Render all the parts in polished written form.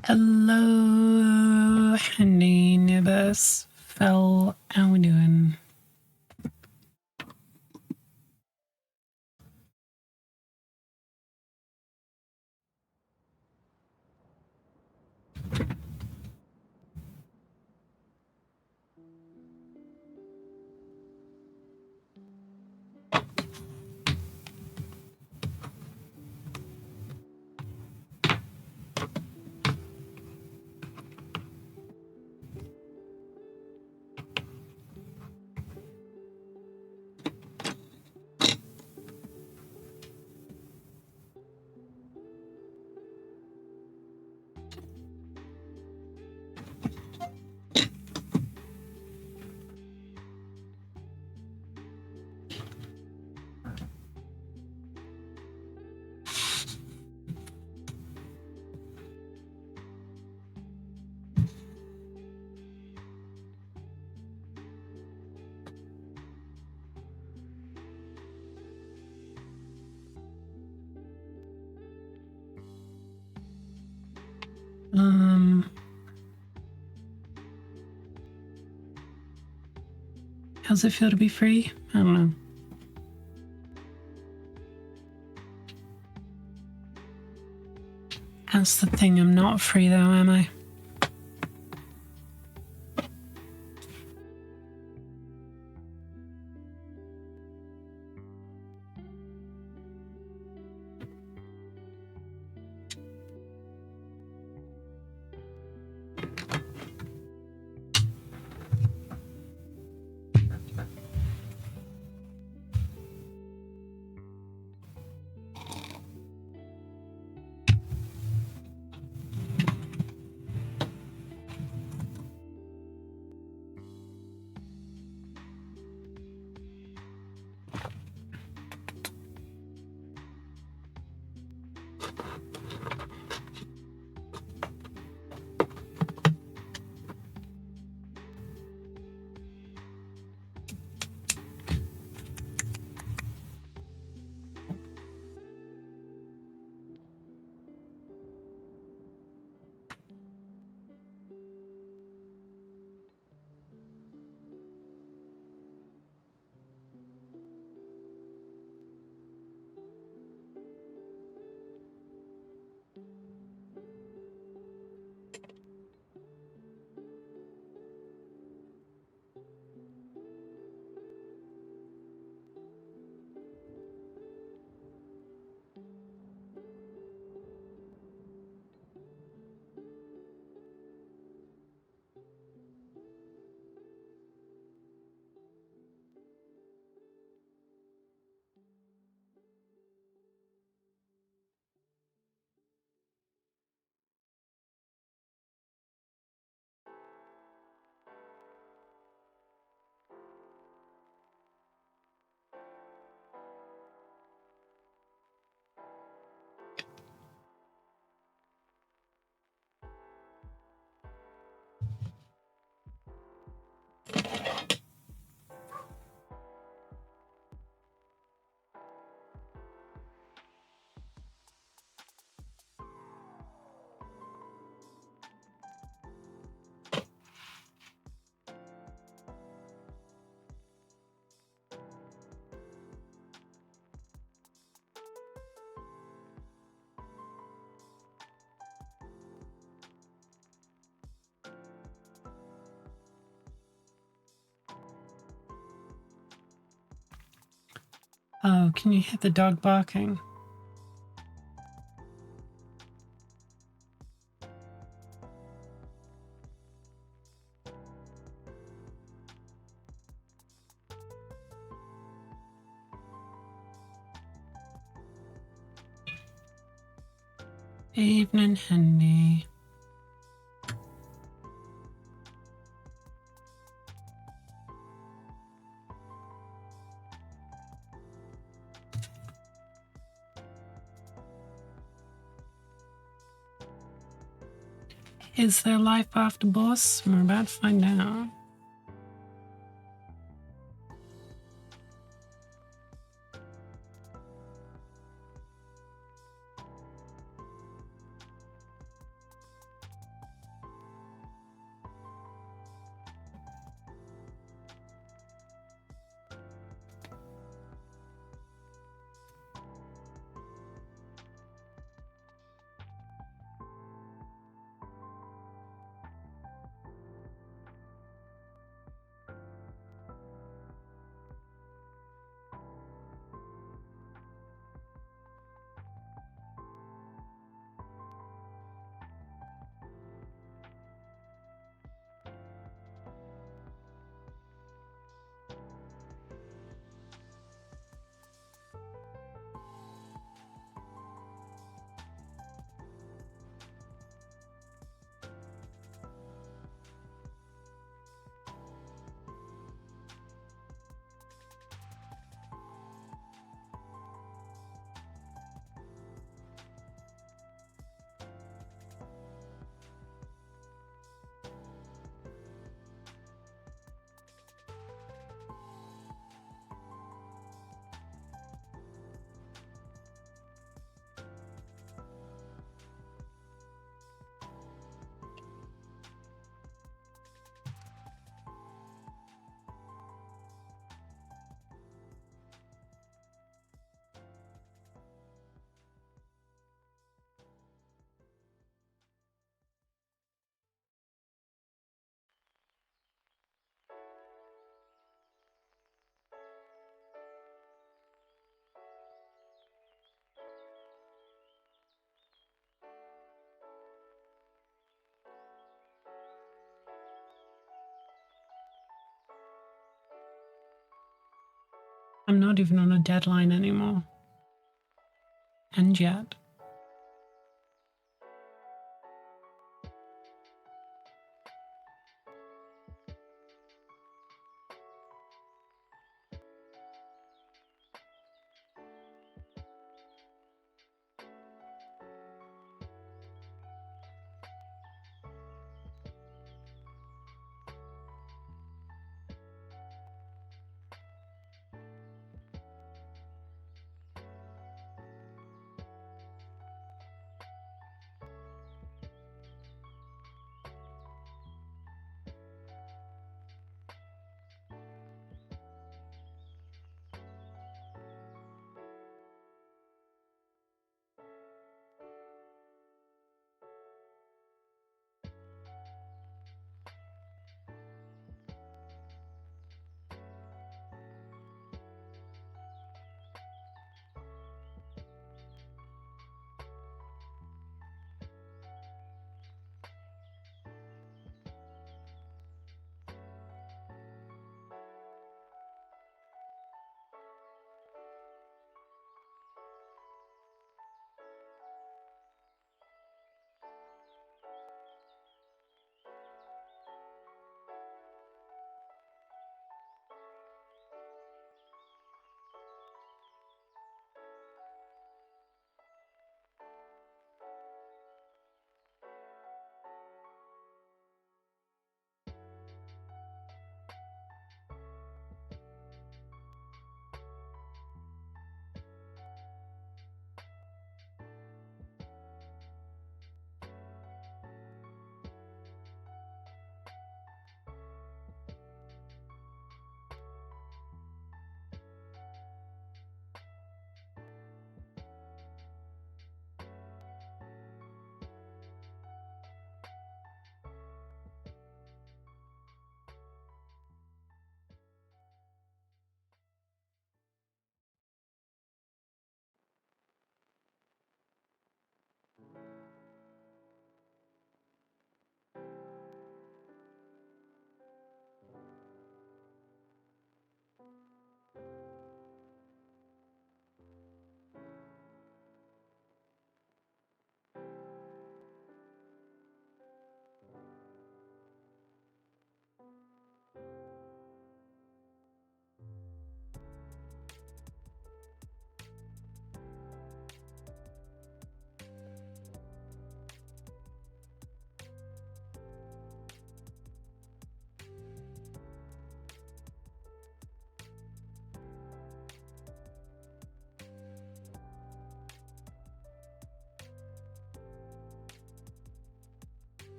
Hello, honey nibbus. Phil, how we doing? How's it feel to be free? I don't know. That's the thing, I'm not free though, am I? Oh, can you hear the dog barking? Evening, honey. Is there life after boss? We're about to find out. I'm not even on a deadline anymore. And yet.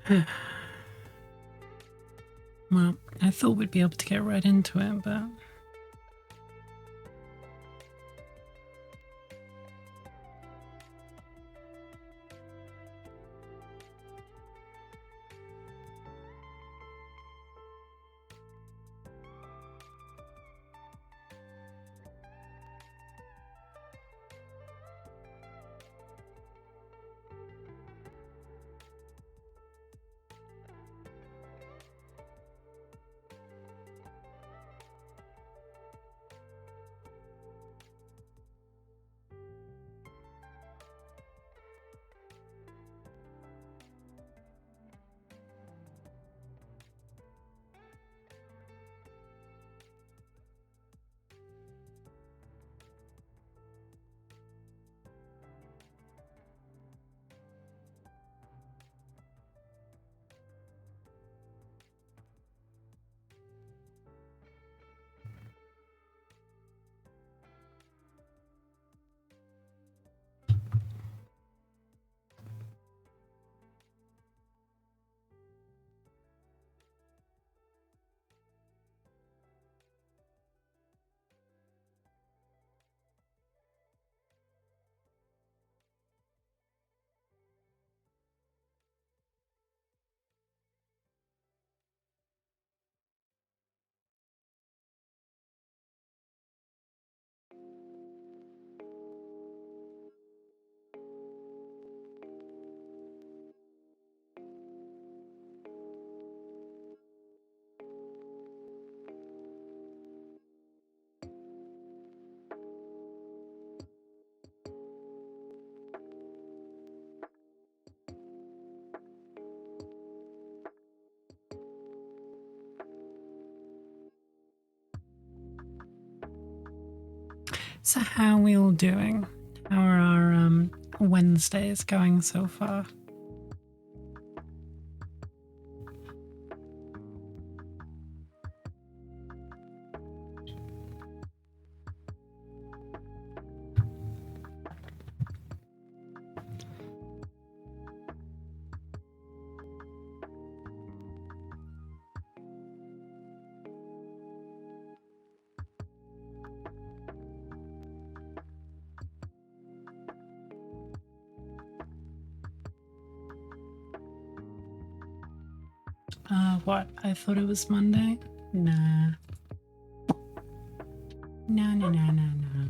Well, I thought we'd be able to get right into it, but... So how are we all doing? How are our Wednesdays going so far? What? I thought it was Monday? Nah. Nah, nah, nah, nah, nah.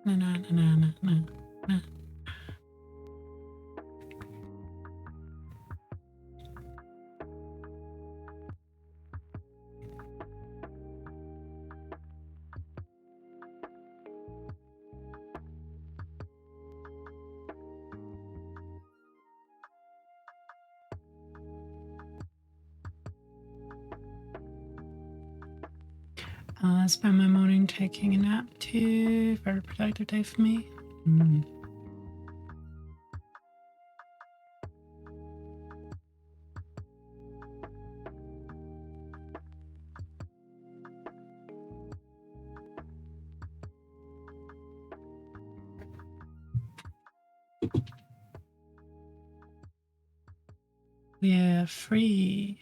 Nah, nah, nah, nah, nah, nah, nah. I spent my morning taking a nap too. Very productive day for me. We're free.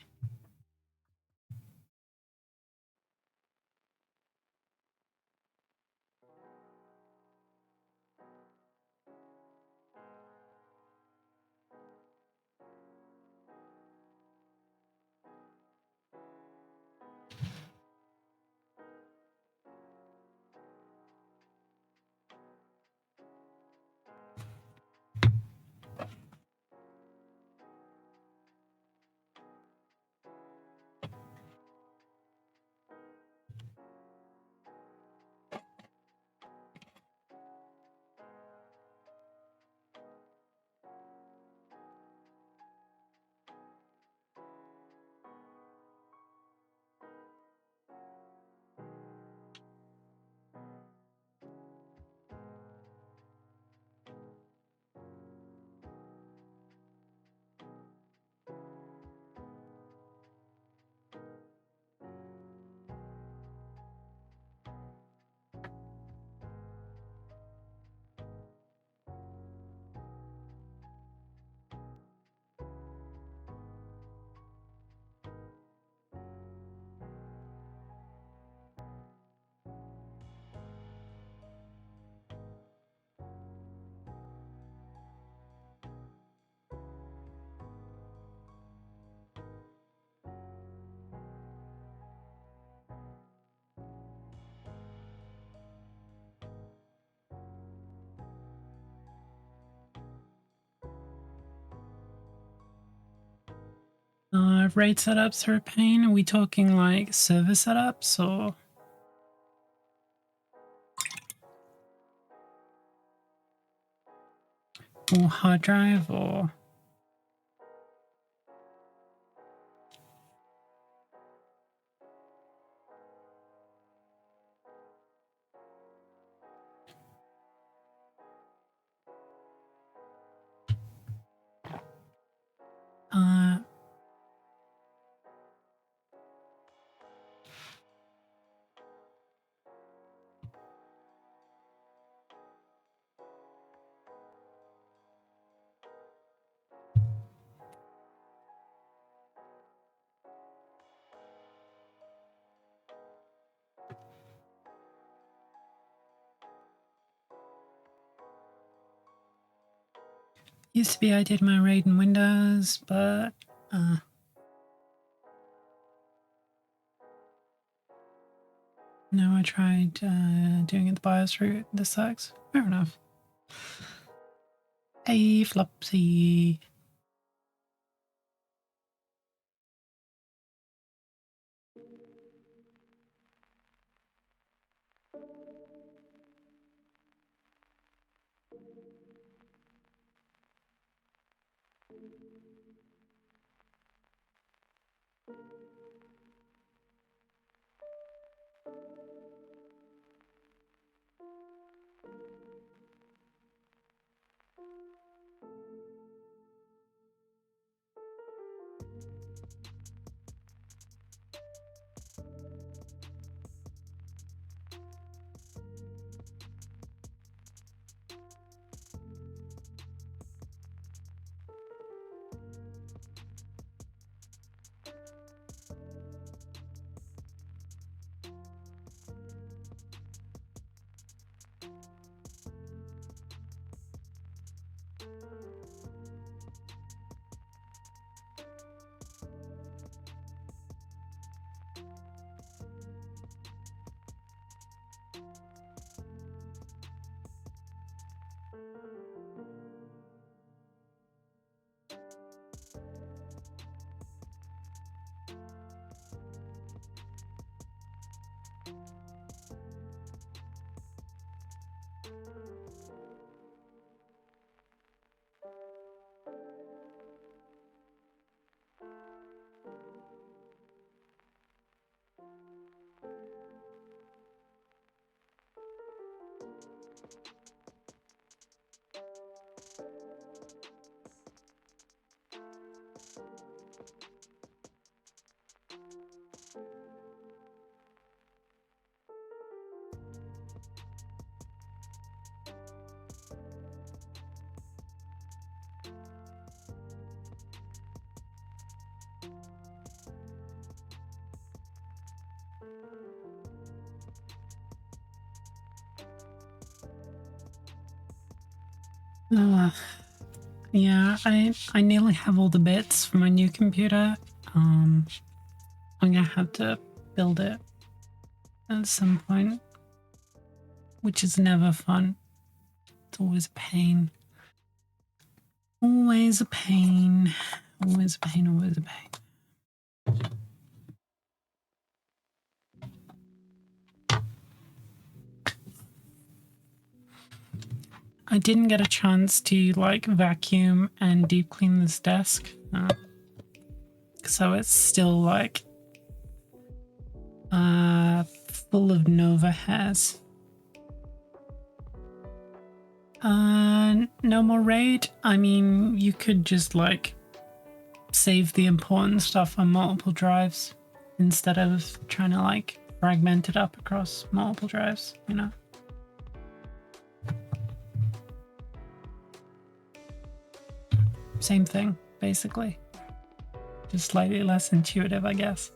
RAID setups are a pain. Are we talking like server setups or hard drive or? Used to be I did my RAID in Windows, but no, I tried doing it the BIOS route. This sucks. Fair enough. Hey, Flopsy. Yeah, I nearly have all the bits for my new computer. I'm gonna have to build it at some point, which is never fun. It's always a pain. Always a pain. Always a pain, always a pain. I didn't get a chance to like vacuum and deep clean this desk. So it's still like full of Nova hairs. No more RAID. I mean, you could just like save the important stuff on multiple drives instead of trying to like fragment it up across multiple drives, you know? Same thing, basically. Just slightly less intuitive, I guess.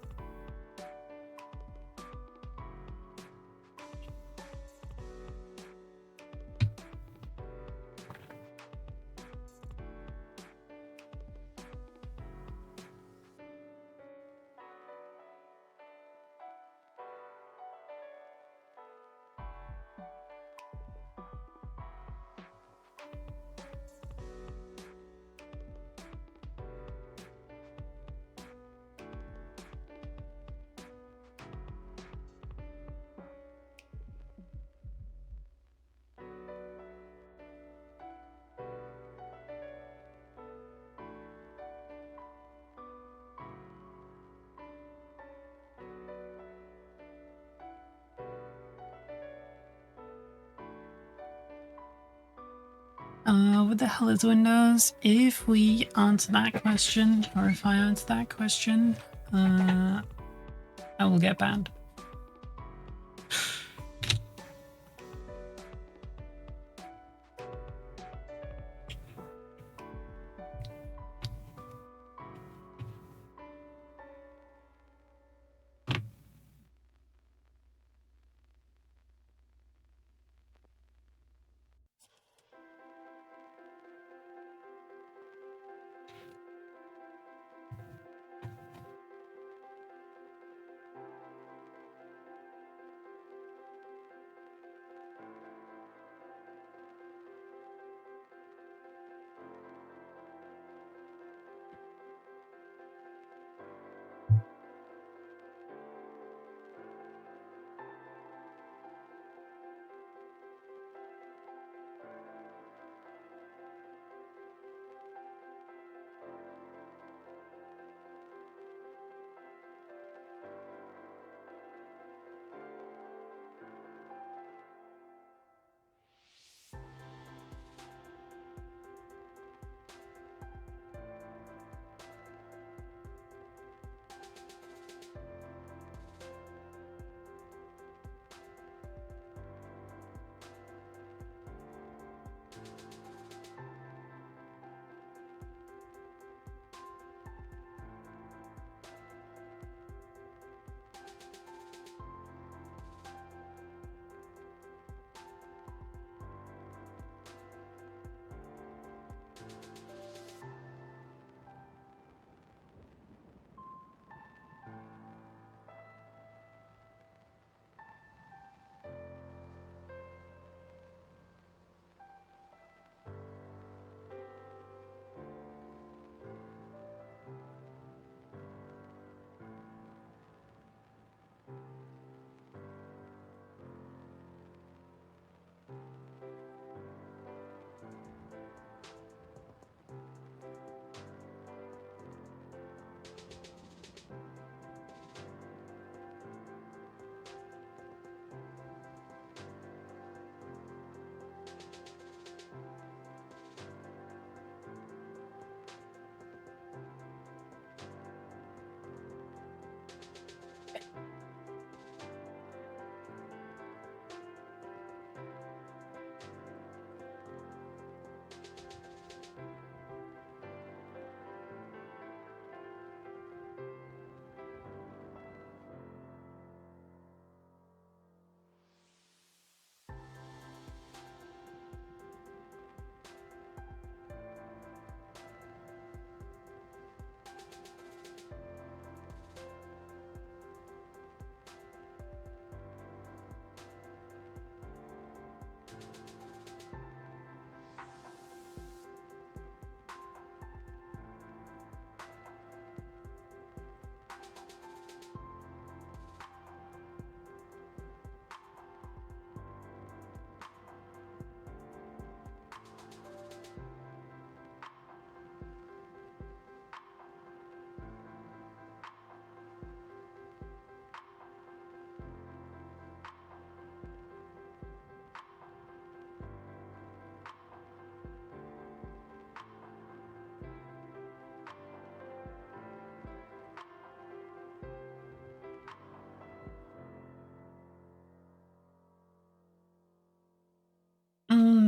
What the hell is Windows? If we answer that question, or if I answer that question, I will get banned.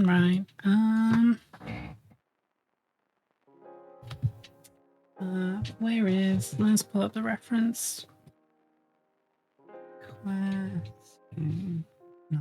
Right. Where is? Let's pull up the reference. Question. No.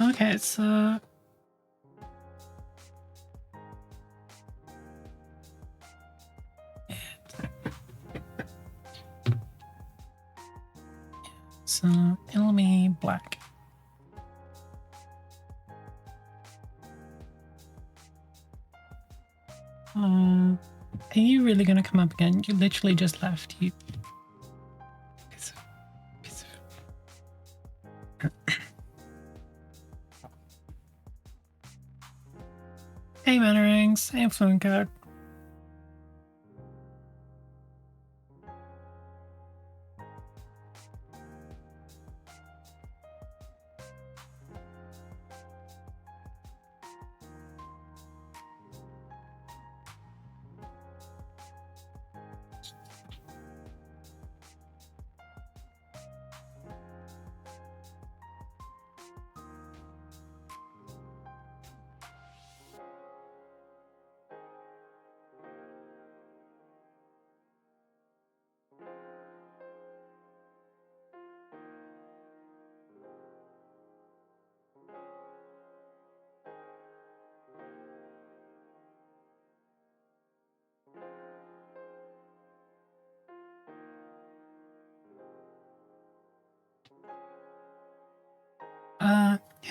Okay, so Illumy black. Are you really gonna come up again? You literally just left. You piece of... Hey Mannerings, hey Fluent Code.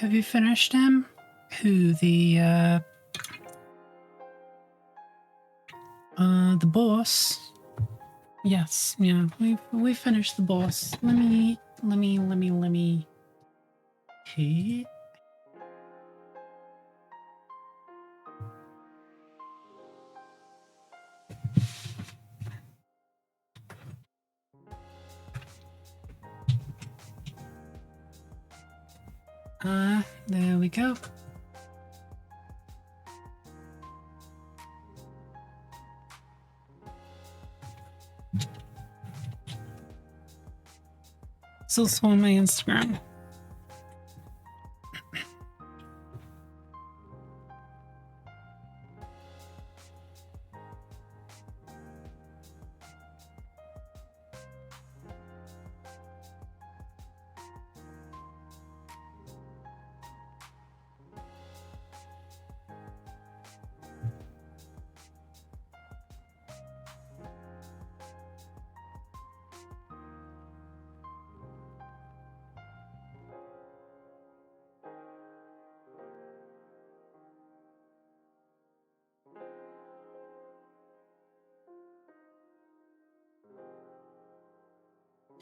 Have you finished him? Who, the boss? Yes, yeah, we finished the boss. Let me. Hey. There we go. It's also on my Instagram.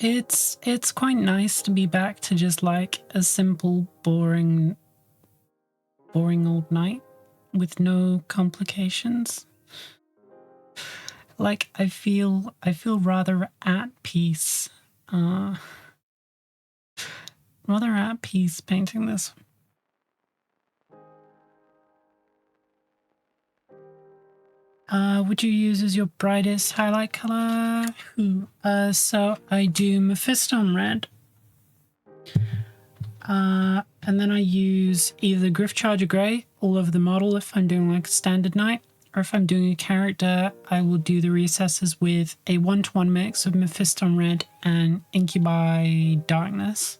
It's quite nice to be back to just like a simple, boring old night with no complications. Like I feel rather at peace. Rather at peace painting this. Would you use as your brightest highlight color? So I do Mephiston red. And then I use either Griff Charger Grey all over the model if I'm doing like a standard night, or if I'm doing a character, I will do the recesses with a 1-to-1 mix of Mephiston red and Incubi Darkness.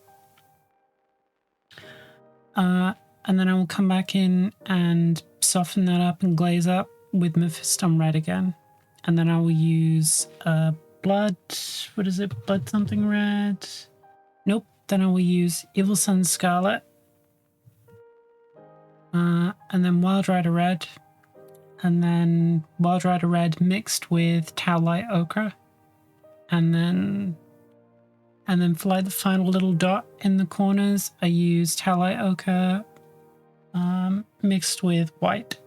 And then I will come back in and soften that up and glaze up with Mephiston red again. And then I will use blood, what is it, blood something red? Nope, then I will use Evil Sun Scarlet. And then Wild Rider red. And then Wild Rider red mixed with Tau Light Ochre. And then for like the final little dot in the corners, I use Tau Light Ochre mixed with white.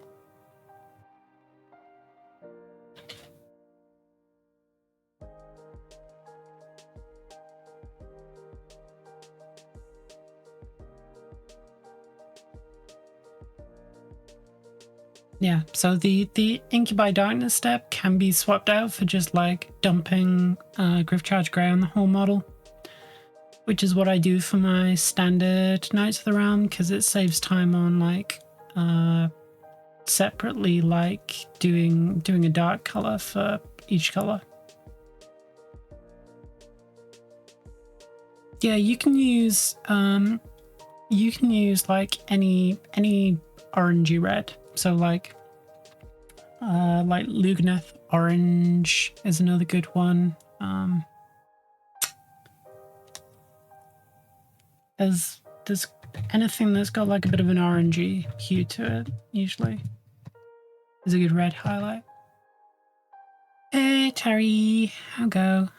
Yeah, so the Incubi Darkness step can be swapped out for just like dumping Griff Charge Grey on the whole model, which is what I do for my standard Knights of the Realm, because it saves time on like separately like doing a dark color for each color. Yeah, you can use like any orangey red. So like Lugneth orange is another good one. There's anything that's got like a bit of an orangey hue to it, usually. Is a good red highlight. Hey, Terry, how go?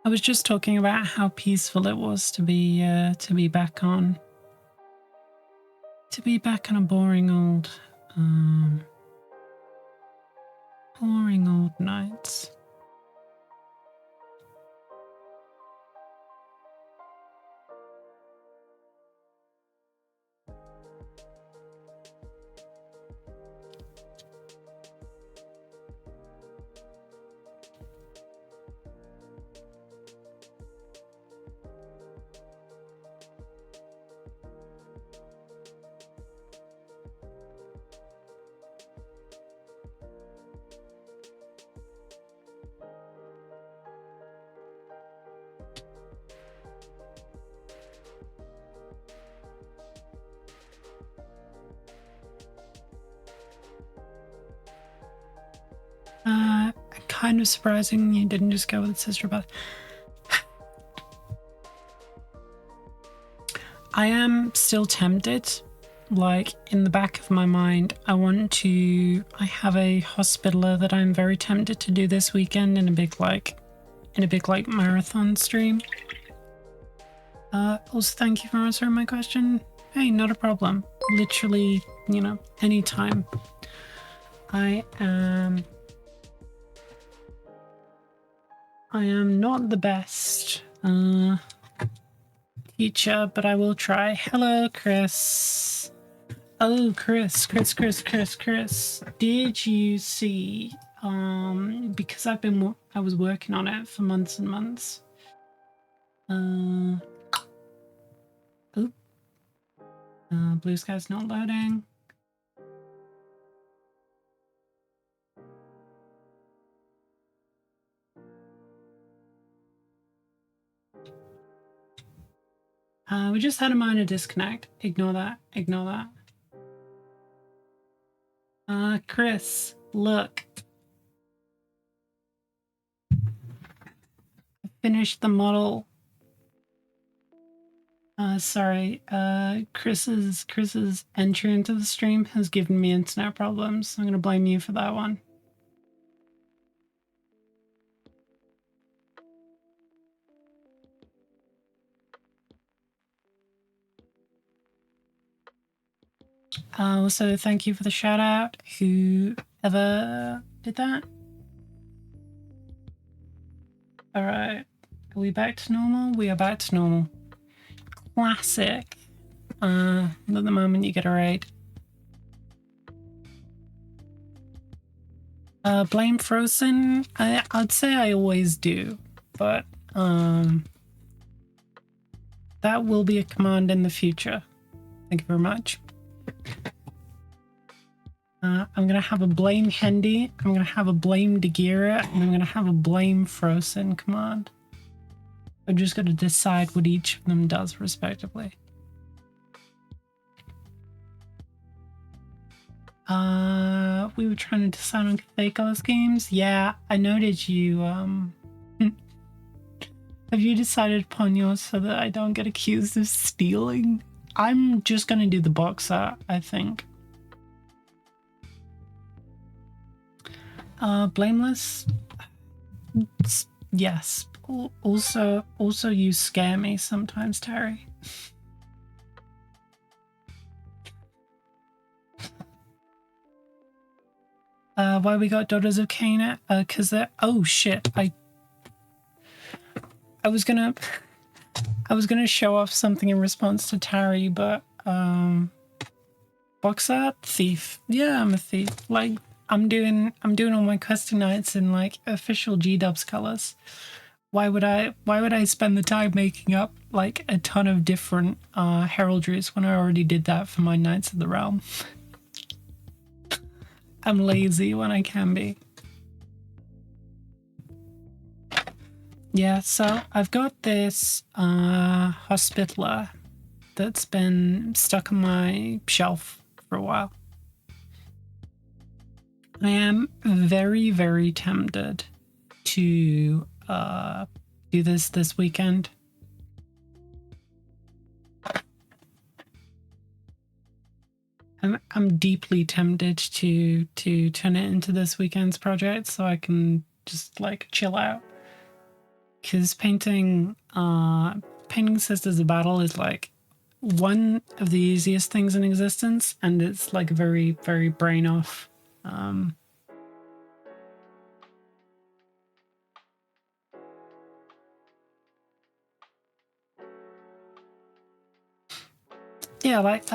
I was just talking about how peaceful it was to be back on a boring old nights. Kind of surprising you didn't just go with Sister Beth. I am still tempted. Like, in the back of my mind, I have a hospitaler that I'm very tempted to do this weekend in a big marathon stream. Also, thank you for answering my question. Hey, not a problem. Literally, anytime. I am not the best teacher, but I will try. Hello, Chris. Oh, Chris. Did you see? Because I was working on it for months and months. Blue Sky's not loading. We just had a minor disconnect. Ignore that. Chris, look. I finished the model. Sorry. Chris's entry into the stream has given me internet problems. I'm gonna blame you for that one. Also, thank you for the shout out. Whoever did that? All right. Are we back to normal? We are back to normal. Classic. At the moment you get a raid. Blame Frozen? I'd say I always do, but that will be a command in the future. Thank you very much. I'm gonna have a blame Hendy, I'm gonna have a blame Dagira, and I'm gonna have a blame Frozen command. I'm just gonna decide what each of them does respectively. We were trying to decide on Cathecos schemes. Yeah, I noted you, have you decided upon yours so that I don't get accused of stealing? I'm just gonna do the box art, I think. Blameless? Yes. Also you scare me sometimes, Terry. Why we got Daughters of Cain? Cause they're, oh shit, I was gonna show off something in response to Terry, but box art? Thief. Yeah, I'm a thief. Like, I'm doing all my custom nights in like official G-dubs colors. why would I spend the time making up like a ton of different heraldries when I already did that for my Knights of the Realm? I'm lazy when I can be. Yeah, so I've got this Hospitaller that's been stuck on my shelf for a while. I am very, very tempted to do this weekend. I'm deeply tempted to turn it into this weekend's project so I can just like chill out. Because painting Sisters of Battle is like one of the easiest things in existence, and it's like very, very brain off. Yeah, like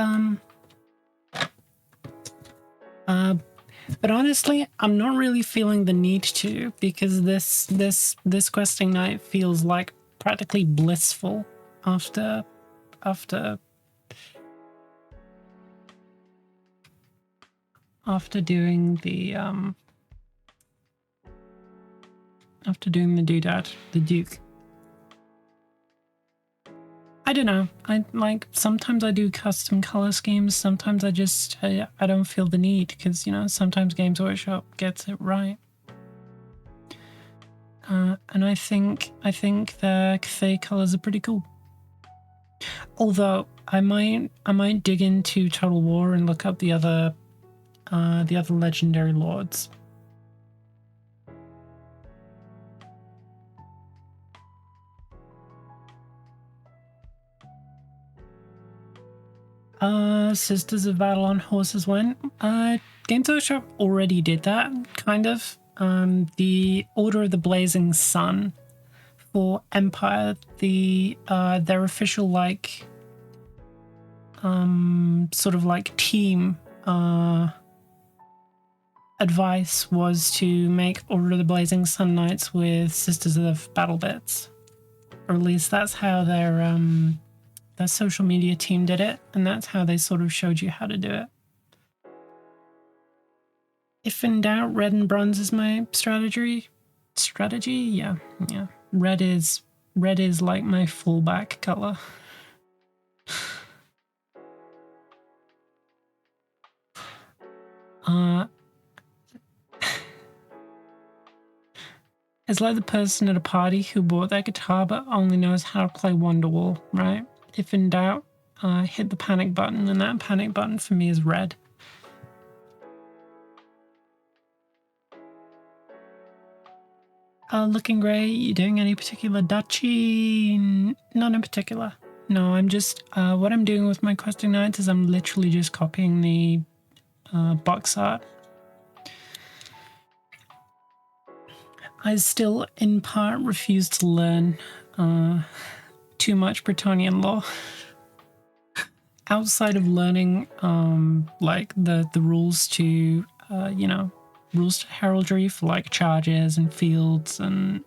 but honestly, I'm not really feeling the need to, because this questing night feels like practically blissful after doing the doodad, the Duke. I don't know. I like sometimes I do custom color schemes. Sometimes I don't feel the need, because sometimes Games Workshop gets it right. And I think the Cathay colors are pretty cool. Although I might dig into Total War and look up the other legendary lords. Sisters of Battle on Horses went. Games Workshop already did that, kind of. The Order of the Blazing Sun for Empire, their official like sort of like team advice was to make Order of the Blazing Sun Knights with Sisters of Battle bits, or at least that's how their social media team did it, and that's how they sort of showed you how to do it. If in doubt, red and bronze is my strategy. Yeah. Red is like my fallback color. It's like the person at a party who bought their guitar but only knows how to play Wonderwall, right? If in doubt, hit the panic button, and that panic button for me is red. Looking great. You doing any particular duchy? None in particular. No, I'm just what I'm doing with my questing nights is I'm literally just copying the box art. I still, in part, refuse to learn too much Bretonnian lore. Outside of learning, like the rules to, rules to heraldry for like charges and fields and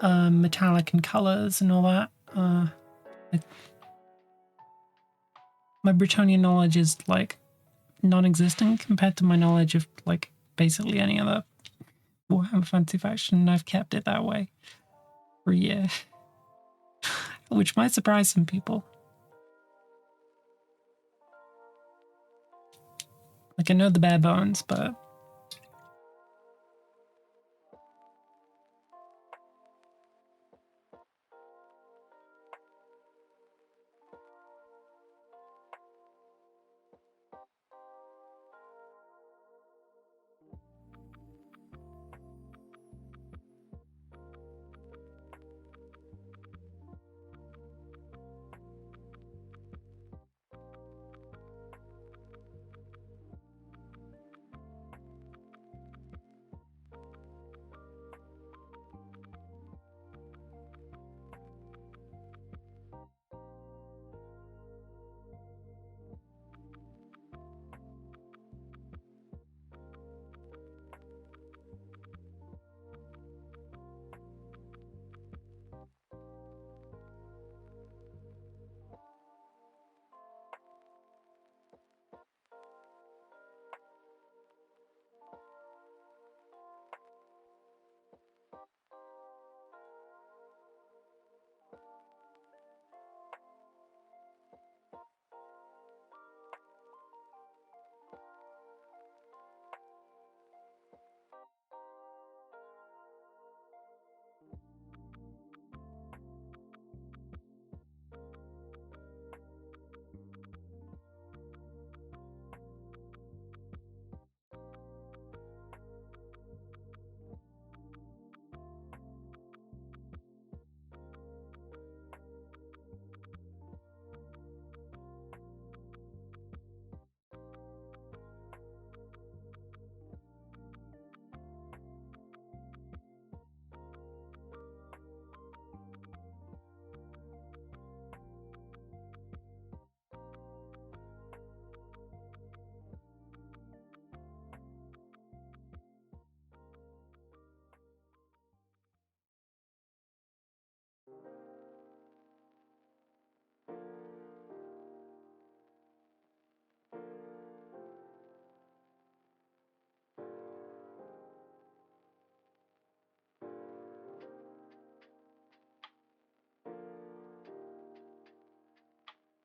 metallic and colors and all that. My Bretonnian knowledge is like non-existent compared to my knowledge of like basically any other Warhammer Fantasy faction, and I've kept it that way for a year, which might surprise some people. Like, I know the bare bones, but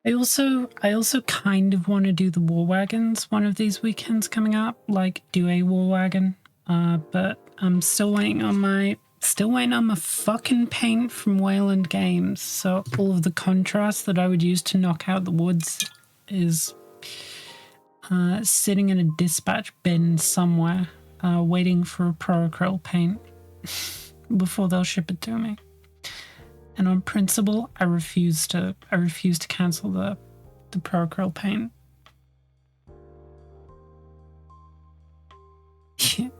I also kind of want to do the war wagons one of these weekends coming up, like do a war wagon. But I'm still waiting on my fucking paint from Wayland Games. So all of the contrast that I would use to knock out the woods is sitting in a dispatch bin somewhere, waiting for a pro acrylic paint before they'll ship it to me. And on principle, I refuse to cancel the pro acrylic paint.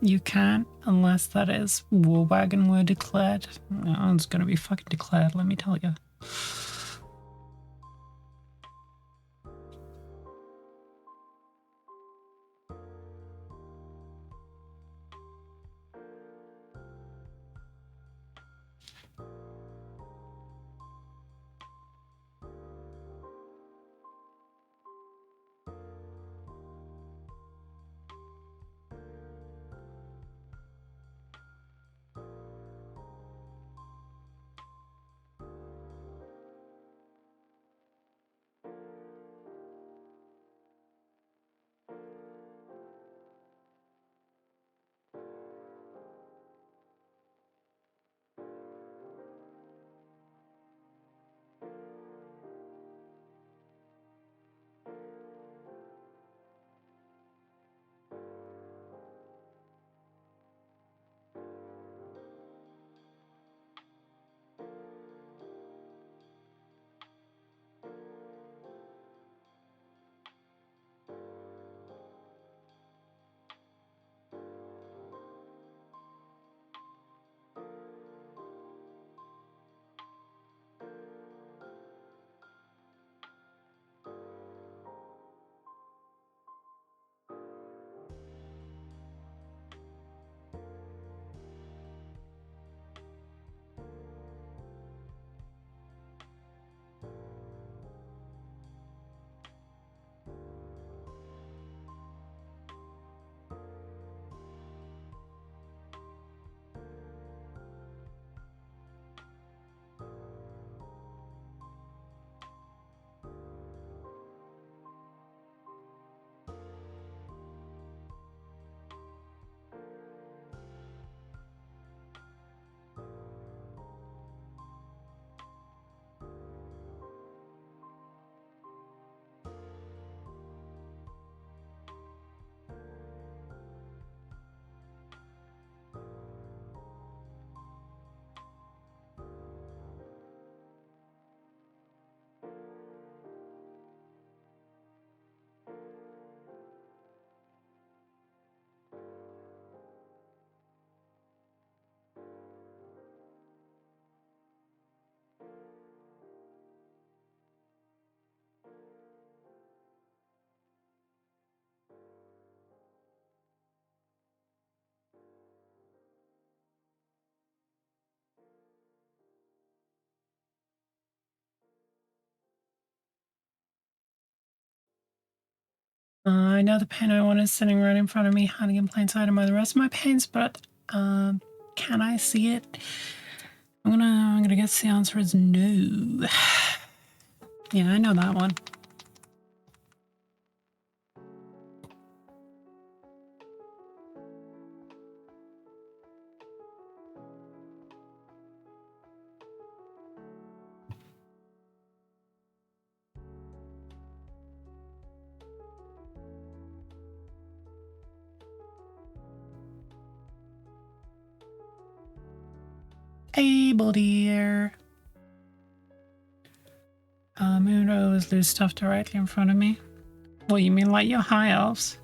You can't unless that is war wagon were declared. Oh, it's gonna be fucking declared, let me tell you. I know the paint I want is sitting right in front of me, hiding in plain sight among the rest of my paints, but can I see it? I'm gonna guess the answer is no. Yeah, I know that one. Able dear. Moon always lose stuff directly in front of me. What, you mean like your high elves?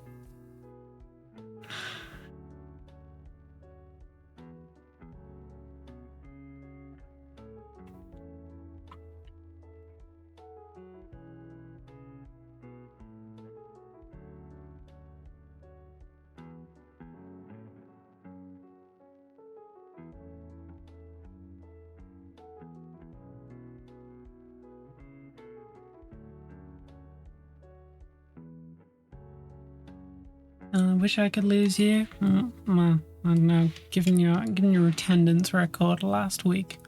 Wish I could lose you. Well, I don't know. Given your attendance record last week.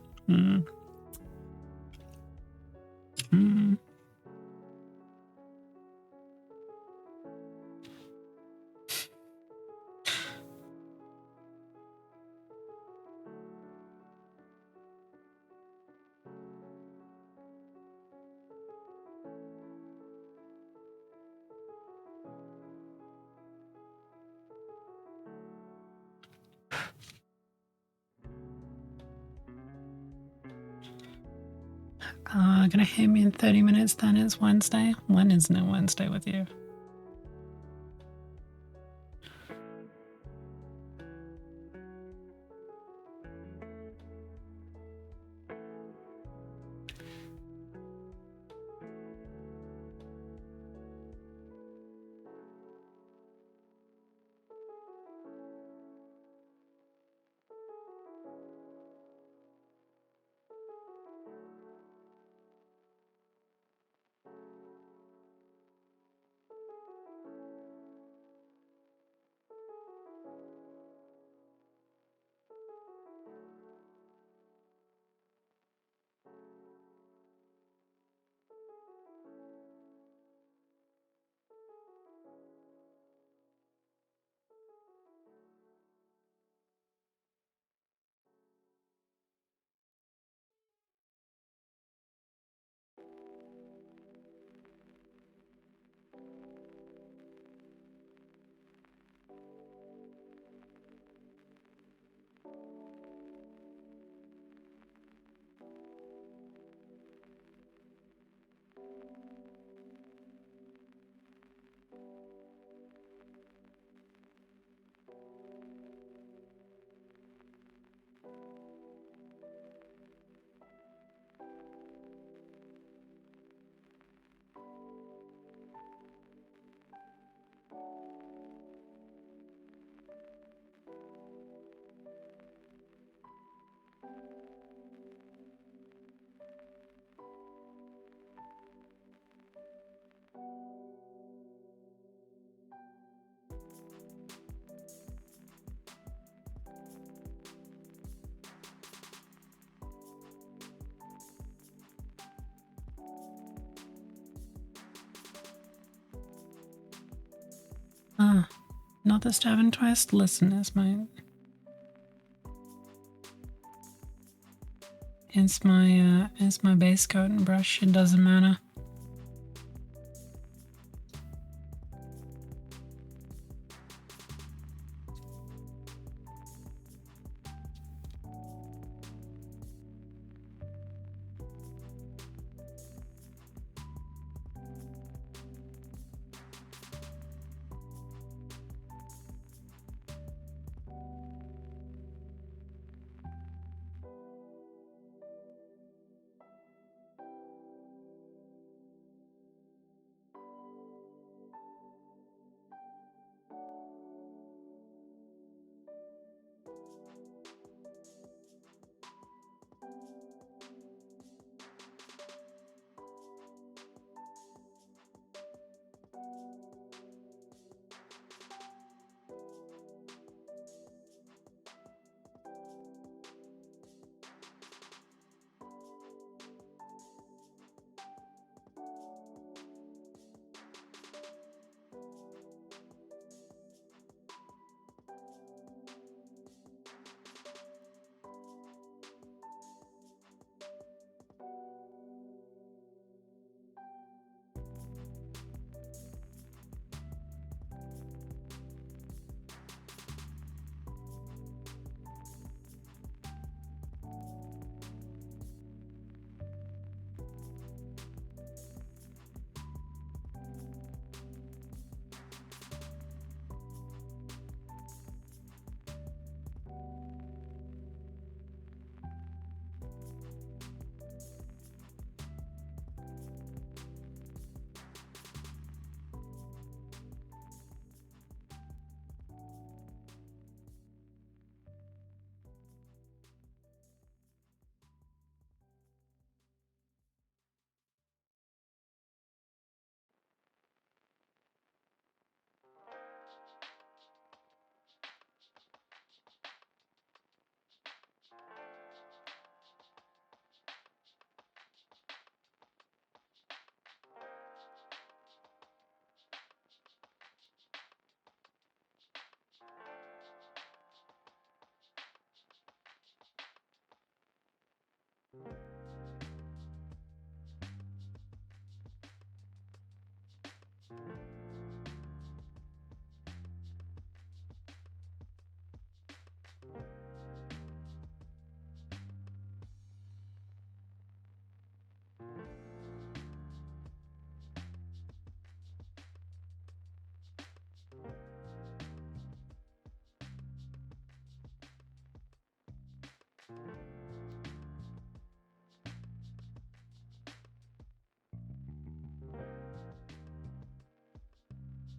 Gonna hit me in 30 minutes, then it's Wednesday. When isn't it Wednesday with you? Not the stab and twist. Listen, it's my base coat and brush. It doesn't matter.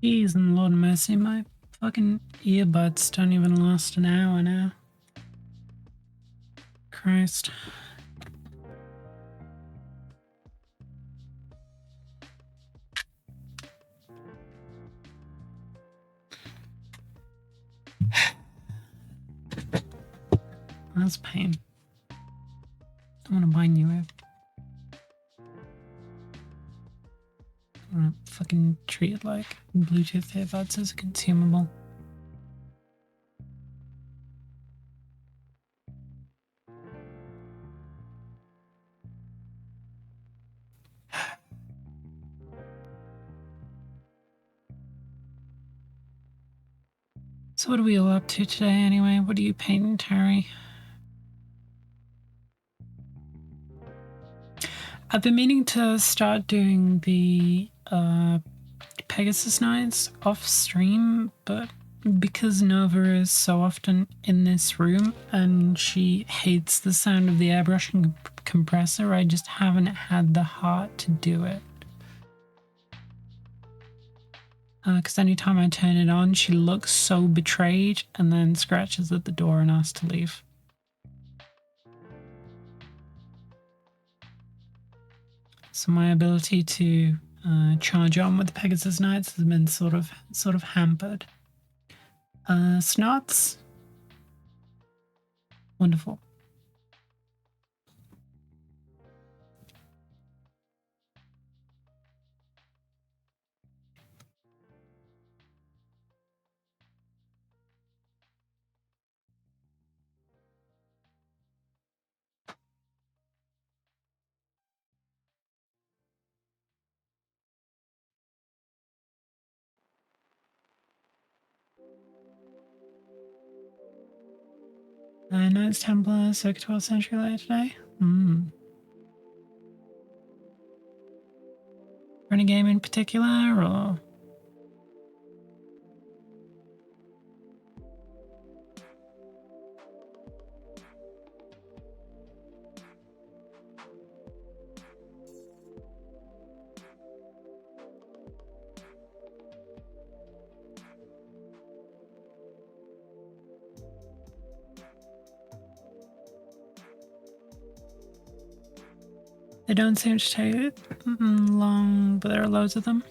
Jeez, and Lord of mercy, my fucking earbuds don't even last an hour now. Christ. That's pain. I want to buy new I want to fucking treat it like Bluetooth earbuds as a consumable. So what are we all up to today anyway? What are you painting, Terry? I've been meaning to start doing the Pegasus nights off stream, but because Nova is so often in this room and she hates the sound of the airbrushing compressor, I just haven't had the heart to do it. Because anytime I turn it on, she looks so betrayed and then scratches at the door and asks to leave. So my ability to charge on with the Pegasus Knights has been sort of hampered. Snots. Wonderful. Knights Templar, circa 12th century later today. For any game in particular, or? They don't seem to take long, but there are loads of them.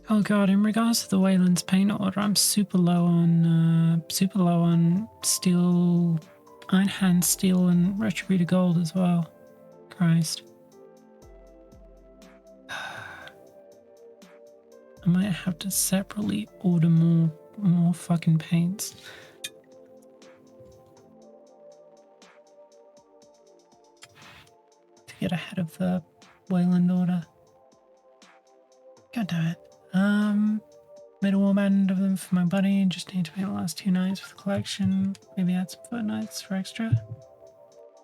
Oh god, in regards to the Wayland's paint order, I'm super low on steel, Iron Hand steel and Retributor gold as well. Christ. I might have to separately order more fucking paints. To get ahead of the Wayland order. God damn it. Made a warm end of them for my buddy. Just need to paint the last 2 nights for the collection. Maybe add some foot nights for extra.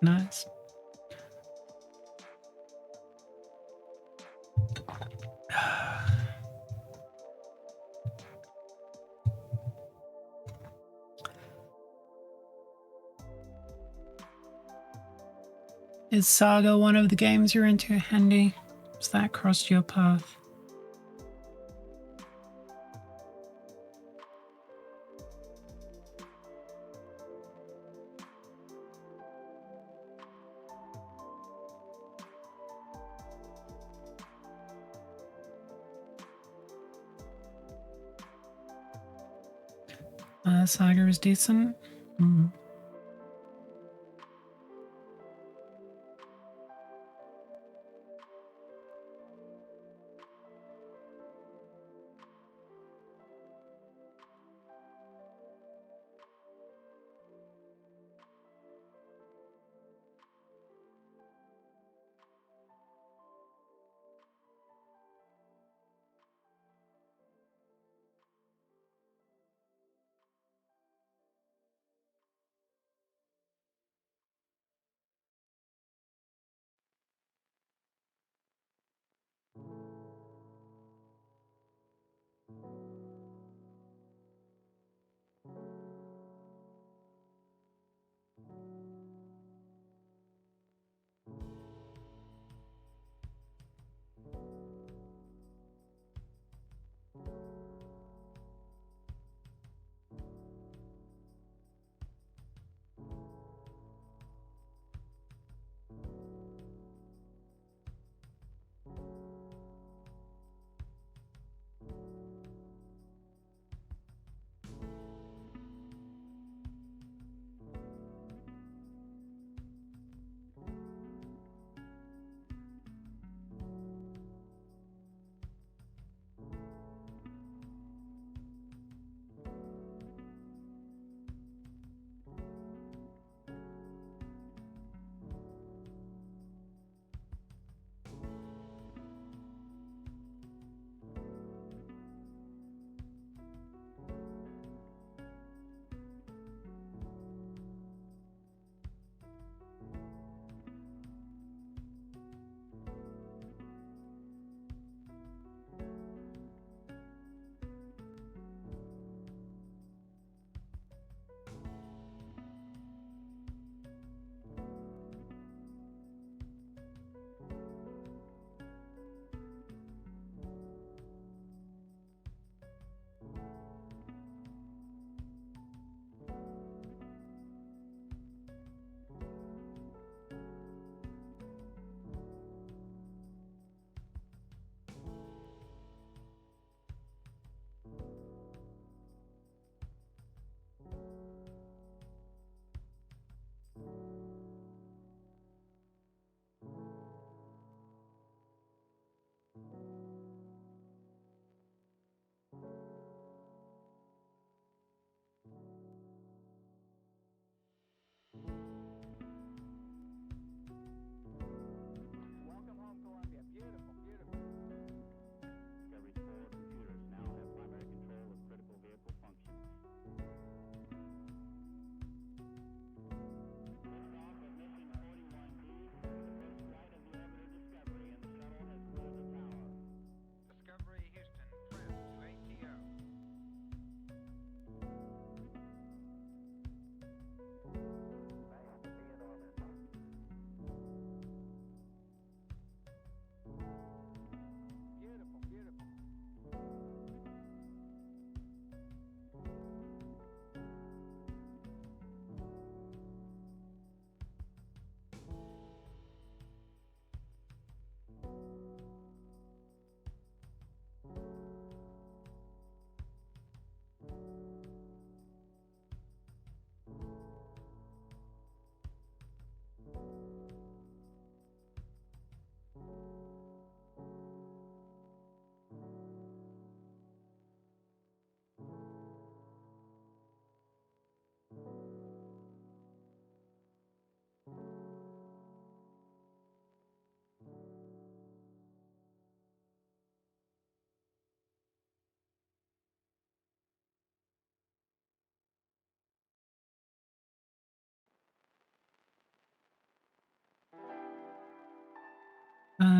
Nice. Is Saga one of the games you're into, Handy? Has that crossed your path? Saga is decent.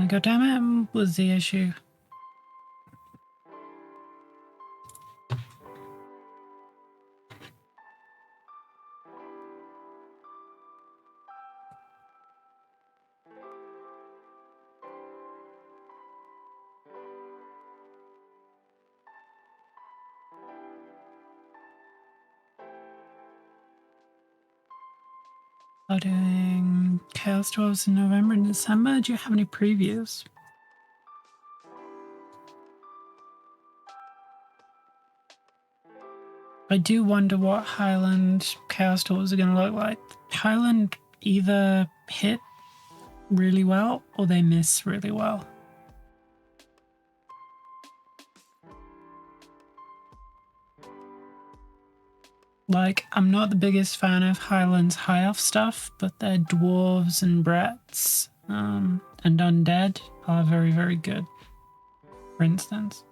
God damn it, was the issue. Doing Chaos Dwarves in November and December. Do you have any previews? I do wonder what Highland Chaos Dwarves are going to look like. Highland either hit really well or they miss really well. Like, I'm not the biggest fan of Highland's high elf stuff, but their dwarves and brats and undead are very, very good. For instance.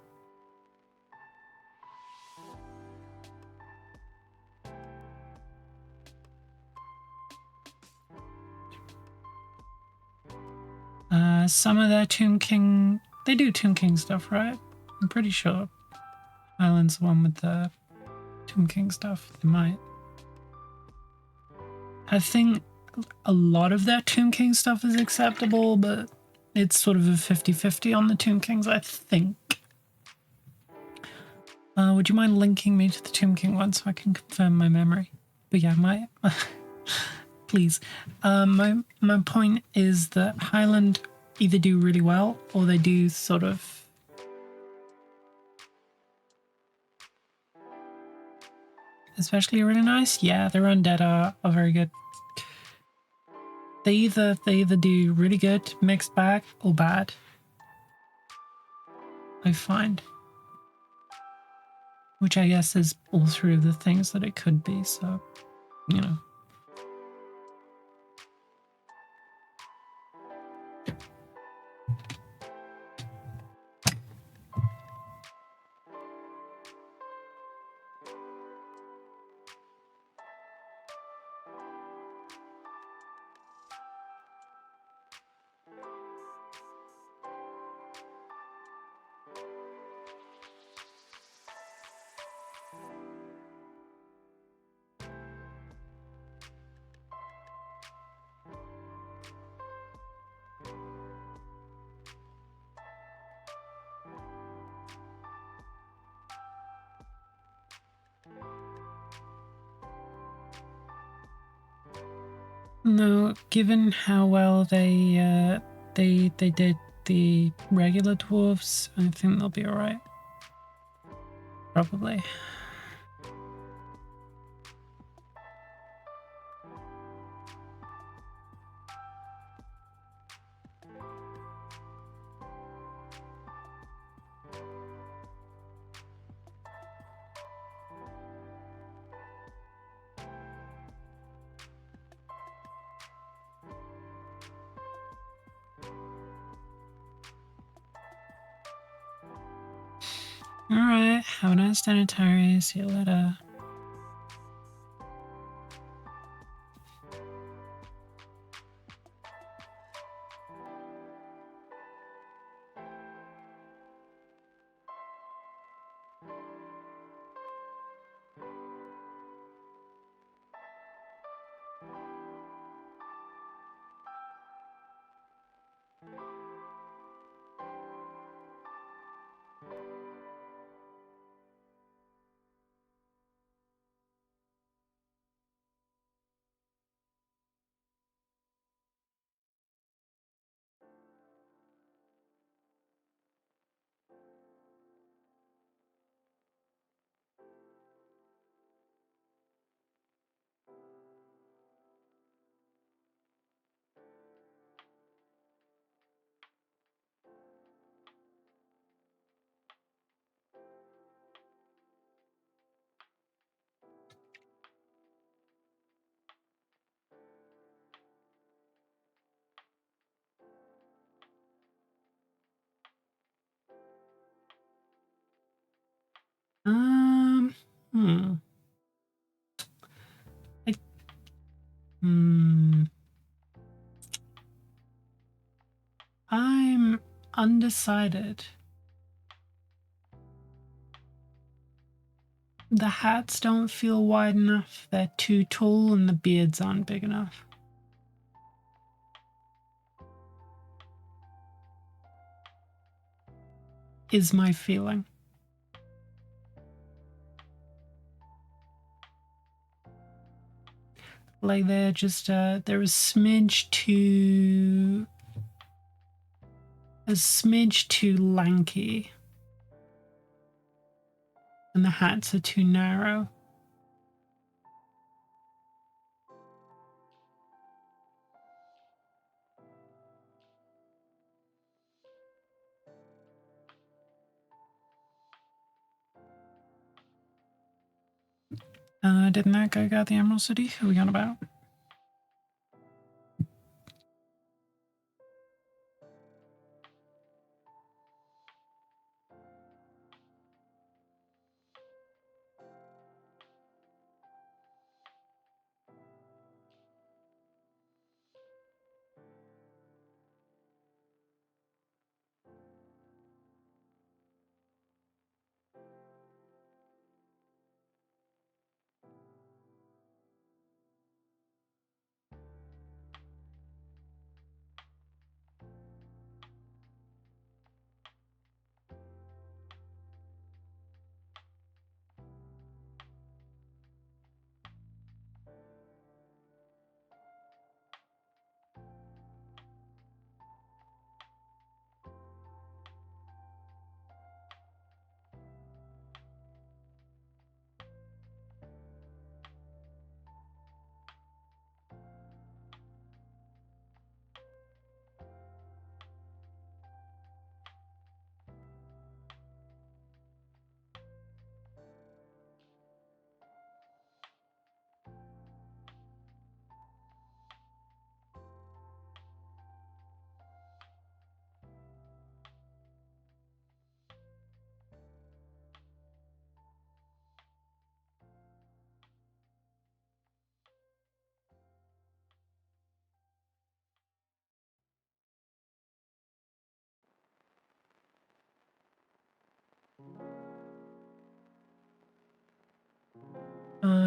Some of their Tomb King, they do Tomb King stuff, right? I'm pretty sure Highland's the one with the Tomb King stuff. They might. I think a lot of their Tomb King stuff is acceptable, but it's sort of a 50-50 on the Tomb Kings, I think. Would you mind linking me to the Tomb King one so I can confirm my memory? But yeah, please. My point is that Highland either do really well or they do sort of especially really nice. Yeah, their undead are very good. They either do really good, mixed bag, or bad. I find. Which I guess is all three of the things that it could be, so you know. No, given how well they did the regular dwarves, I think they'll be alright. Probably. Alright, have a nice dinner, Terry. See you later. Hmm. I'm undecided. The hats don't feel wide enough, they're too tall, and the beards aren't big enough. Is my feeling. Like they're just they're a smidge too lanky, and the hats are too narrow. Didn't that guy got the Emerald City? Who are we on about?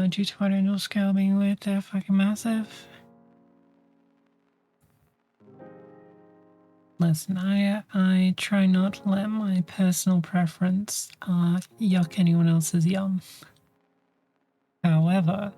Due to our annual scale being weird, they're fucking massive. Listen, I try not to let my personal preference yuck anyone else's yum. However,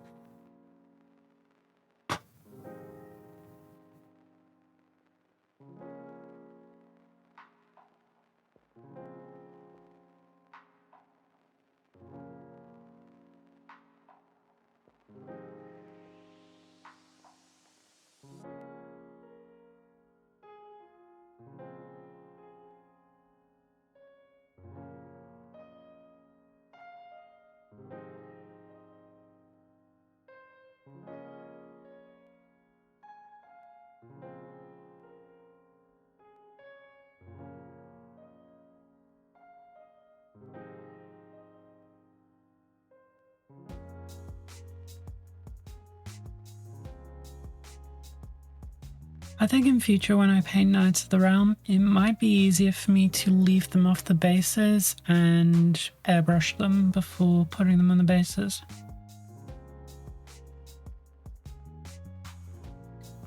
I think in future when I paint Knights of the Realm, it might be easier for me to leave them off the bases and airbrush them before putting them on the bases.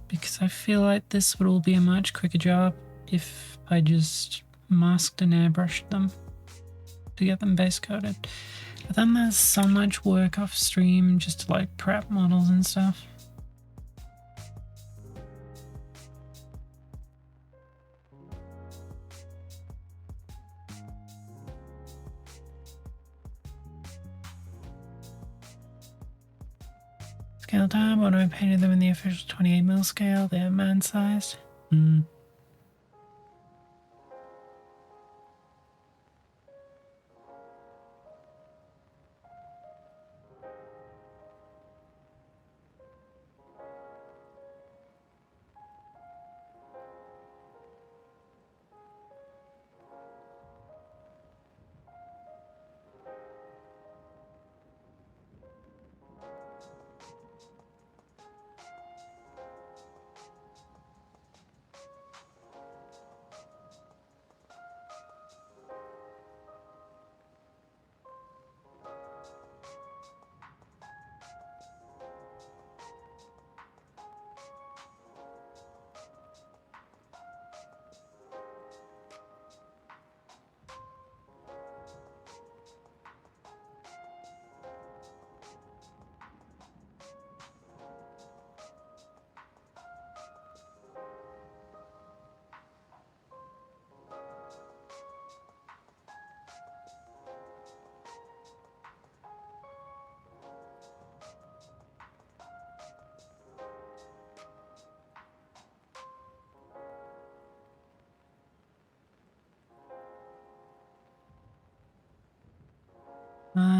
Because I feel like this would all be a much quicker job if I just masked and airbrushed them to get them base coated. But then there's so much work off stream just to like prep models and stuff. Scale time, when I painted them in the official 28mm scale, they're man-sized.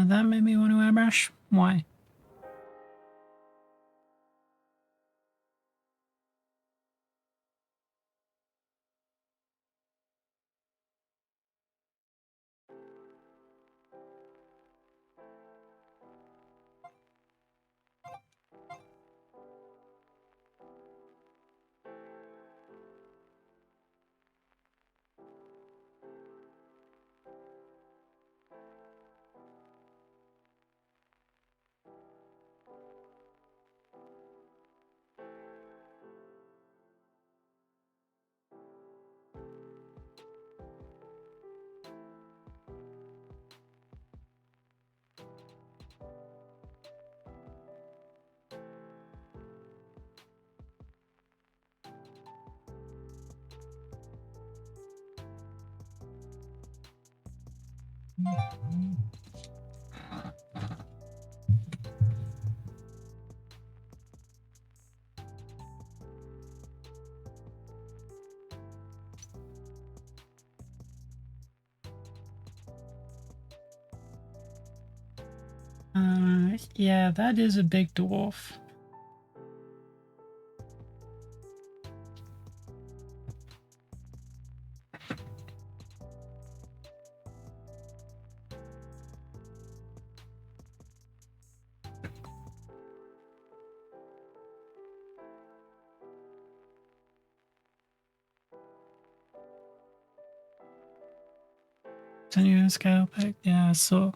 That made me want to airbrush. Why? Yeah, that is a big dwarf. Send you a scale pic? Yeah, I saw.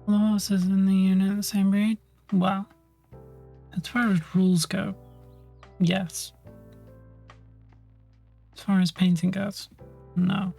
All the horses in the unit the same breed? Well, as far as rules go, yes. As far as painting goes, no.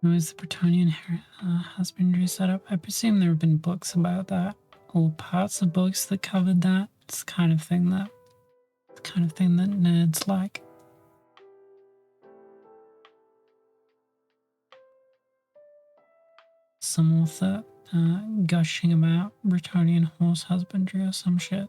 How is the Bretonnian husbandry set up? I presume there have been books about that, or parts of books that covered that. It's the kind of thing that nerds like. Some author gushing about Bretonnian horse husbandry or some shit.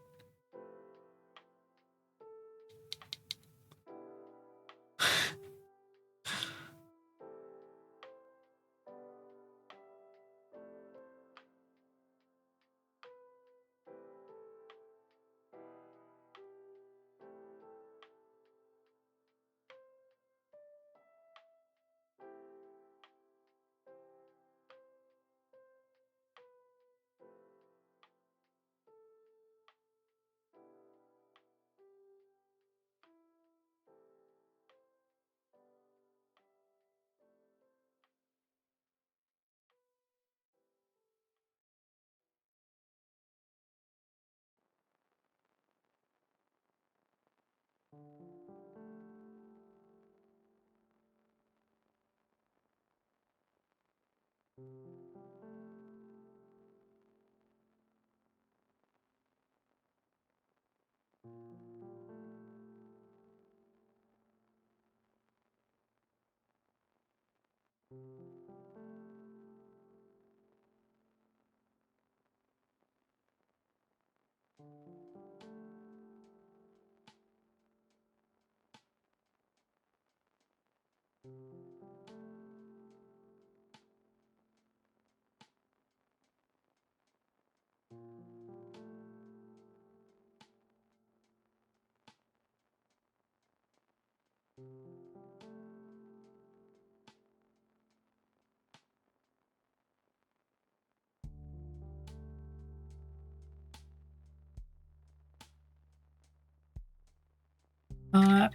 Uh,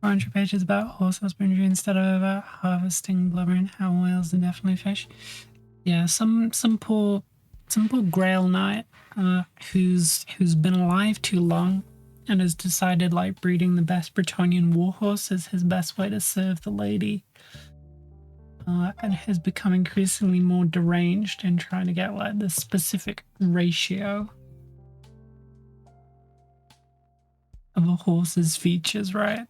400 pages about horse husbandry instead of about harvesting blubber and how whales are definitely fish. Yeah, some poor Grail Knight who's been alive too long and has decided like breeding the best Bretonnian warhorse is his best way to serve the lady. And has become increasingly more deranged in trying to get like the specific ratio of a horse's features, right?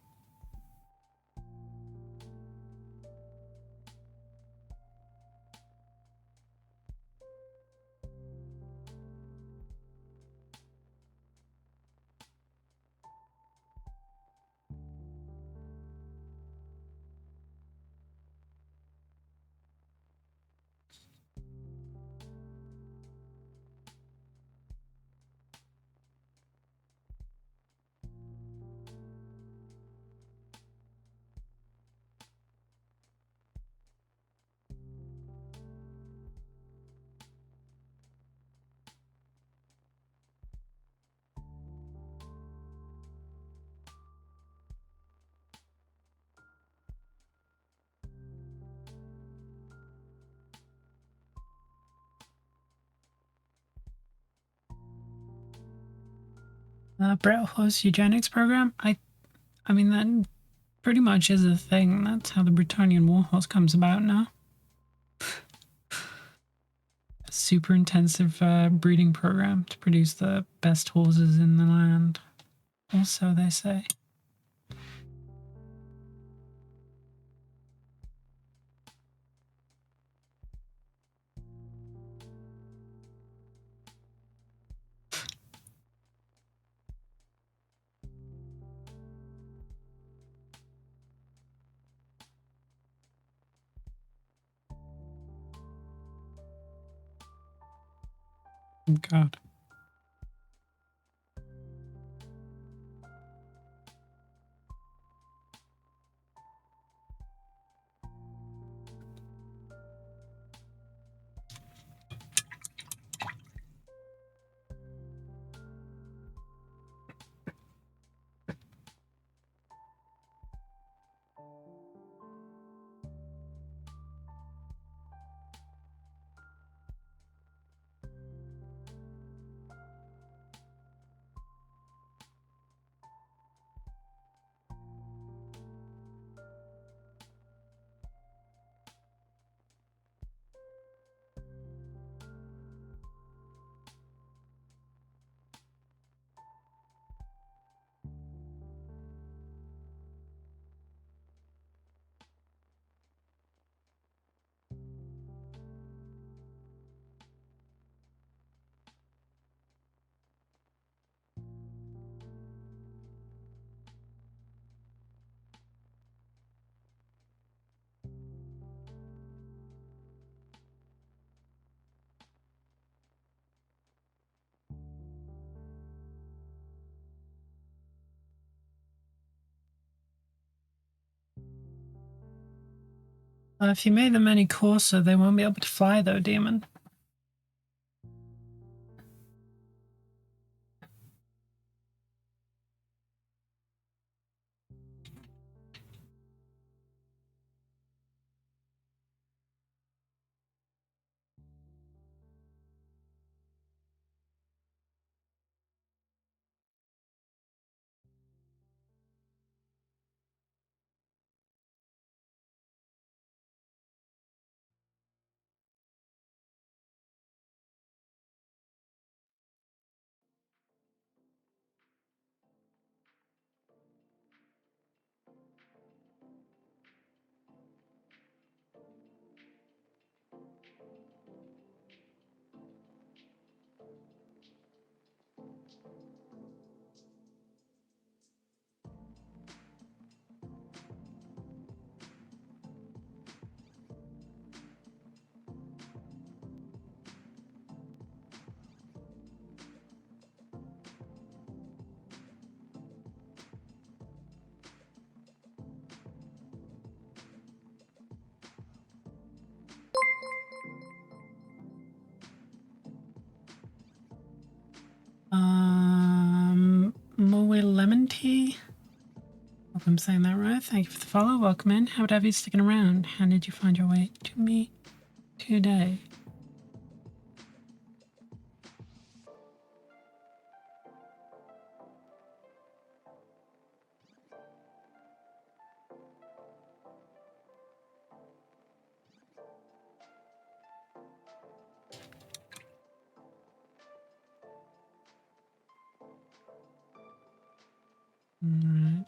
Brett Horse eugenics program. I mean that pretty much is a thing. That's how the Bretonnian warhorse comes about now. A super intensive breeding program to produce the best horses in the land. Also, they say. Oh, God. If you made them any coarser, they won't be able to fly, though, Demon. Moe Lemon Tea. Hope I'm saying that right. Thank you for the follow. Welcome in. How would I have you sticking around? How did you find your way to me today? Alright.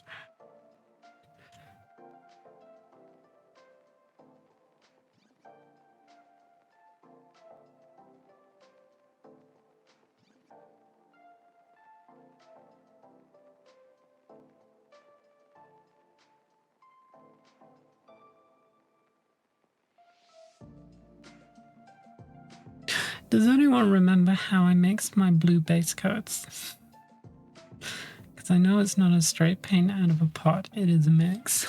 Does anyone remember how I mixed my blue base coats? Because I know it's not a straight paint out of a pot, it is a mix.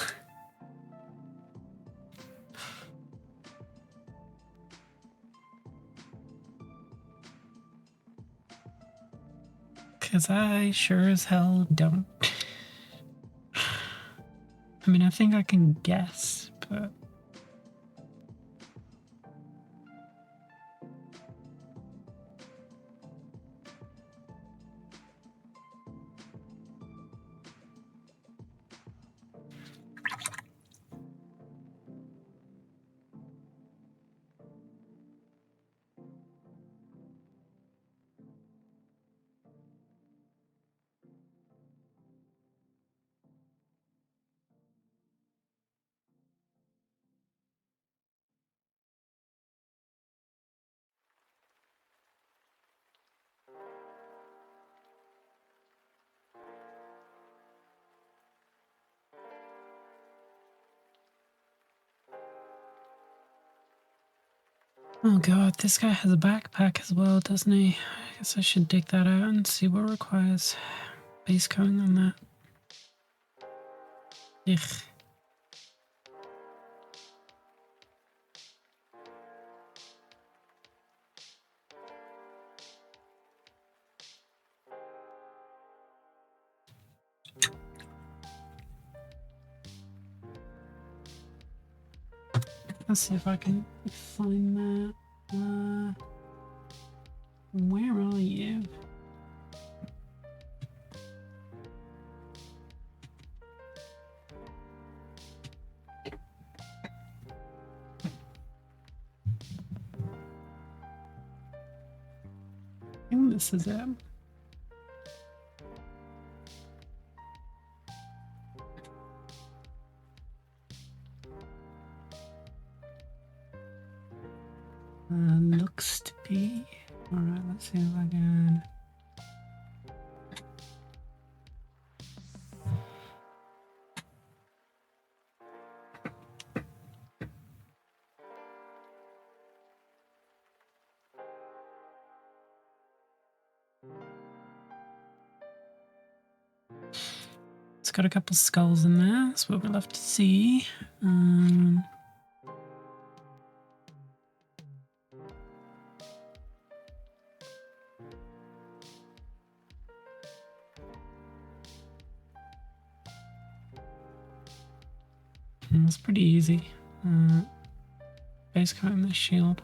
Because I sure as hell don't. I mean, I think I can guess, but... Oh god, this guy has a backpack as well, doesn't he? I guess I should dig that out and see what requires base coating on that. Ugh. Let's see if I can find that. Where are you? I think this is it. Looks to be. Alright, let's see if I can. It's got a couple skulls in there. That's what we love to see. It's pretty easy. Base coating the shield.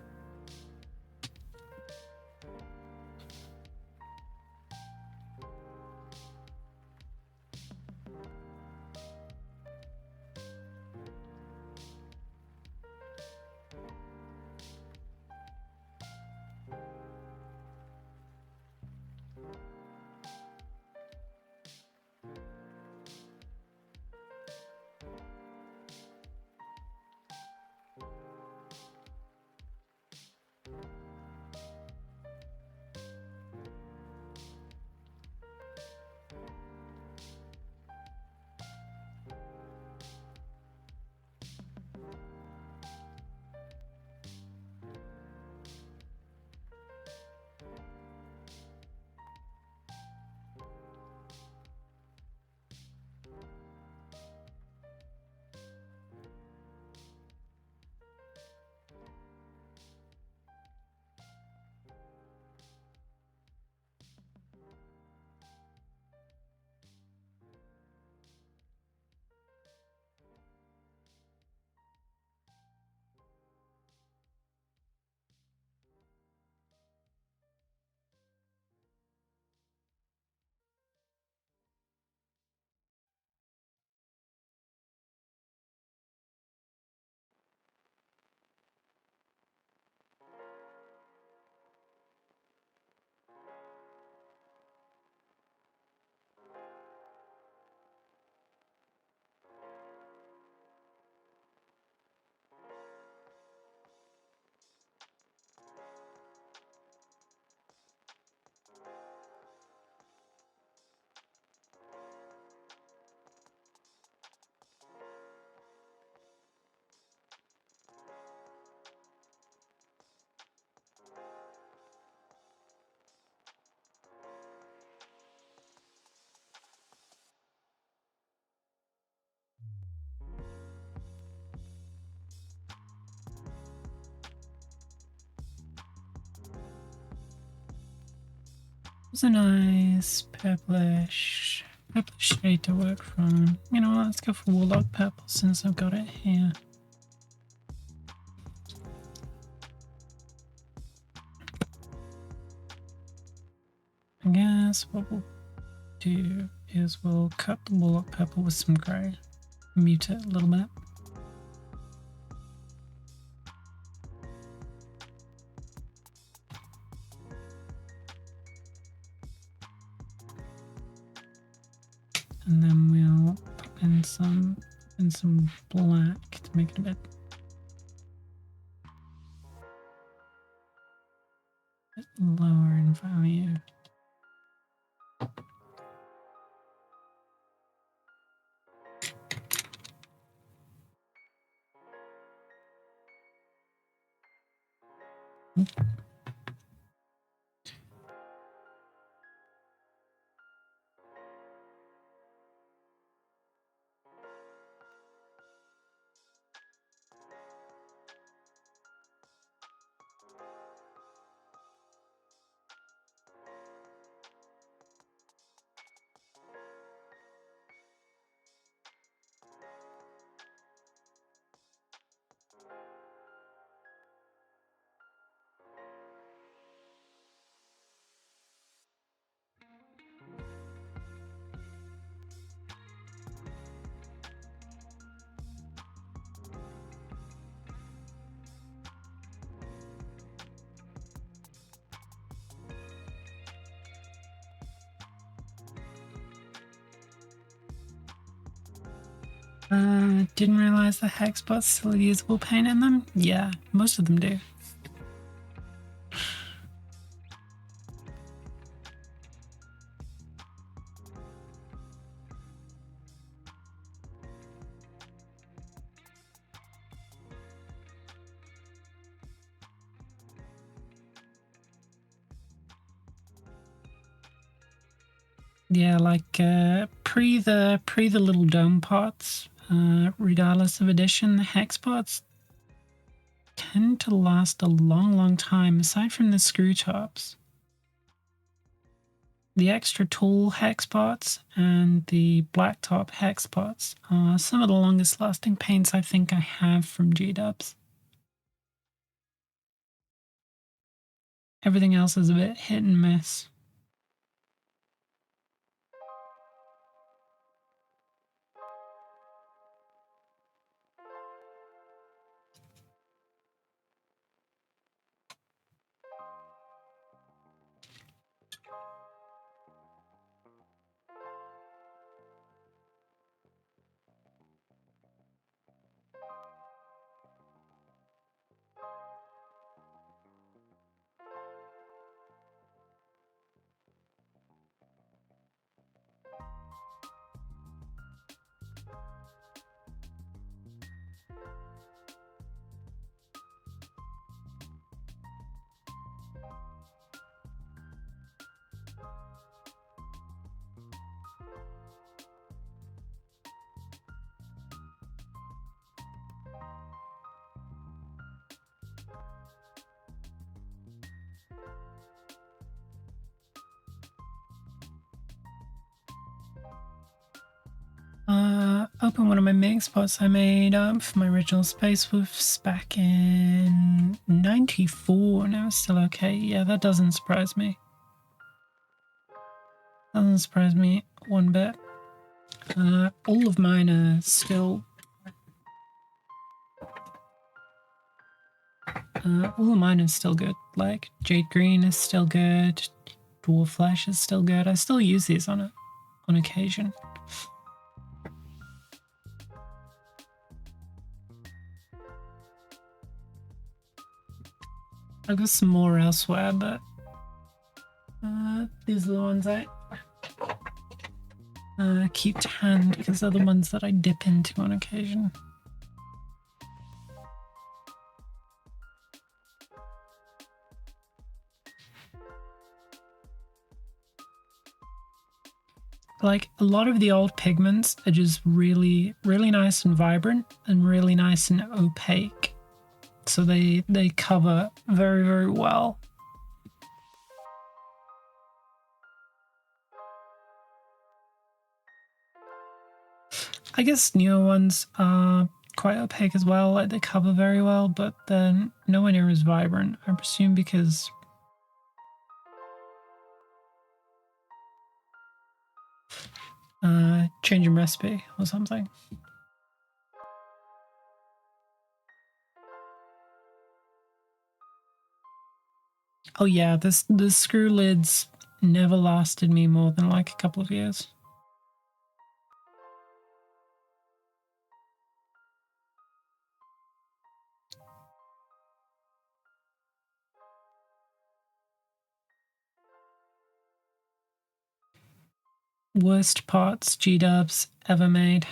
It's a nice purplish shade to work from. You know what, let's go for Warlock Purple since I've got it here. I guess what we'll do is we'll cut the Warlock Purple with some grey, mute it a little bit. And then we'll pop in some black to make it a bit lower in value. Didn't realize the hex spots still have usable paint in them. Yeah, most of them do. Yeah, like pre the little dome pots, regardless of edition, the hex pots tend to last a long time, aside from the screw tops. The extra tall hex pots and the blacktop hex pots are some of the longest lasting paints I think I have from G-dubs. Everything else is a bit hit and miss. Open one of my main spots I made for my original Space Wolves back in 94 and it was still okay. Yeah, that doesn't surprise me. Doesn't surprise me one bit. All of mine are still... all of mine is still good. Like, Jade Green is still good. Dwarf Flash is still good. I still use these on occasion. I've got some more elsewhere, but these are the ones I keep to hand because they're the ones that I dip into on occasion. Like, a lot of the old pigments are just really nice and vibrant and really nice and opaque. So they cover very well. I guess newer ones are quite opaque as well, like they cover very well, but they're nowhere near as vibrant, I presume because changing recipe or something. Oh yeah, the screw lids never lasted me more than like a couple of years. Worst pots G-dubs ever made.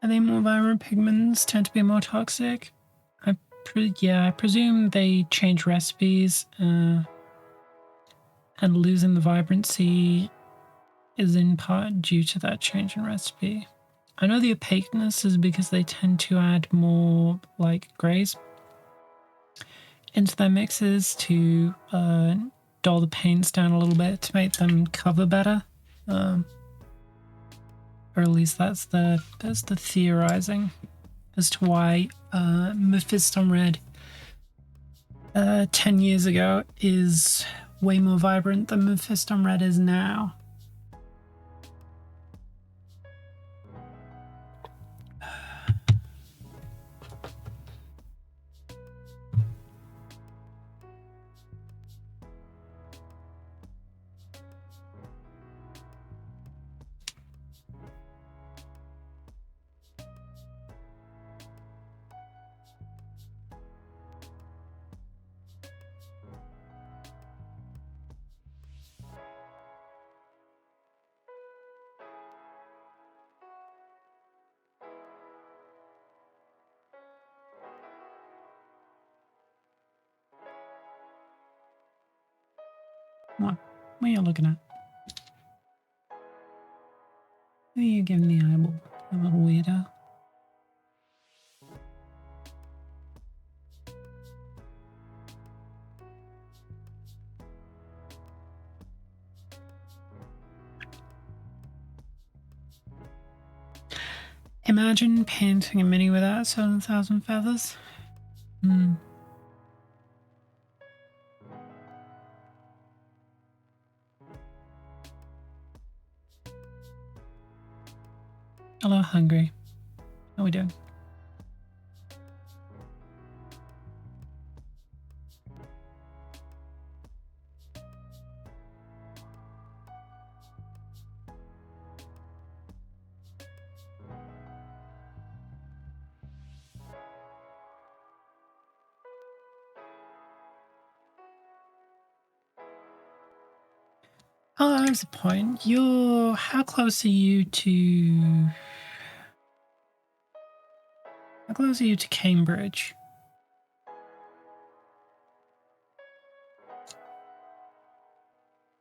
Are they more vibrant pigments tend to be more toxic? I presume they change recipes, and losing the vibrancy is in part due to that change in recipe. I know the opaqueness is because they tend to add more like greys into their mixes to dull the paints down a little bit to make them cover better. Or at least that's the theorizing as to why Mephiston Red 10 years ago is way more vibrant than Mephiston Red is now. What are you looking at? Who are you giving the eyeball? A little weirdo. Imagine painting a mini without 7,000 feathers. Hello, hungry. How we doing? Oh, there's a point. How close are you to Cambridge?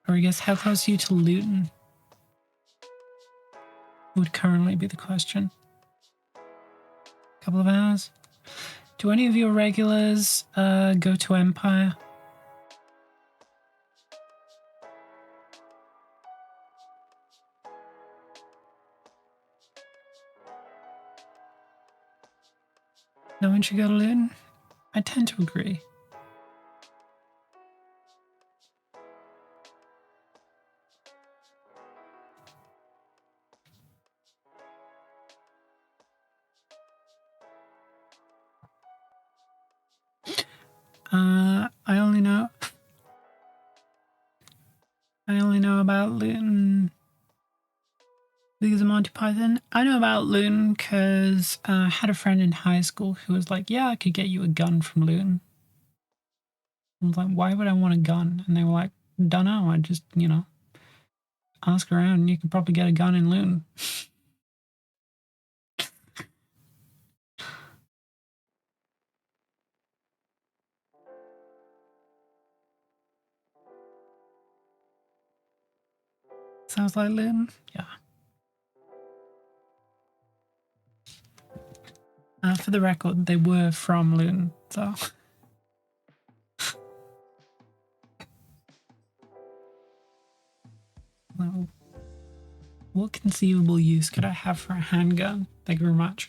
Or I guess how close are you to Luton? Would currently be the question. Couple of hours? Do any of your regulars go to Empire? No one should go to Luton? I tend to agree. I only know about Luton because of Monty Python. I know about Luton because I had a friend in high school who was like, yeah, I could get you a gun from Luton. I was like, why would I want a gun? And they were like, dunno, I just, ask around and you could probably get a gun in Luton. Sounds like Luton? Yeah. For the record, they were from Luton, so... Well, what conceivable use could I have for a handgun? Thank you very much.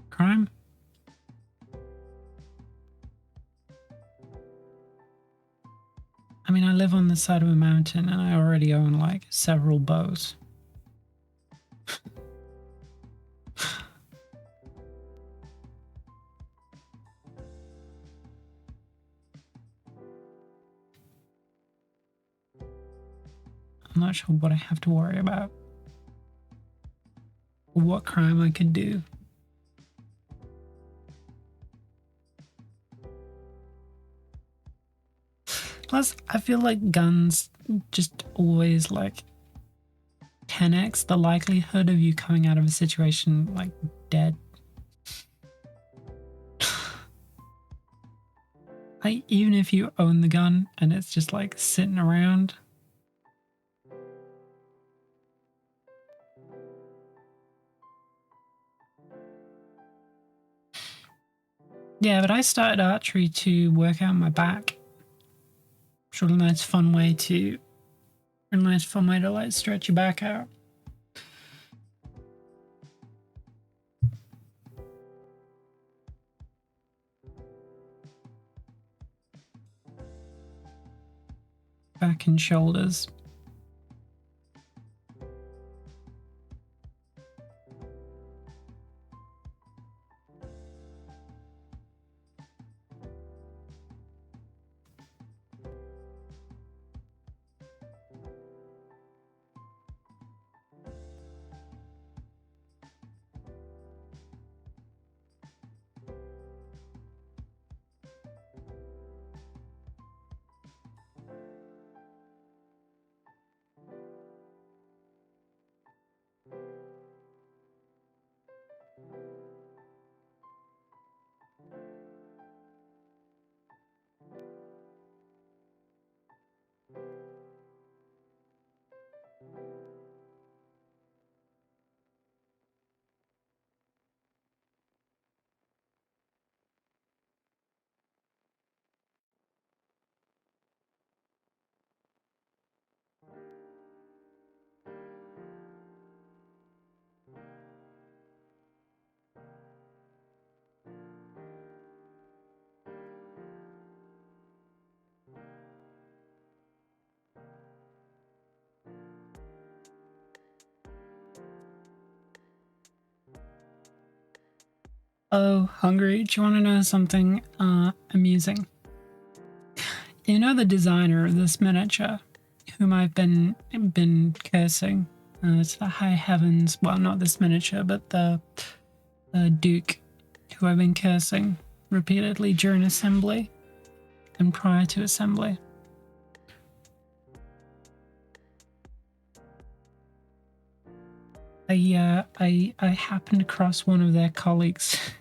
Crime? I mean, I live on the side of a mountain and I already own like several bows. I'm not sure what I have to worry about. Or what crime I could do. Plus, I feel like guns just always like 10x the likelihood of you coming out of a situation like dead. Like, even if you own the gun and it's just like sitting around. Yeah, but I started archery to work out my back. Sort of nice fun way to like stretch your back out. Back and shoulders. Oh, hungry. Do you want to know something amusing? You know the designer of this miniature, whom I've been cursing to the high heavens. Well, not this miniature, but the Duke, who I've been cursing repeatedly during assembly and prior to assembly. I happened across one of their colleagues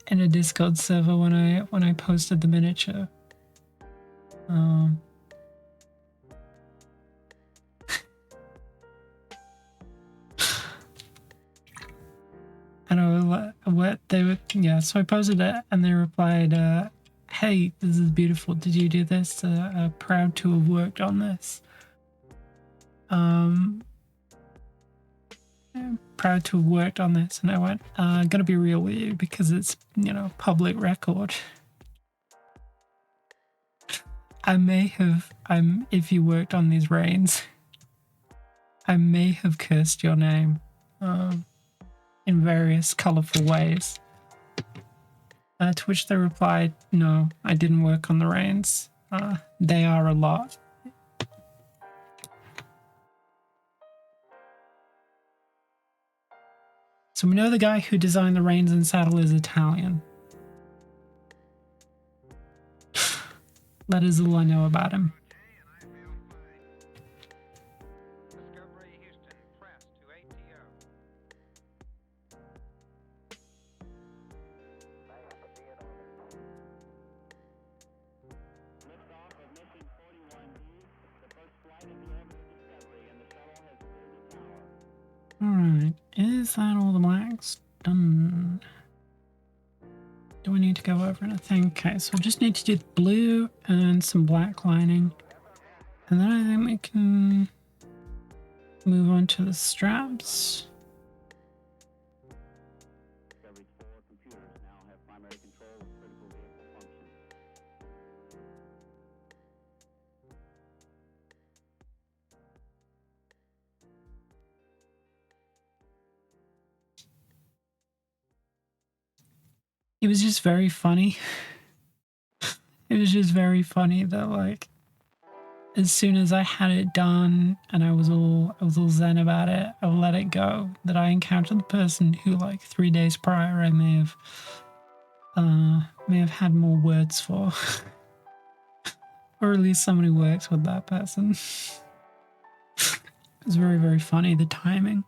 in a Discord server when I posted the miniature. I know what they were. Yeah, so I posted it and they replied, "Hey, this is beautiful. Did you do this? Proud to have worked on this." Proud to have worked on this, and I went, "Gonna be real with you because it's public record." I may have, if you worked on these reigns, I may have cursed your name in various colorful ways. To which they replied, "No, I didn't work on the reins. They are a lot." So we know the guy who designed the reins and saddle is Italian. That is all I know about him. Alright, is that all the blacks? Done. Do we need to go over anything? Okay, so we just need to do the blue and some black lining. And then I think we can move on to the straps. It was just very funny. It was just very funny that like as soon as I had it done and I was all zen about it, I let it go, that I encountered the person who like 3 days prior I may have had more words for. Or at least someone who works with that person. It's very, very funny, the timing.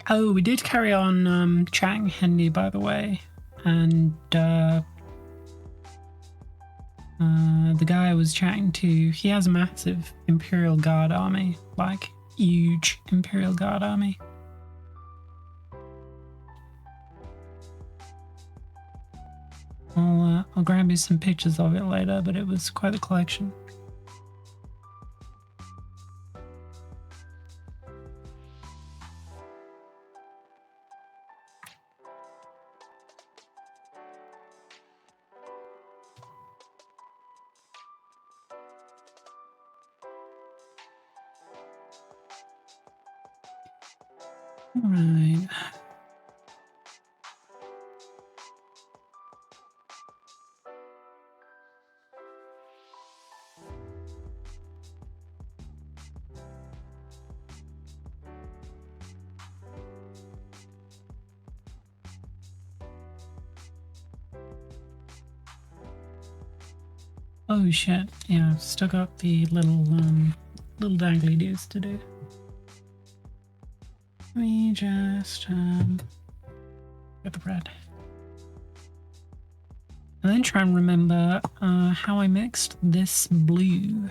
Oh, we did carry on chatting Hendy, by the way. And the guy I was chatting to, he has a massive Imperial Guard army. Like, huge Imperial Guard army. I'll grab you some pictures of it later, but it was quite a collection. Right. Oh shit, yeah, I've still got the little dangly dudes to do. Let me just get the bread. And then try and remember how I mixed this blue.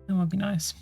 That would be nice.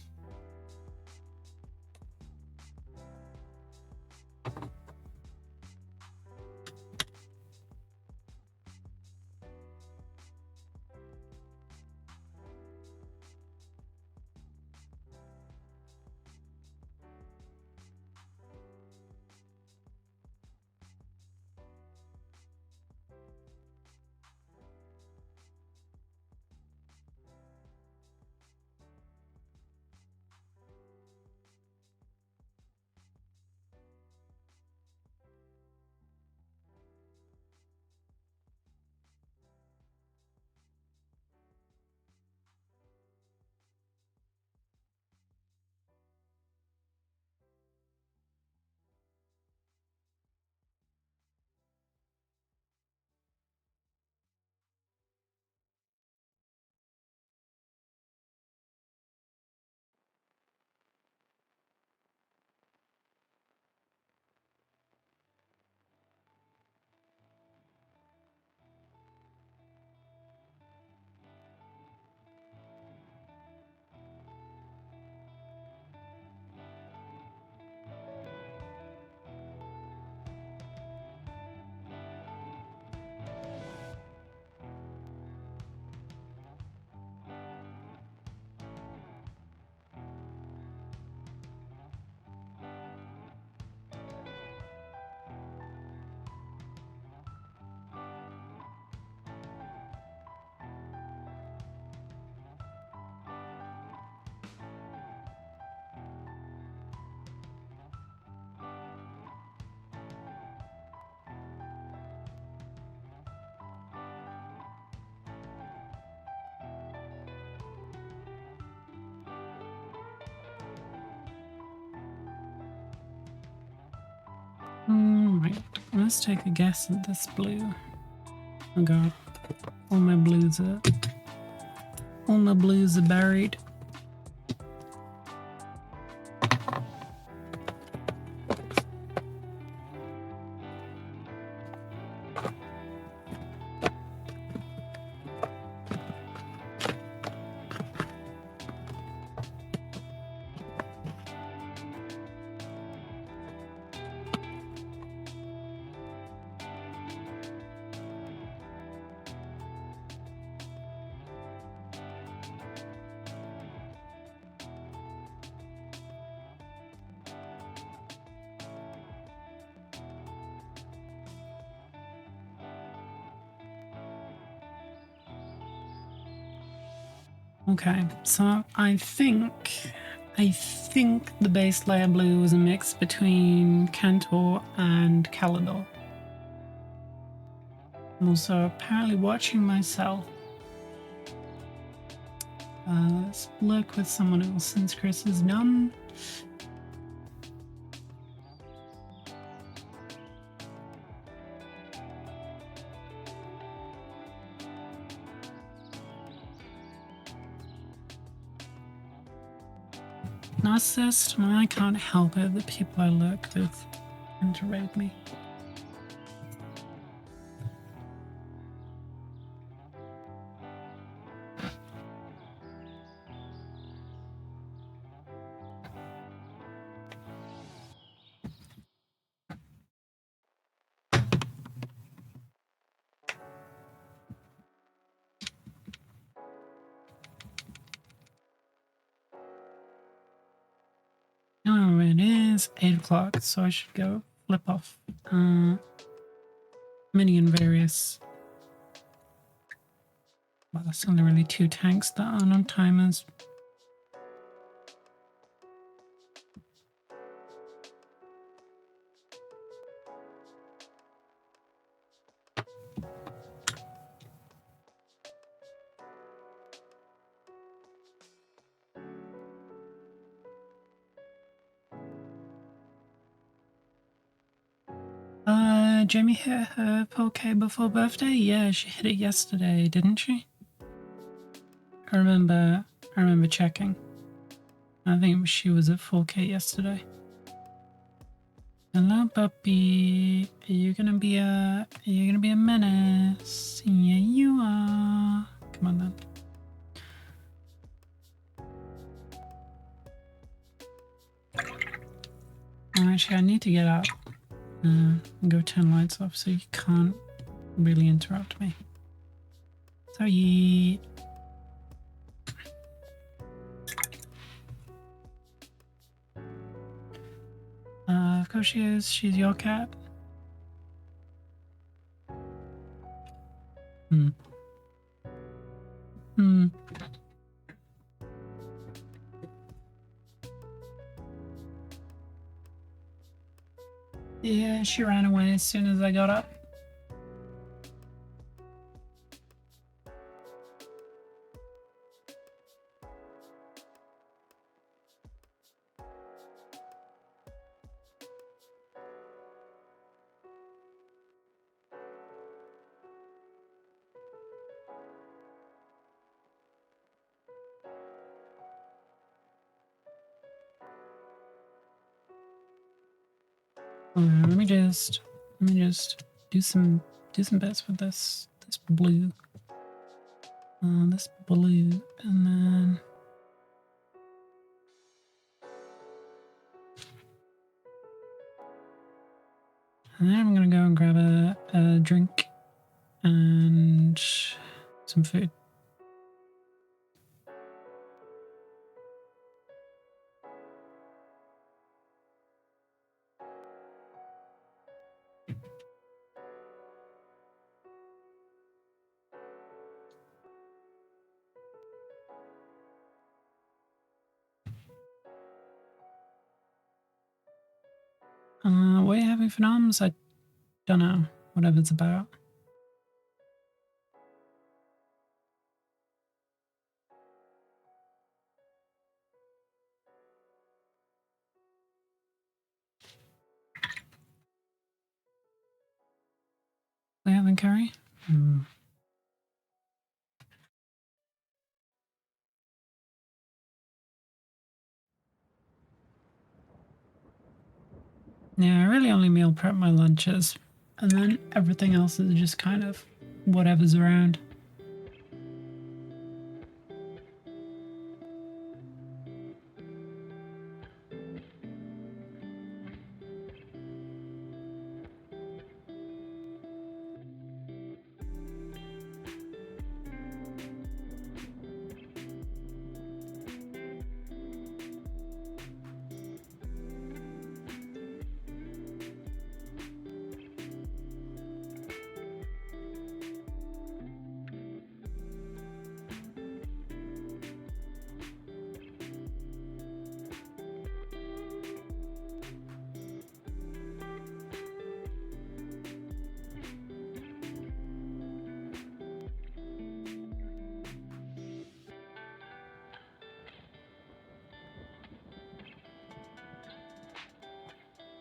Alright, let's take a guess at this blue. Oh god, all my blues are buried. Okay, so I think I think the base layer blue was a mix between Cantor and Calidor. I'm also apparently watching myself. Let's look with someone else since Chris is done. Narcissist, I can't help it. The people I look with tend to raid me. Oh, it is 8 o'clock, so I should go flip off mini and various. Well, that's only really 2 tanks that aren't on timers. Jamie hit her 4K before birthday? Yeah, she hit it yesterday, didn't she? I remember checking. I think she was at 4K yesterday. Hello, puppy. Are you gonna be a menace? Yeah, you are. Come on then. Actually, I need to get up and go turn lights off so you can't really interrupt me. Sorry. Of course she is. She's your cat. Yeah, she ran away as soon as I got up. Let me just do some bits with this blue. This blue, and then I'm gonna go and grab a drink and some food. What are you having for noms? I don't know. Whatever it's about. We having curry? Yeah, I really only meal prep my lunches, and then everything else is just kind of whatever's around.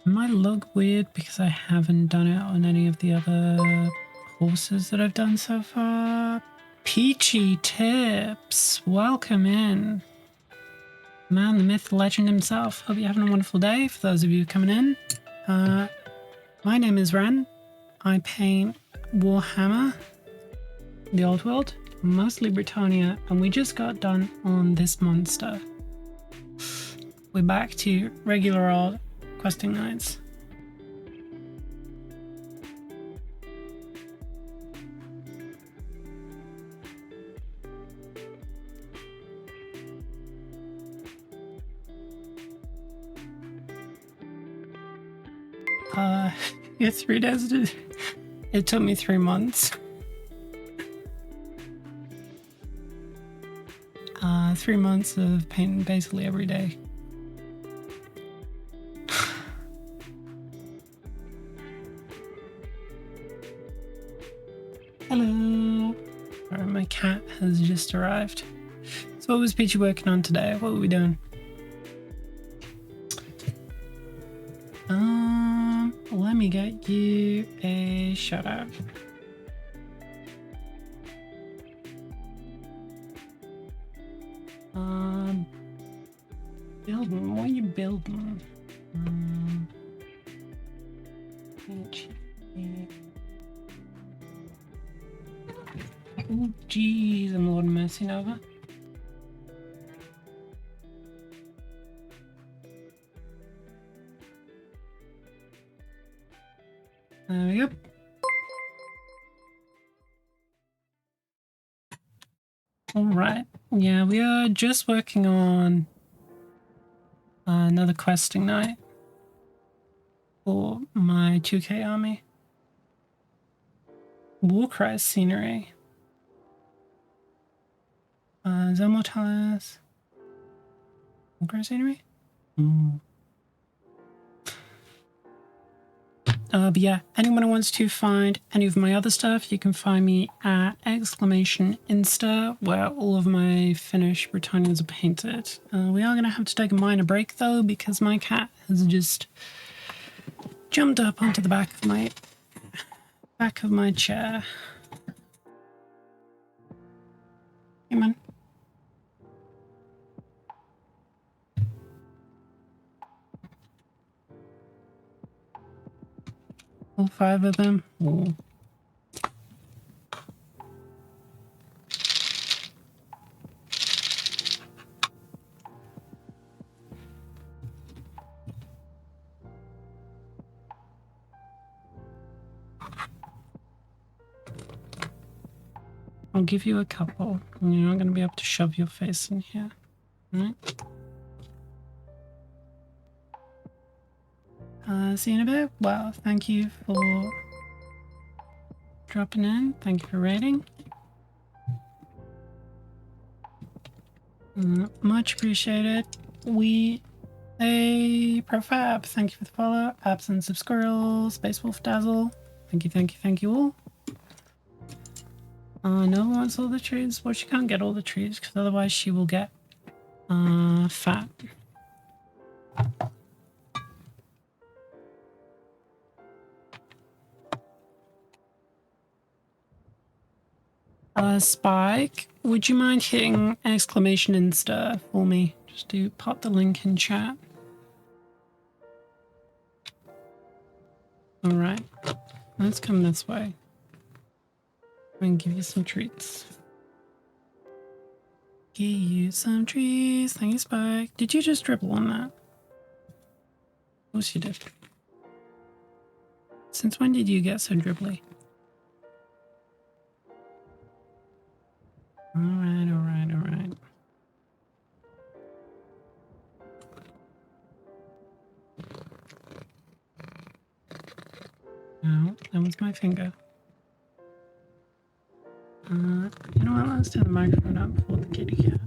might look weird because I haven't done it on any of the other horses that I've done so far. Peachy Tips, welcome in. Man, the myth, the legend himself. Hope you're having a wonderful day. For those of you coming in, my name is Ren. I paint Warhammer, the old world, mostly Bretonnia, and we just got done on this monster. We're back to regular old questing nights. Yeah, 3 days. It took me 3 months. 3 months of painting basically every day. Hello. Alright, my cat has just arrived. So what was Peachy working on today? What were we doing? Let me get you a shout out. Building, what are you building? Oh jeez, I'm a lot of mercy over. There we go. Alright, yeah, we are just working on another questing night for my 2K army. Warcry scenery. Zomotalius. Warcry scenery? But yeah, anyone who wants to find any of my other stuff, you can find me at !Insta, where all of my finished Bretonnians are painted. We are going to have to take a minor break though, because my cat has just jumped up onto the back of my chair. Hey man. All 5 of them. Ooh. I'll give you a couple. You're not going to be able to shove your face in here. Right? See you in a bit. Well, thank you for dropping in. Thank you for rating. Much appreciated. Profab, thank you for the follow. Absence of Squirrel, Space Wolf Dazzle. Thank you all. No one wants all the trees. Well, she can't get all the trees because otherwise she will get fat. Spike, would you mind hitting exclamation Insta for me? Just to pop the link in chat. Alright, let's come this way. And give you some treats. Give you some trees. Thank you, Spike. Did you just dribble on that? Of course you did. Since when did you get so dribbly? Alright. No, that was my finger. You know what? Let's turn the microphone up for the kitty cat.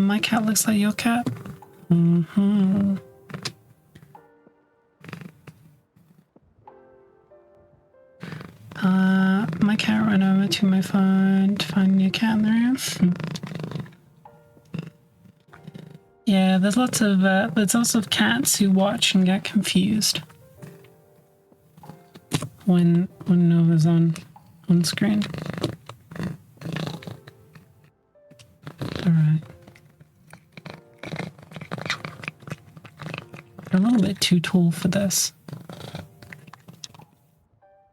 My cat looks like your cat. My cat ran over to my phone to find a new cat in the room. Yeah, there's lots of cats who watch and get confused when Nova's on screen. Alright. You're a little bit too tall for this.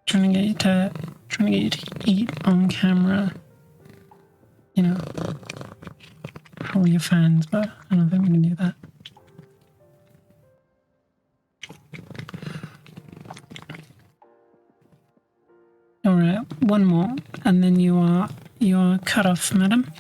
Trying to get you to eat on camera. You know, for all your fans, but I don't think we can do that. Alright, one more, and then you are cut off, madam.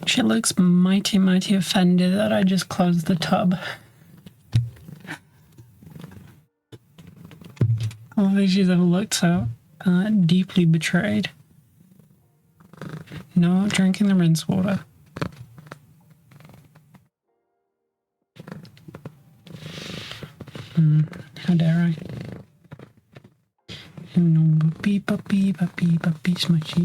She looks mighty offended that I just closed the tub. I don't think she's ever looked so deeply betrayed. No drinking the rinse water. How dare I? No, beep, beep, beep, beep, smushy.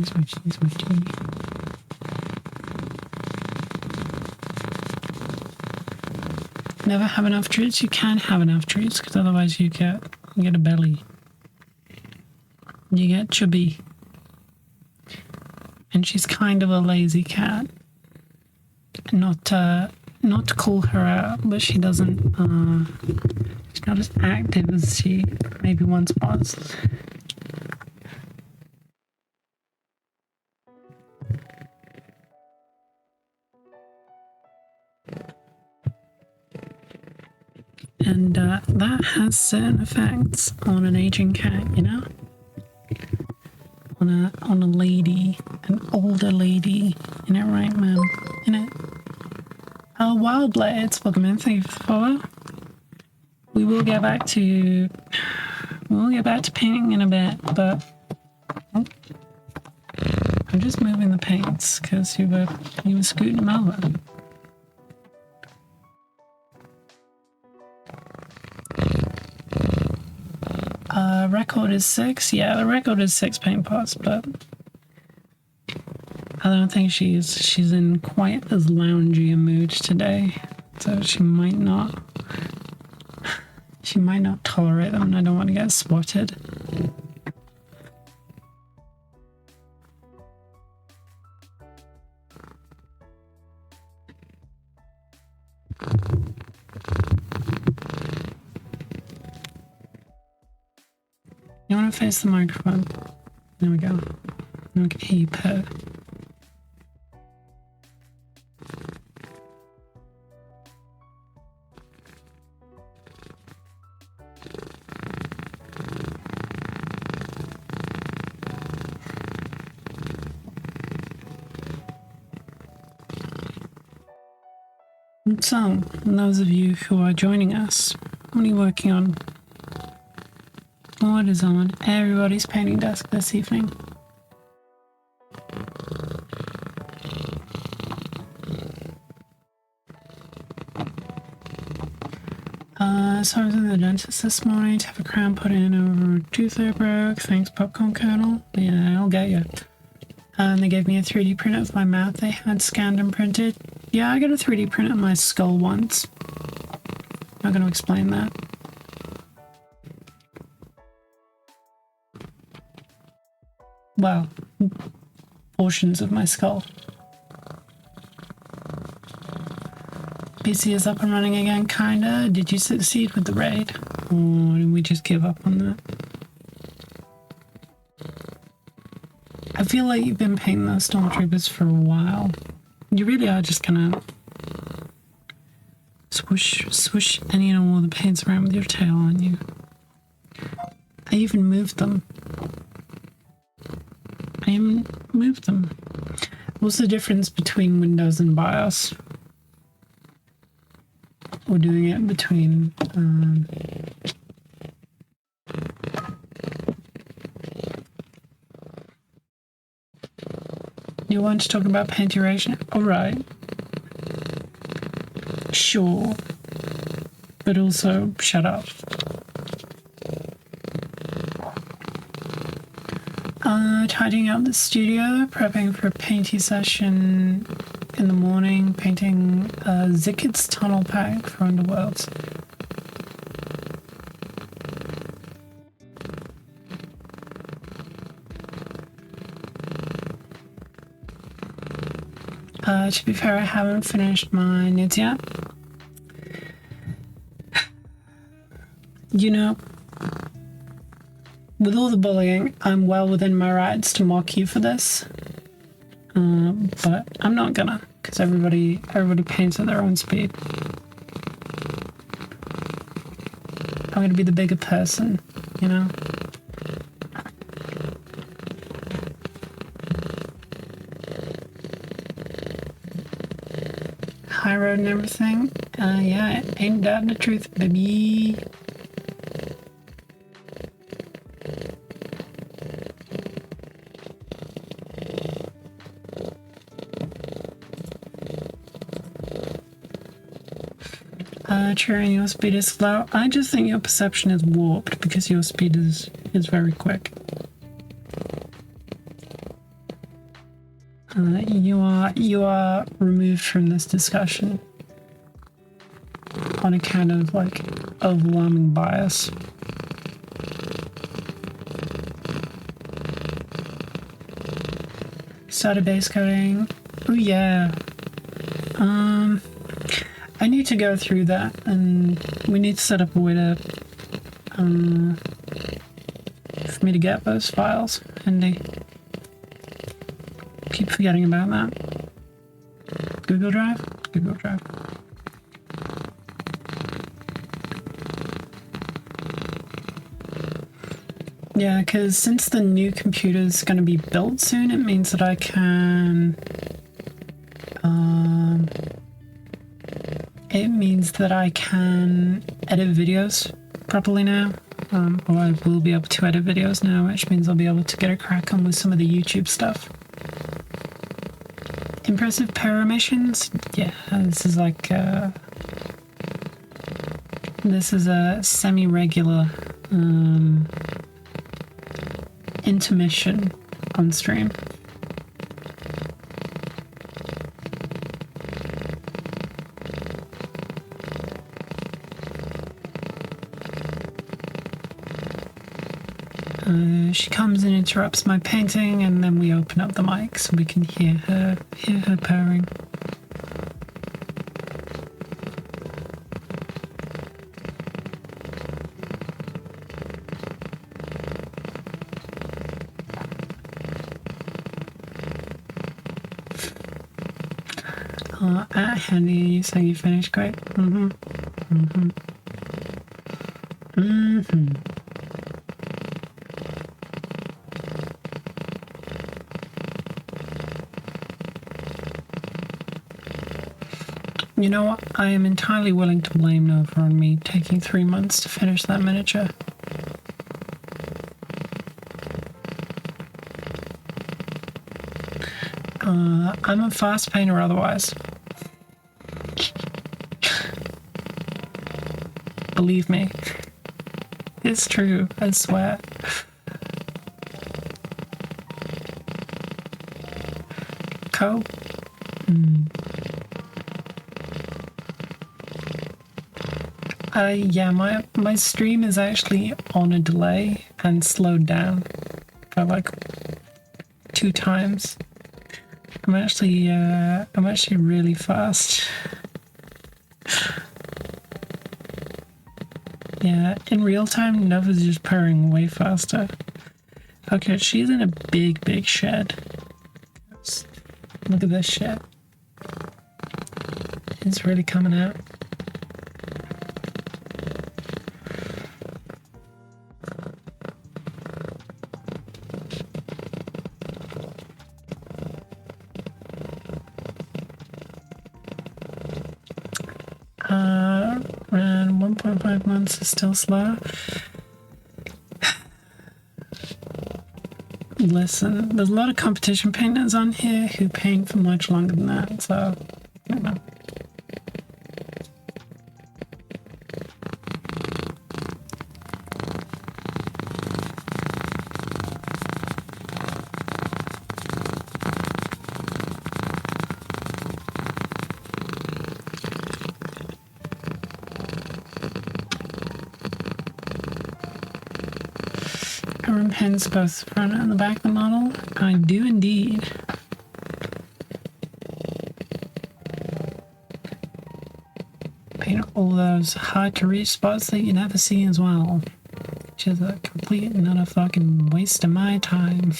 Never have enough treats. You can't have enough treats because otherwise you get a belly. You get chubby. And she's kind of a lazy cat. Not to call her out, but she doesn't. She's not as active as she maybe once was. And that has certain effects on an aging cat, you know? On a lady, an older lady. You know, right, ma'am? You know? Wild Blades, welcome in. Thank you for the follow. We'll get back to painting in a bit, but I'm just moving the paints because you were scooting them over. Record is 6. Yeah, the record is 6 paint pots, but I don't think she's in quite as loungy a mood today, so she might not tolerate them, and I don't want to get swatted. You want to face the microphone? There we go. Now we can hear you purr. So, those of you who are joining us, what are you working on? What is on everybody's painting desk this evening? So I was in the dentist this morning to have a crown put in over a tooth I broke. Thanks, Popcorn Kernel. Yeah, I'll get you. And they gave me a 3D print of my mouth they had scanned and printed. Yeah, I got a 3D print of my skull once. Not going to explain that. Well, portions of my skull. PC is up and running again, kinda. Did you succeed with the raid? Or did we just give up on that? I feel like you've been painting those stormtroopers for a while. You really are just gonna swoosh any and all the paints around with your tail, aren't you? I even moved them. What's the difference between Windows and BIOS? We're doing it between You want to talk about paint duration? Alright. Sure. But also, shut up. Tidying out the studio, prepping for a painty session in the morning, painting Zikid's tunnel pack for Underworlds. To be fair, I haven't finished my knits yet. You know, with all the bullying, I'm well within my rights to mock you for this. But I'm not gonna, because everybody paints at their own speed. I'm gonna be the bigger person, you know? High road and everything. Yeah, ain't that the truth, baby? Cheering, your speed is slow. I just think your perception is warped because your speed is very quick. You are removed from this discussion on account of like overwhelming bias. Started base coding. Oh yeah. I need to go through that, and we need to set up a way to for me to get those files handy. Keep forgetting about that. Google Drive? Google Drive. Yeah, because since the new computer's going to be built soon, it means that I can... it means that I can edit videos properly now. Or I will be able to edit videos now, which means I'll be able to get a crack on with some of the YouTube stuff. Impressive power emissions? Yeah, this is like this is a semi-regular intermission on stream. She comes and interrupts my painting, and then we open up the mic so we can hear her purring. Handy, you saying you finished? Great. You know what? I am entirely willing to blame Nova on me taking 3 months to finish that miniature. I'm a fast painter otherwise. Believe me. It's true, I swear. Co? Yeah, my stream is actually on a delay and slowed down by like 2 times. I'm actually really fast. Yeah, in real time, Nova's just purring way faster. Okay, she's in a big shed. Look at this shit. It's really coming out. Around 1.5 months is still slow. Listen, there's a lot of competition painters on here who paint for much longer than that, so, you know. Everyone paints both the front and the back of the model. I do indeed. Paint all those hard to reach spots that you never see as well. Which is a complete and utter fucking waste of my time.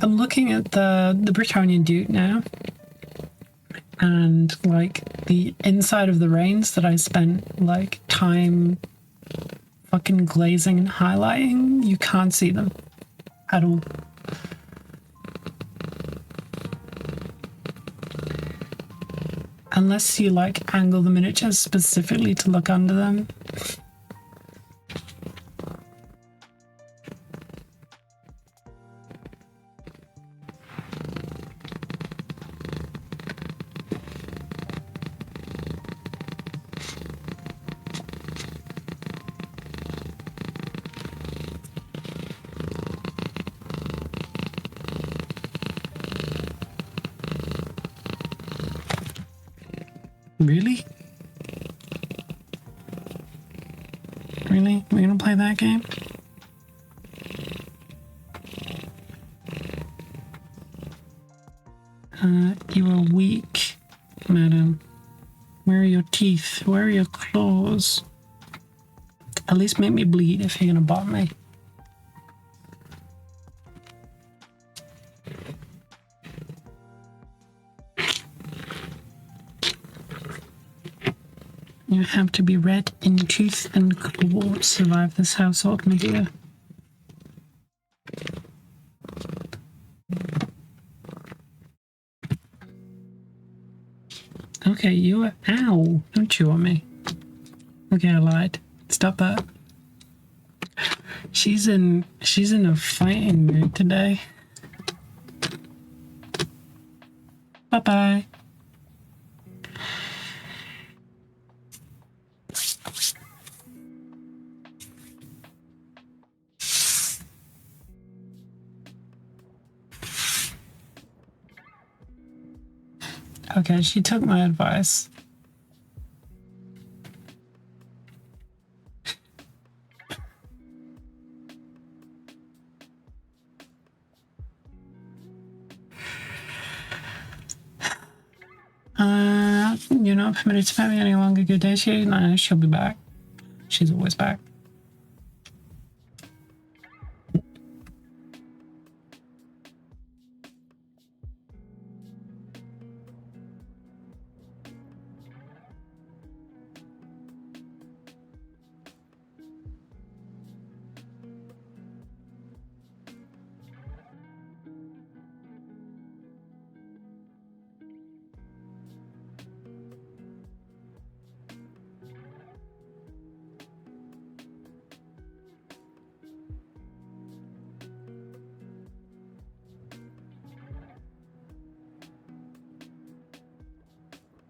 I'm looking at the Bretonnia Duke now. And like the inside of the reins that I spent like time fucking glazing and highlighting, you can't see them at all. Unless you like angle the miniatures specifically to look under them. Really? Really? We're gonna play that game? You are weak, madam. Where are your teeth? Where are your claws? At least make me bleed if you're gonna bot me. You have to be red in tooth and claw to survive this household, my dear. Okay, you are. Ow! Don't chew on me. Okay, I lied. Stop that. She's in a fighting mood today. Bye bye. Okay, she took my advice. You're not permitted to pet me any longer. Good day to you. No, she'll be back. She's always back.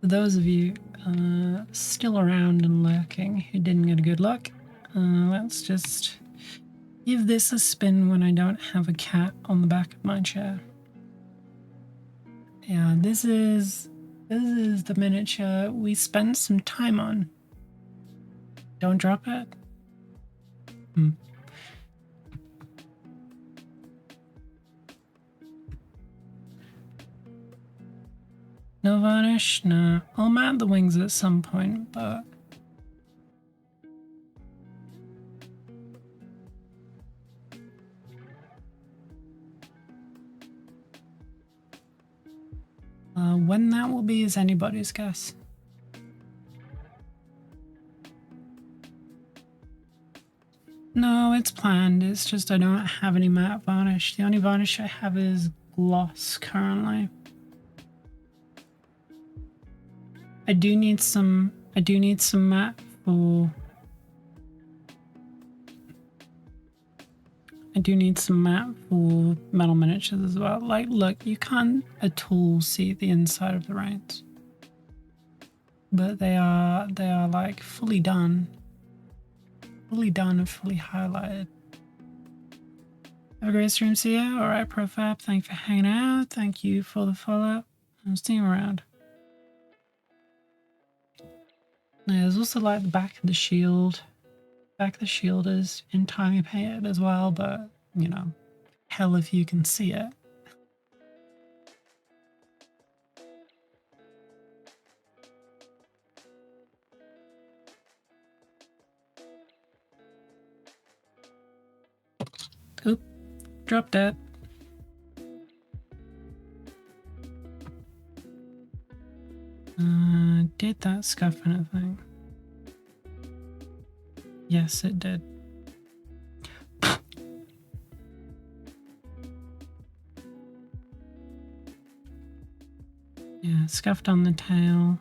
For those of you still around and lurking who didn't get a good look, let's just give this a spin when I don't have a cat on the back of my chair. Yeah, this is the miniature we spent some time on. Don't drop it. No varnish? Nah. I'll mount the wings at some point, but... when that will be is anybody's guess. No, it's planned. It's just I don't have any matte varnish. The only varnish I have is gloss currently. I do need some matte for I do need some map for metal miniatures as well. Like, look, you can't at all see the inside of the reins, but they are like fully done and fully highlighted. Have a great stream, see ya. All right, Profab, thank you for hanging out. Thank you for the follow. I'll see you around. Now, there's also like the back of the shield. Back of the shield is entirely painted as well, but you know, hell if you can see it. Oop, dropped it. Did that scuff anything? Yes, it did. Yeah, scuffed on the tail.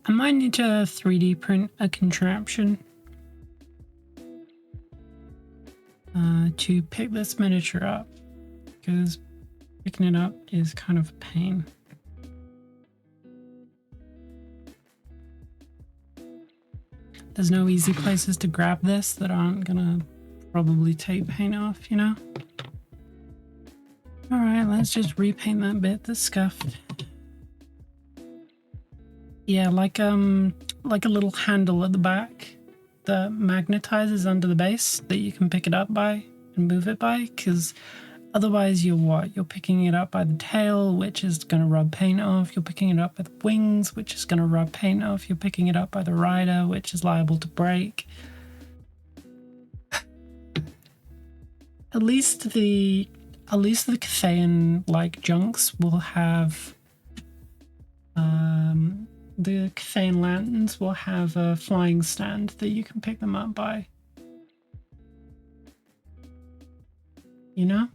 I might need to 3D print a contraption to pick this miniature up, because picking it up is kind of a pain. There's no easy places to grab this that aren't gonna probably take paint off, you know? Alright, let's just repaint that bit that's scuffed. Yeah, like a little handle at the back that magnetizes under the base that you can pick it up by and move it by, because otherwise you're picking it up by the tail, which is going to rub paint off. You're picking it up by the wings, which is going to rub paint off. You're picking it up by the rider, which is liable to break. At least the Cathayan like junks will have the Cathayan lanterns will have a flying stand that you can pick them up by. You know?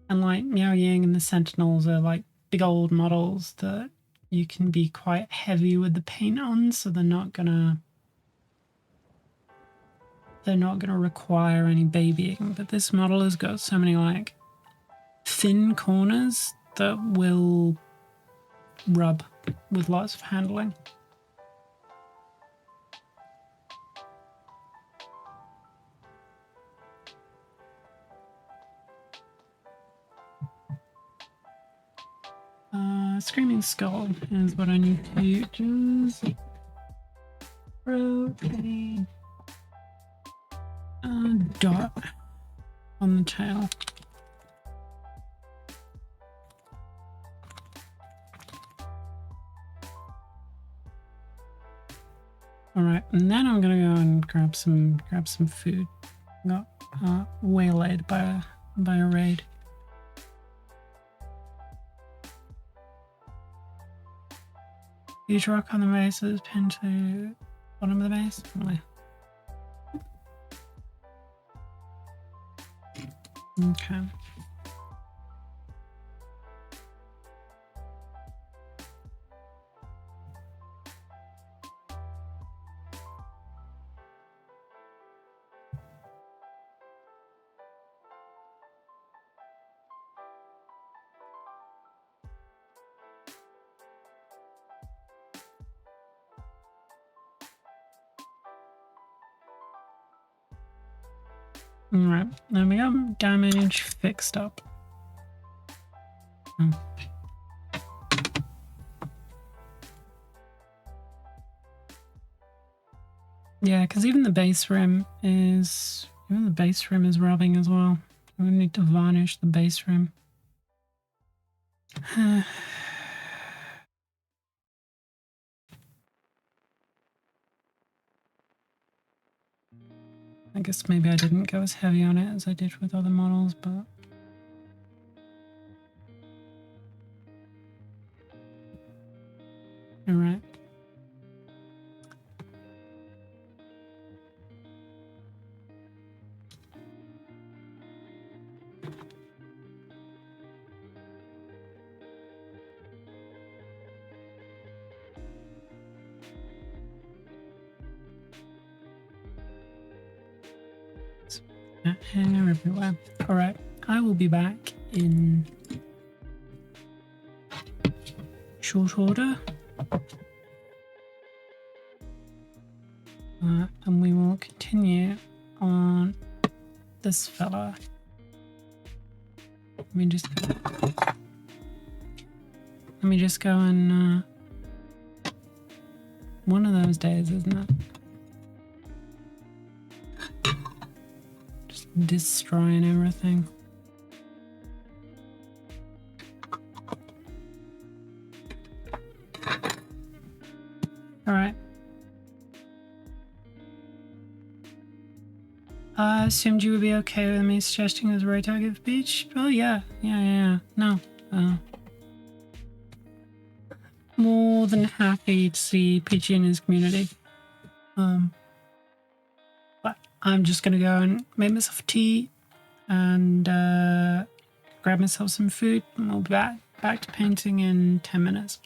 And like Miao Yang and the Sentinels are like big old models that you can be quite heavy with the paint on, so they're not gonna require any babying. But this model has got so many like thin corners that will rub with lots of handling. Screaming Skull is what I need to just rotate a dot on the tail. All right, and then I'm gonna go and grab some food. Got waylaid by a raid. Huge rock on the base is pinned to the bottom of the base. Okay. Alright, there we go. Damage fixed up. Yeah, because even the base rim is rubbing as well. We need to varnish the base rim. I guess maybe I didn't go as heavy on it as I did with other models, but... Alright. Hair everywhere. Alright, I will be back in short order. And we will continue on this fella. Let me just go and one of those days, isn't it? Just destroying everything. Alright. I assumed you would be okay with me suggesting this right target for beach. Oh yeah. No. More than happy to see Peachy and his community. But I'm just gonna go and make myself tea and grab myself some food, and we'll be back to painting in 10 minutes.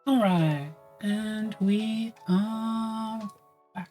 All right, and we are back.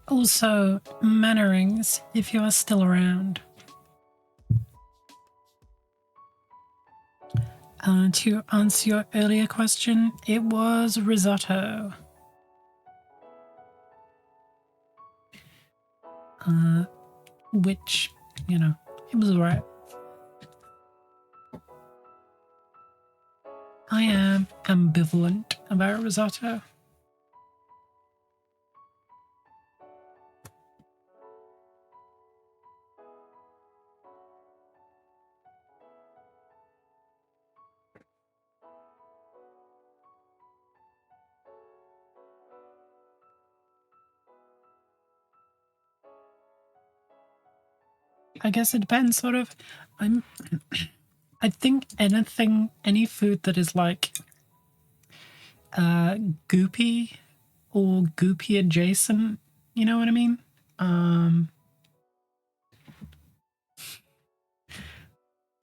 Also, Mannerings, if you are still around. To answer your earlier question, it was risotto. Which, you know, it was alright. I am ambivalent about risotto. I guess it depends, sort of. I think any food that is like goopy or goopy adjacent, you know what I mean?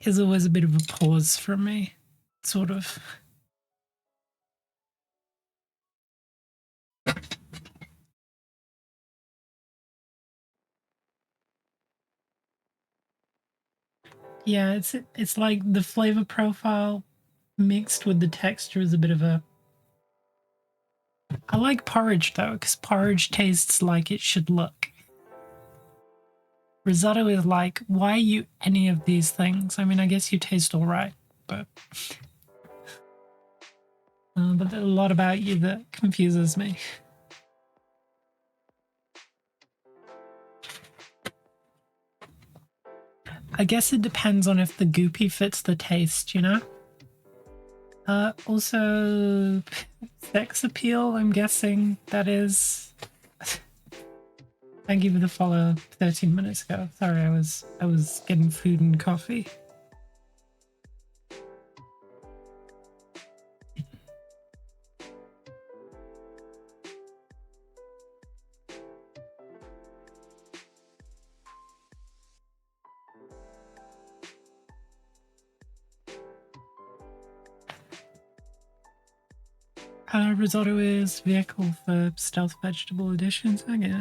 Is always a bit of a pause for me, sort of. Yeah, it's like the flavor profile mixed with the texture is a bit of a. I like porridge though, because porridge tastes like it should look. Risotto is like, why are you any of these things? I mean, I guess you taste all right, but there's a lot about you that confuses me. I guess it depends on if the goopy fits the taste, you know? Also, sex appeal, I'm guessing that is. Thank you for the follow 13 minutes ago. Sorry, I was getting food and coffee. Risotto is vehicle for stealth vegetable editions. Okay.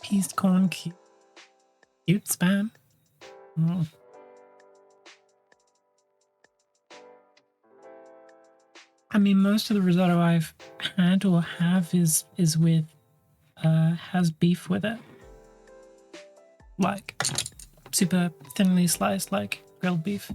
Peas corn cute spam. Oh. I mean, most of the risotto I've had or have is with has beef with it, like super thinly sliced, like grilled beef.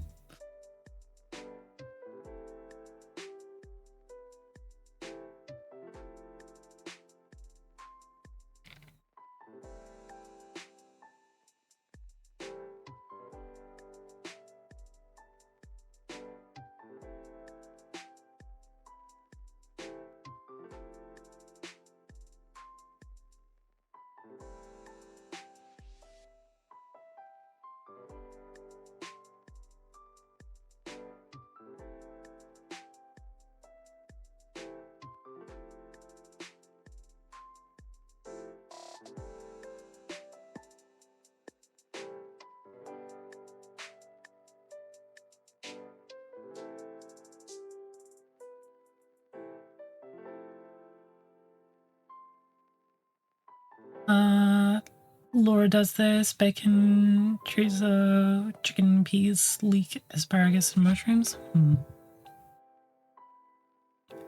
Laura does this: bacon, chorizo, chicken, peas, leek, asparagus, and mushrooms.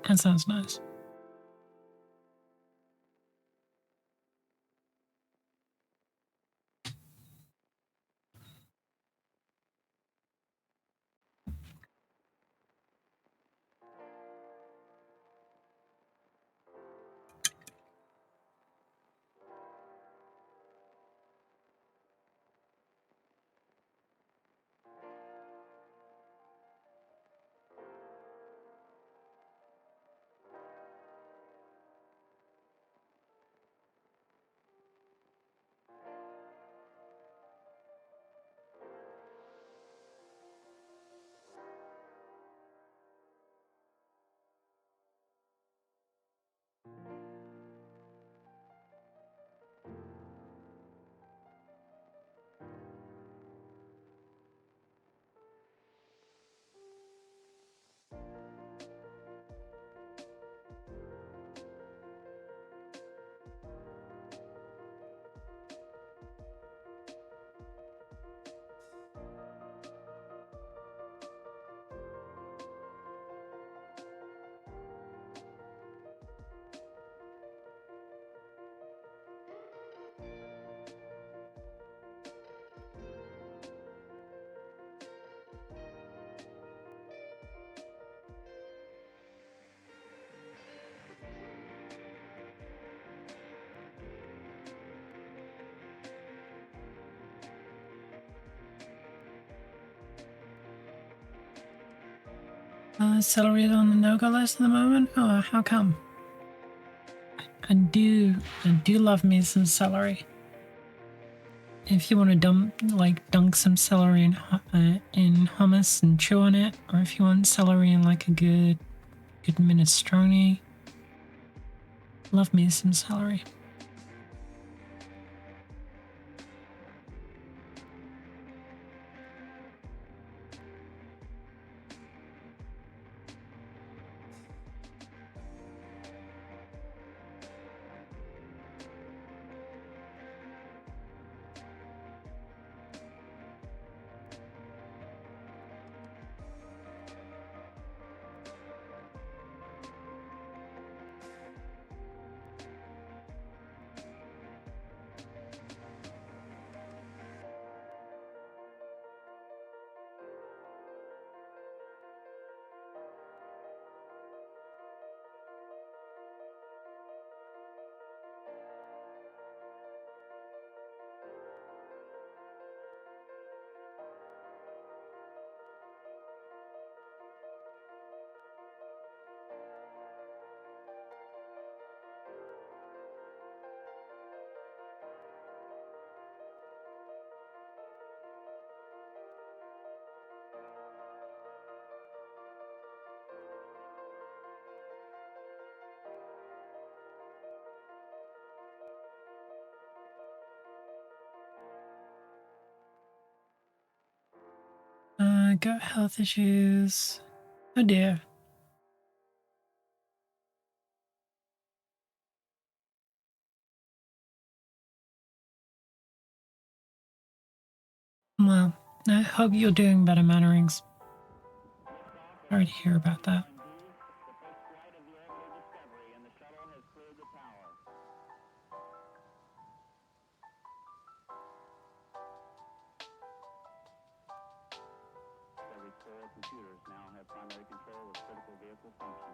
That sounds nice. Celery is on the no-go list at the moment. Oh, how come? I do love me some celery. If you want to dunk some celery in hummus and chew on it, or if you want celery in like a good minestrone, love me some celery. Gut health issues. Oh dear. Well, I hope you're doing better, Mannerings. Sorry to hear about that. Computers now have primary control of critical vehicle functions.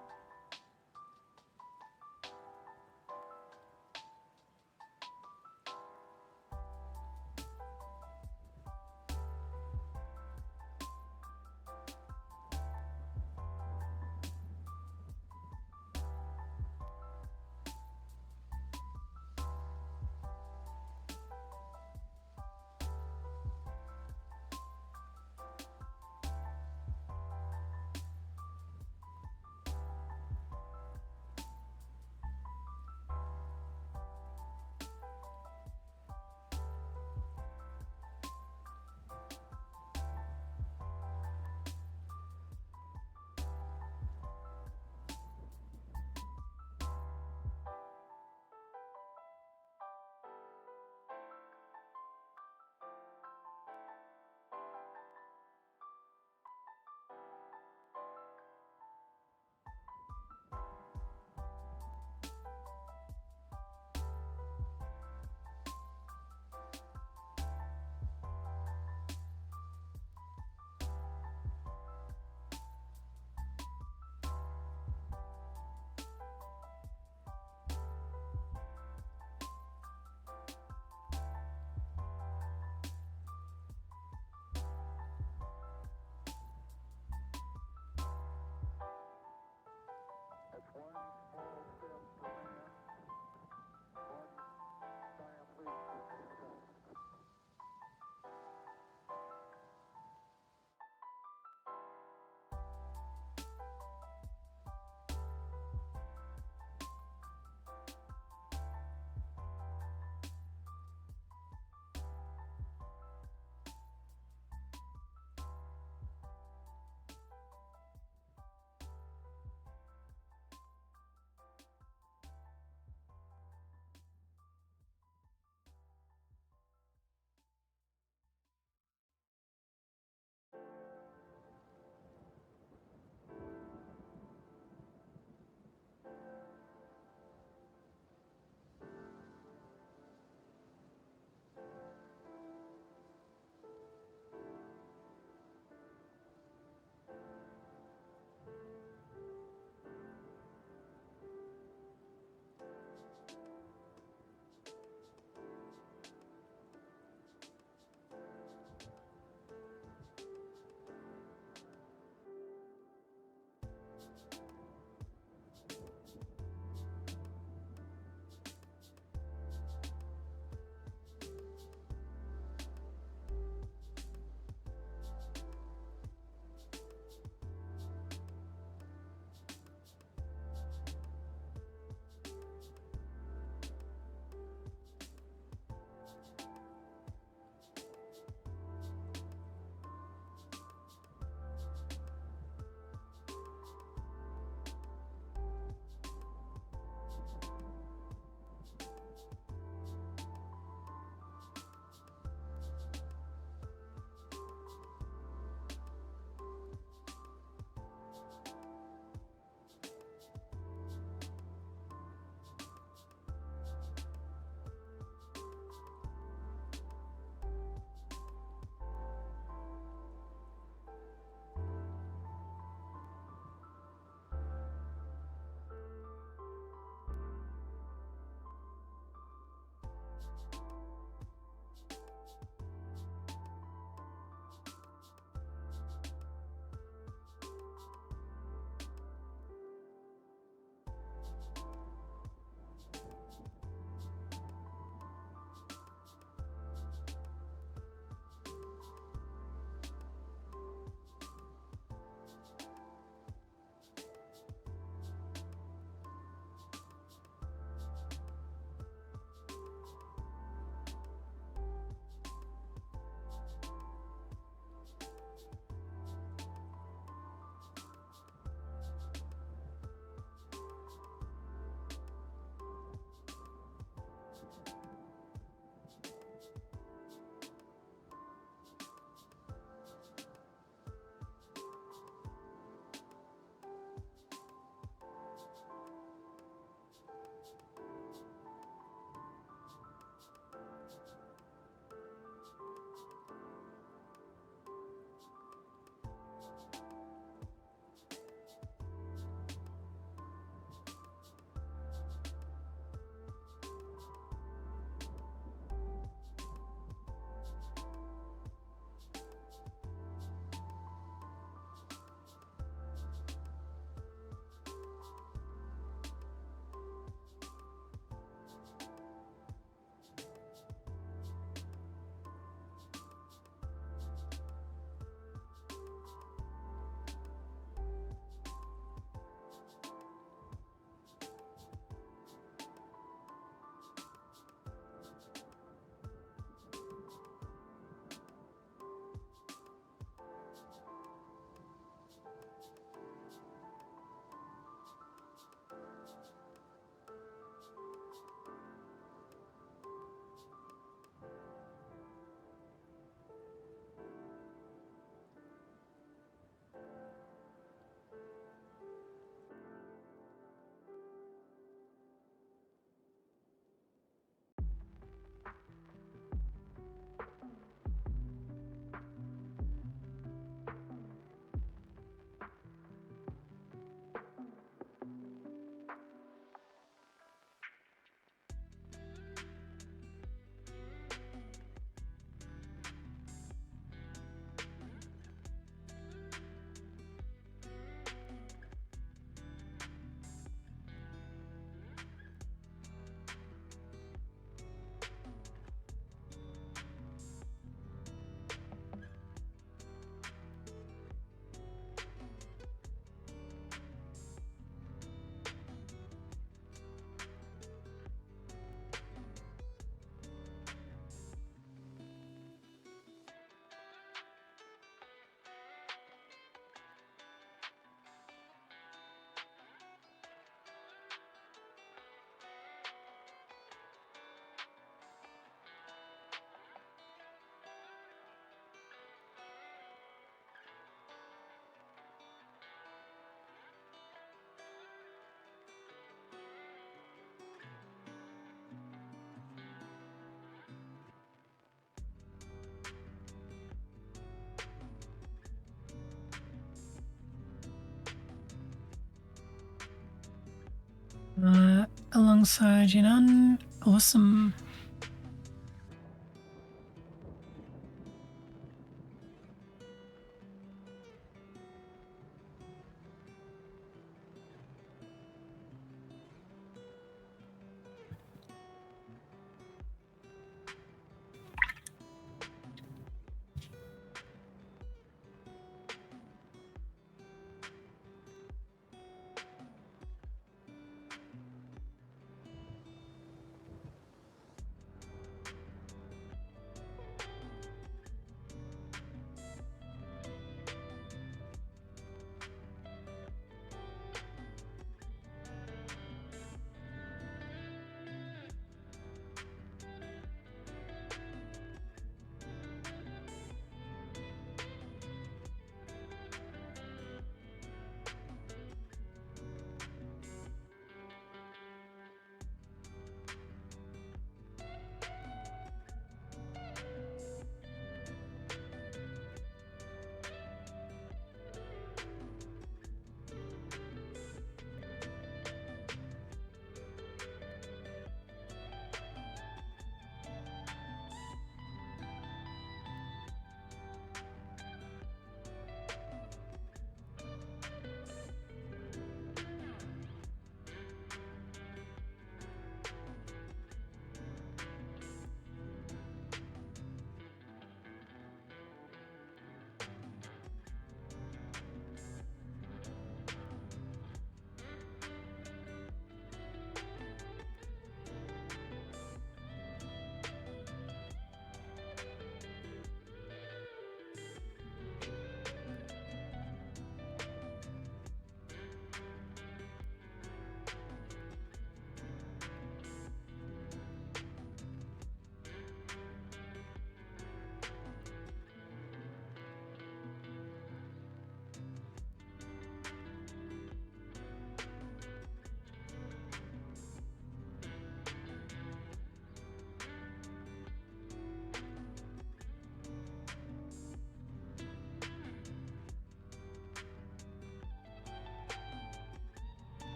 alongside Jinan. Awesome.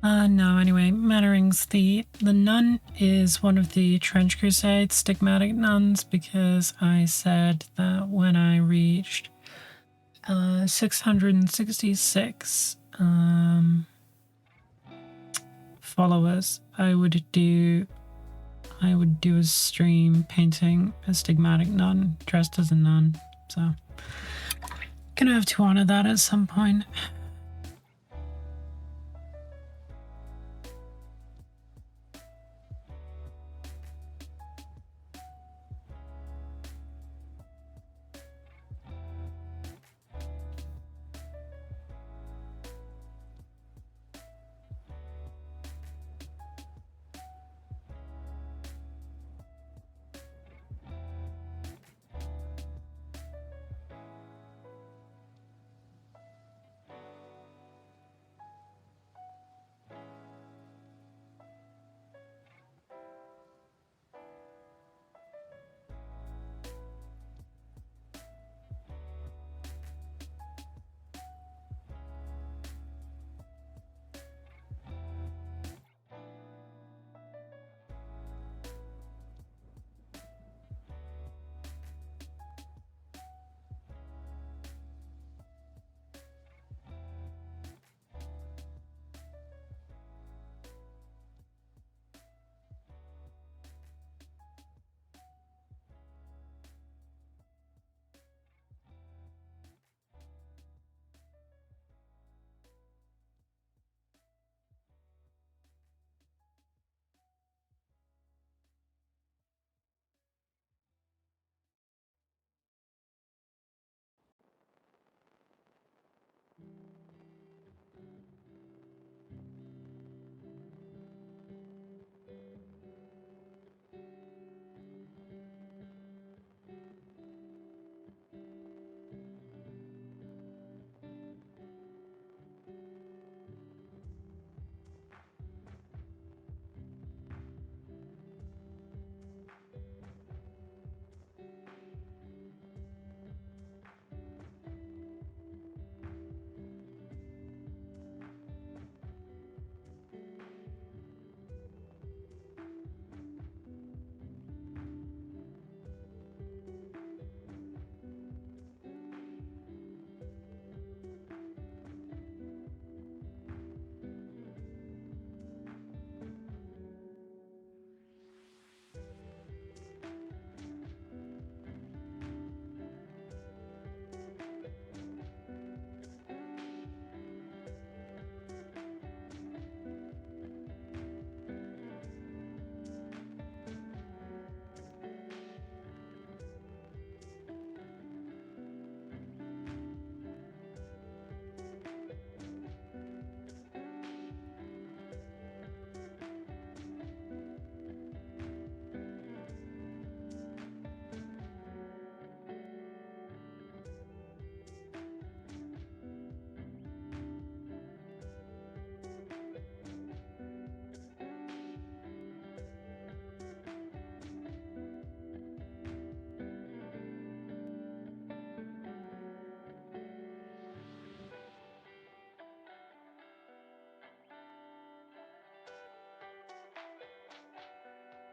No, anyway, Mattering's the nun is one of the Trench Crusade stigmatic nuns because I said that when I reached 666 followers, I would do a stream painting a stigmatic nun dressed as a nun. So gonna have to honor that at some point.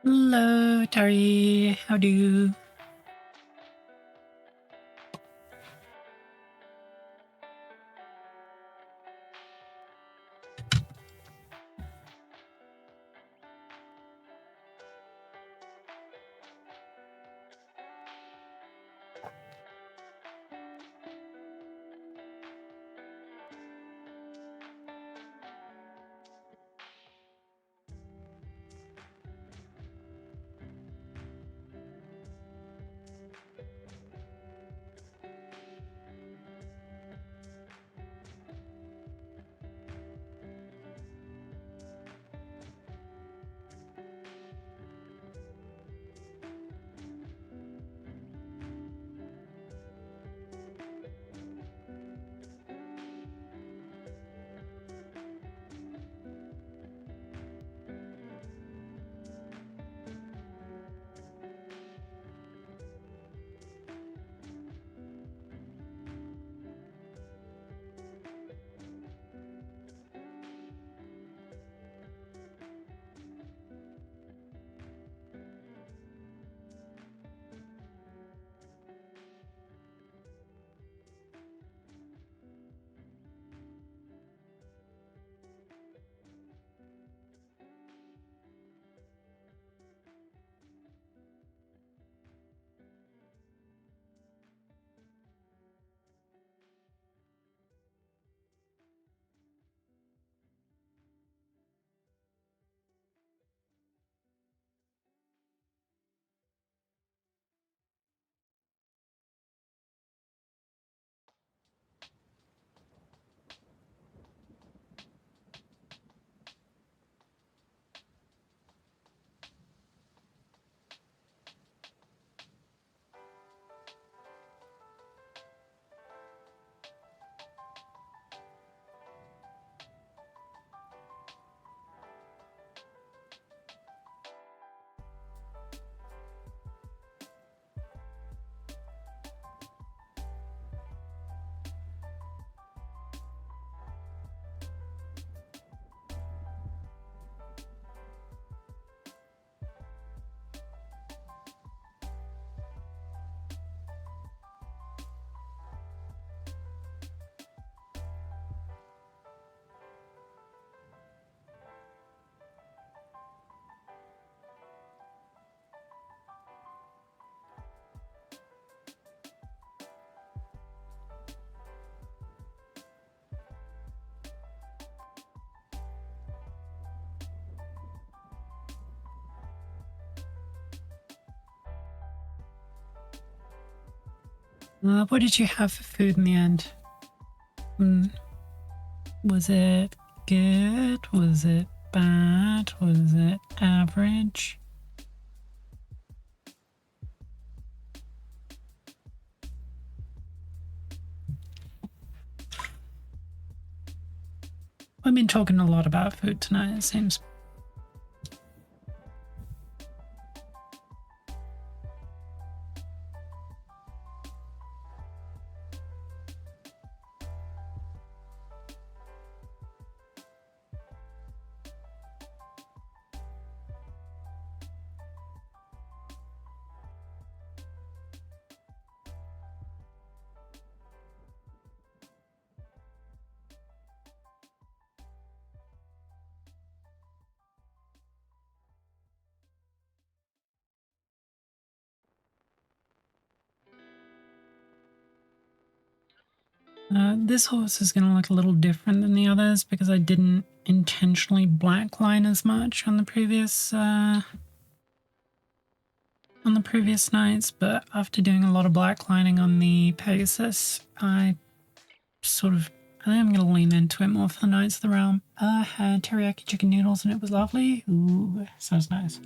Hello, Tari. How do you? What did you have for food in the end? Was it good? Was it bad? Was it average? I've been talking a lot about food tonight, it seems. This horse is going to look a little different than the others because I didn't intentionally blackline as much on the previous nights, but after doing a lot of blacklining on the Pegasus, I think I'm going to lean into it more for the Knights of the Realm. I had teriyaki chicken noodles and it was lovely. Ooh, sounds nice.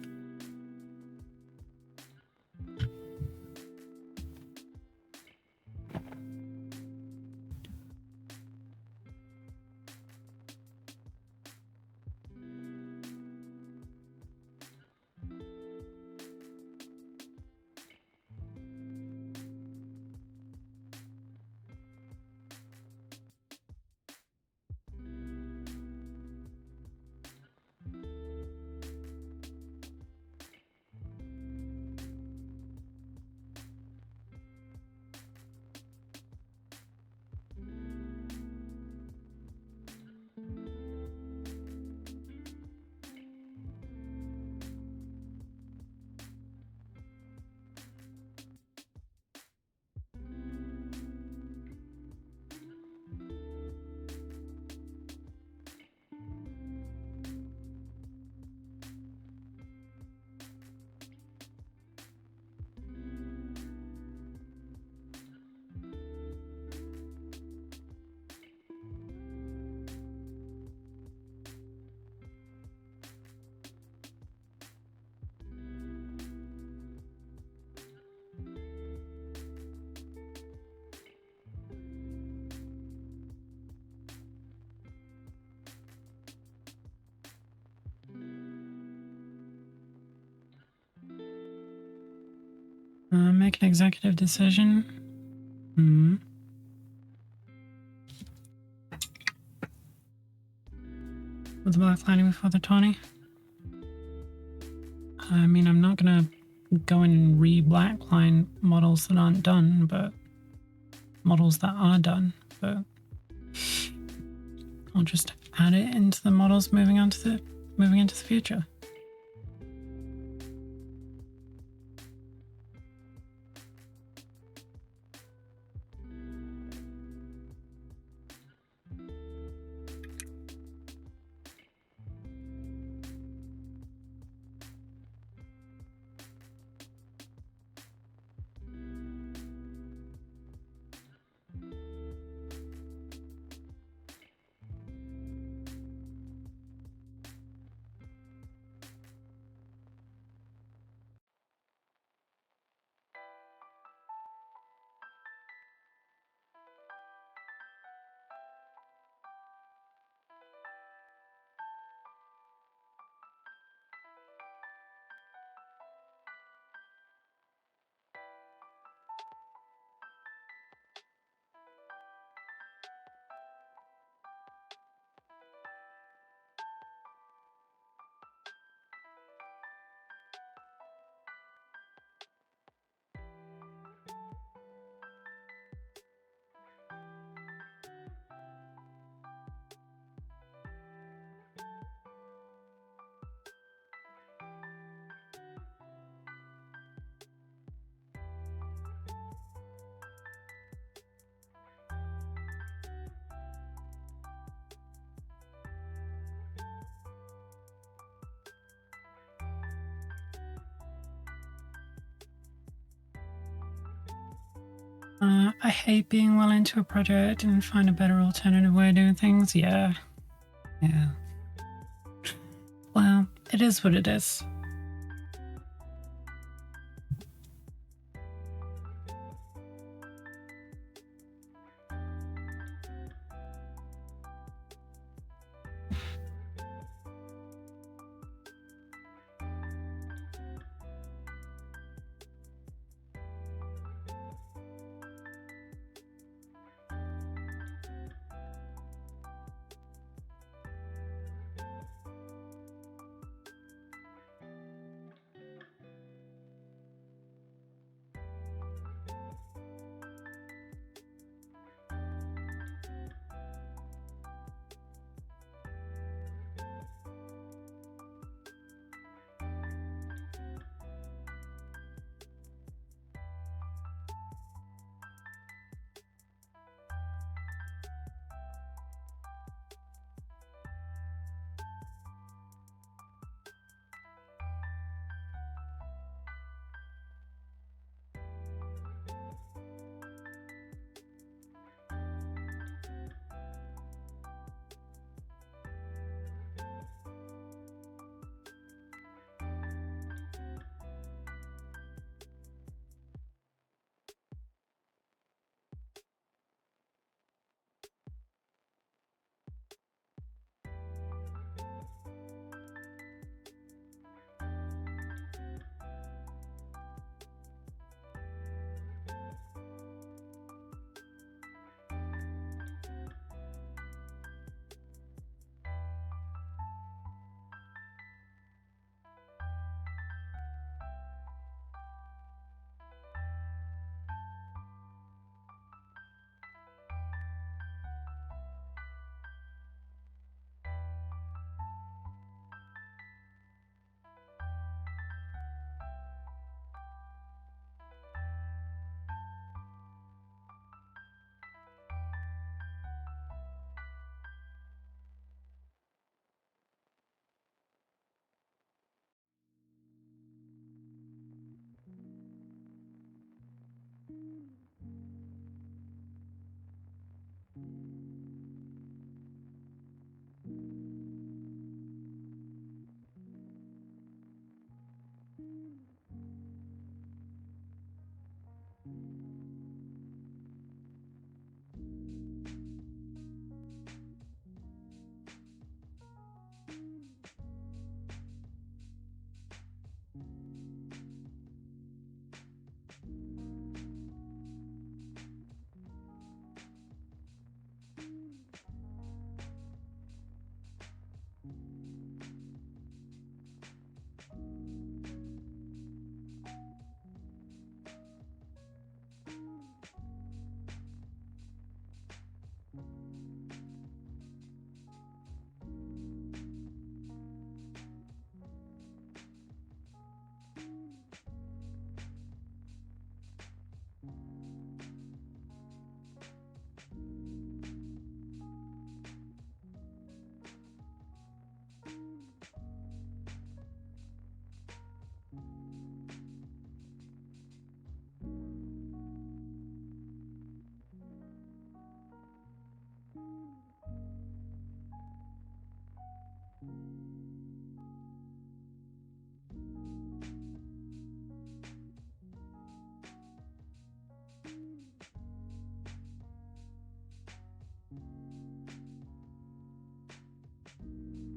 Make an executive decision. With the blacklining before the Tawny. I mean, I'm not gonna go in and re-blackline models that aren't done, but models that are done, but I'll just add it into the models moving into the future. I hate being well into a project and find a better alternative way of doing things. Yeah. Well, it is what it is.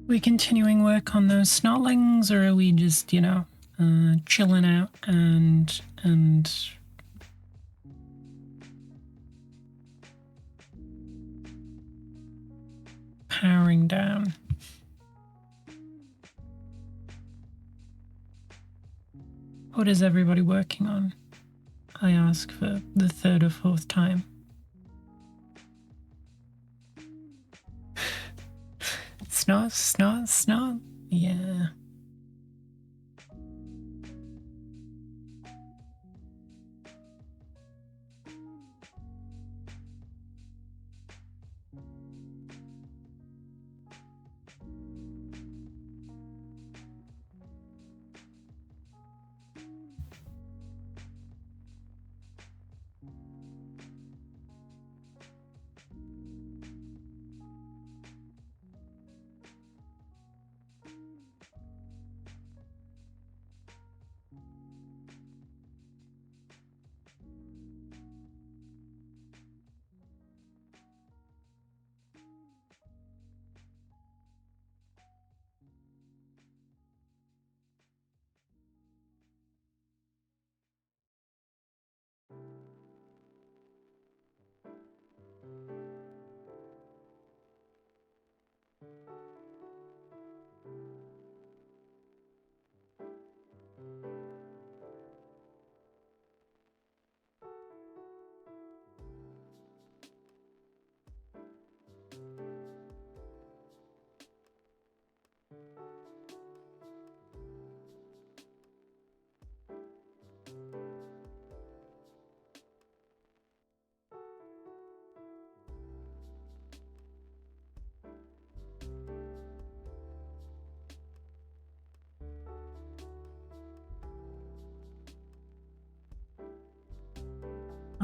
We continuing work on those snotlings, or are we just, chilling out and powering down? What is everybody working on? I ask for the third or fourth time. Snot. Yeah.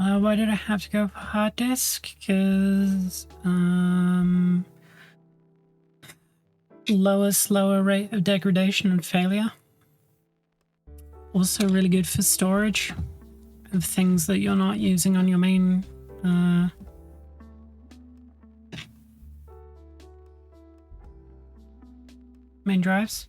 Why did I have to go for hard disk? Because slower rate of degradation and failure. Also really good for storage of things that you're not using on your main main drives.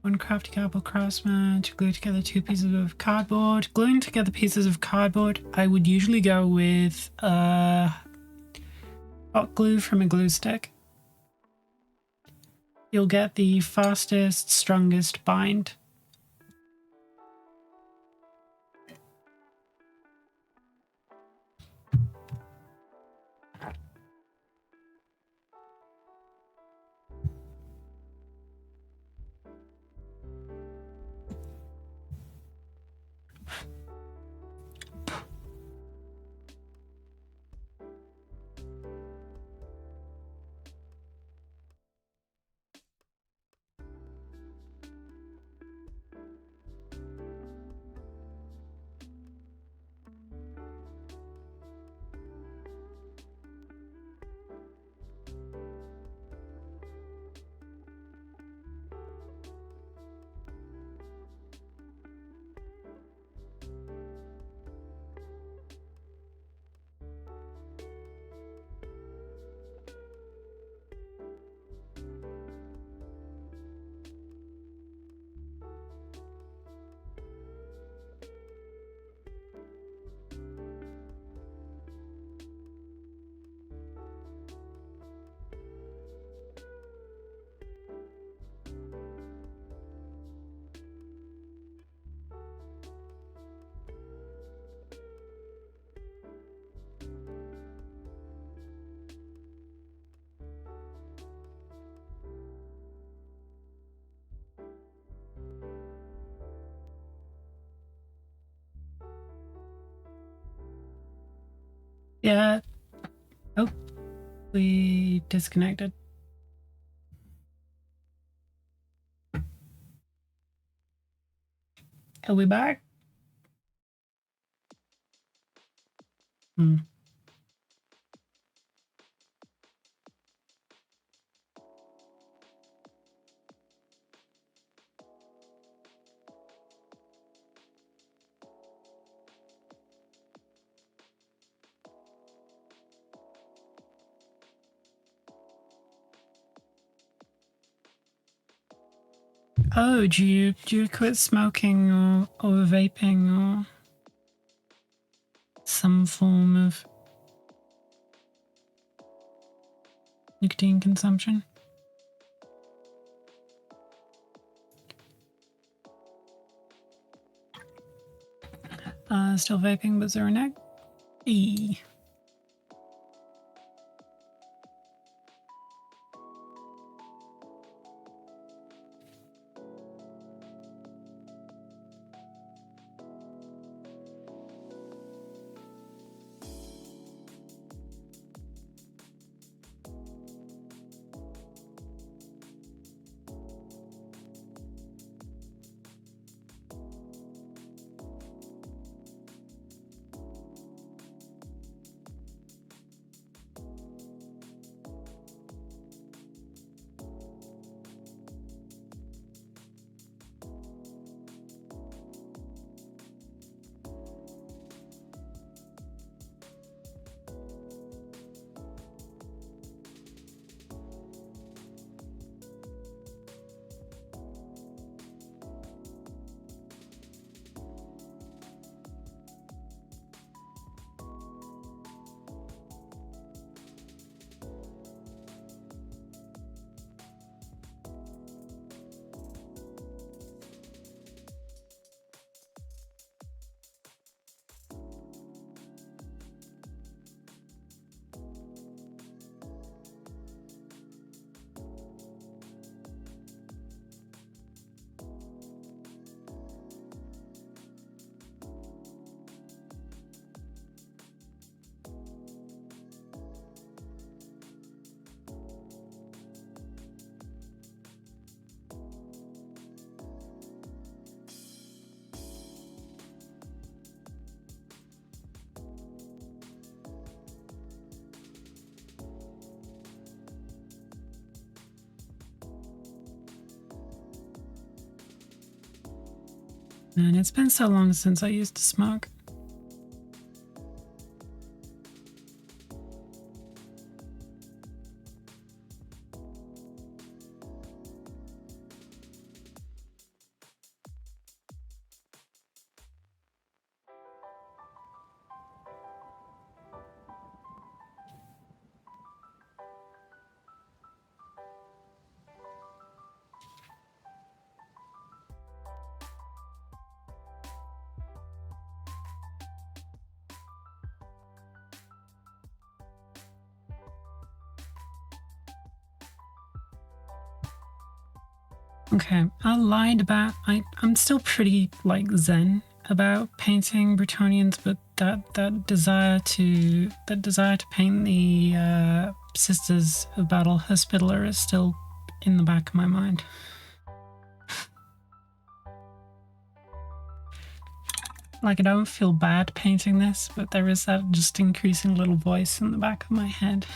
One crafty cardboard craftsman to glue together two pieces of cardboard. Gluing together pieces of cardboard, I would usually go with hot glue from a glue stick. You'll get the fastest, strongest bind. Yeah. Oh, we disconnected. Are we back? Oh, do you quit smoking or vaping or some form of nicotine consumption? Still vaping, but zero neg. E. And it's been so long since I used to smoke. Okay, I lied about I'm still pretty like zen about painting Bretonnians, but that desire to paint the Sisters of Battle Hospitaller is still in the back of my mind. Like I don't feel bad painting this, but there is that just increasing little voice in the back of my head.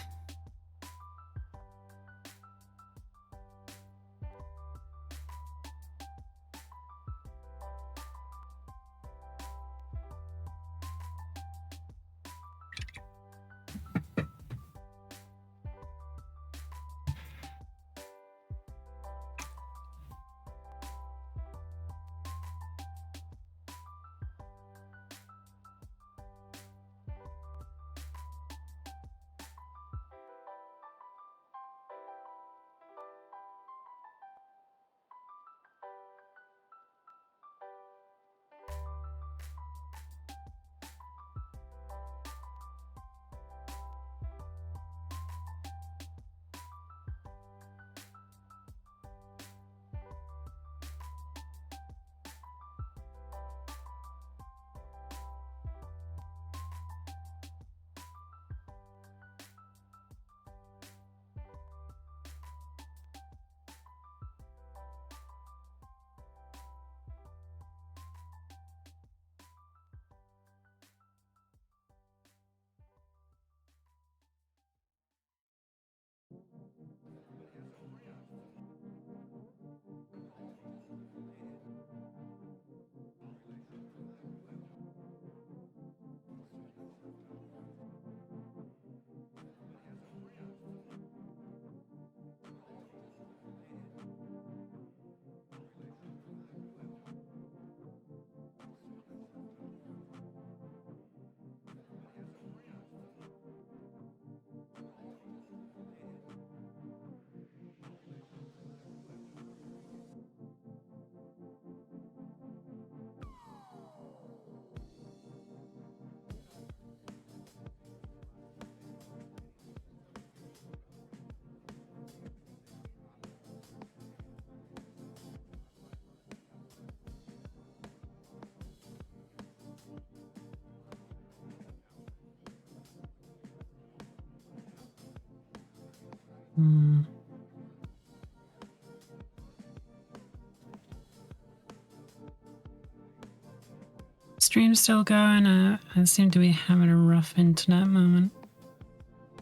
Stream's still going. I seem to be having a rough internet moment.